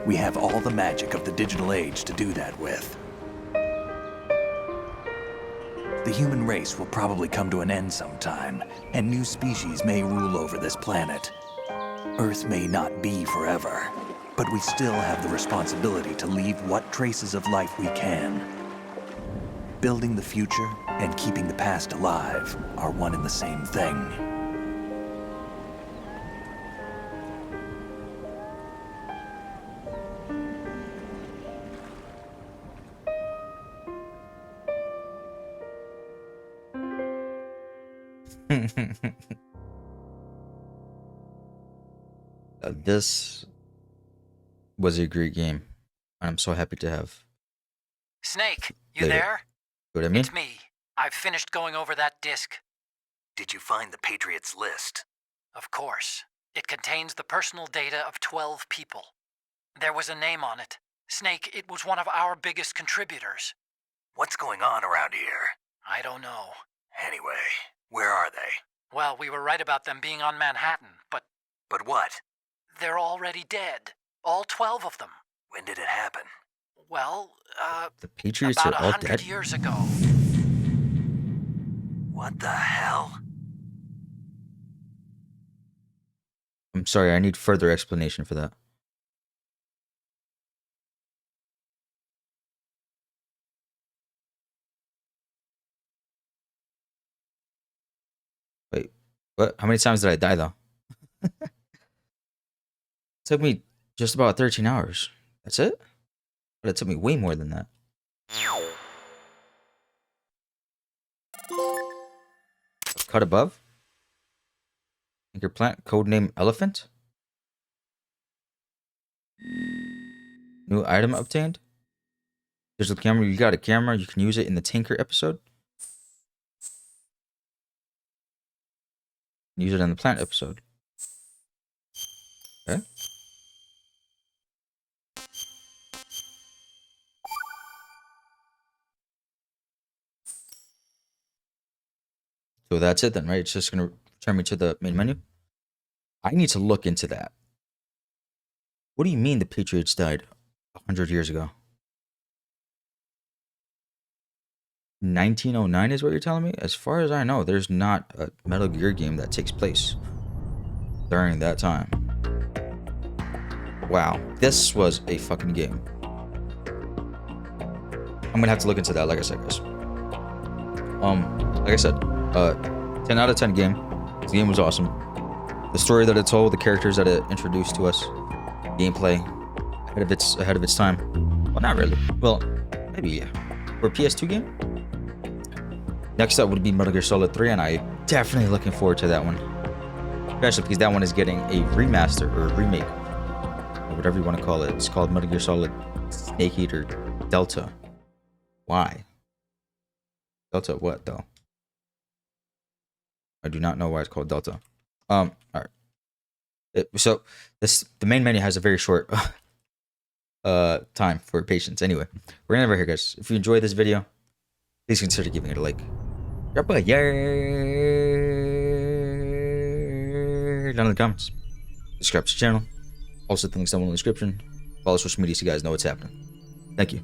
We have all the magic of the digital age to do that with. The human race will probably come to an end sometime, and new species may rule over this planet. Earth may not be forever, but we still have the responsibility to leave what traces of life we can. Building the future and keeping the past alive are one and the same thing. This was a great game. I'm so happy to have. Snake, you Later. there? What I mean? It's me. I've finished going over that disc. Did you find the Patriots list? Of course. It contains the personal data of 12 people. There was a name on it. Snake, it was one of our biggest contributors. What's going on around here? I don't know. Anyway, where are they? Well, we were right about them being on Manhattan, but... But what? They're already dead. All 12 of them. When did it happen? Well, The Patriots about are all 100 dead. years ago. What the hell? I'm sorry, I need further explanation for that. Wait, what? How many times did I die though? It took me just about 13 hours. That's it? But it took me way more than that. Cut above? Anchor plant, codename Elephant? New item obtained? Digital camera, you got a camera, you can use it in the Tinker episode. Use it in the plant episode. Okay. So that's it then, right? It's just gonna return me to the main menu. I need to look into that. What do you mean the Patriots died 100 years ago? 1909 is what you're telling me? As far as I know, there's not a Metal Gear game that takes place during that time. Wow, this was a fucking game. I'm gonna have to look into that, like I said, guys. Like I said, 10 out of 10 game. This game was awesome. The story that it told, the characters that it introduced to us, gameplay ahead of its time. Well, not really. Well, maybe yeah. For a PS2 game. Next up would be Metal Gear Solid 3, and I'm definitely looking forward to that one. Especially because that one is getting a remaster or a remake, or whatever you want to call it. It's called Metal Gear Solid Snake Eater Delta. Why? Delta what though? I do not know why it's called Delta. All right. So the main menu has a very short time for patience. Anyway, we're gonna end over here, guys. If you enjoyed this video, please consider giving it a like. Drop a yay down in the comments. Subscribe to the channel. Also, the links down in the description. Follow social media so you guys know what's happening. Thank you.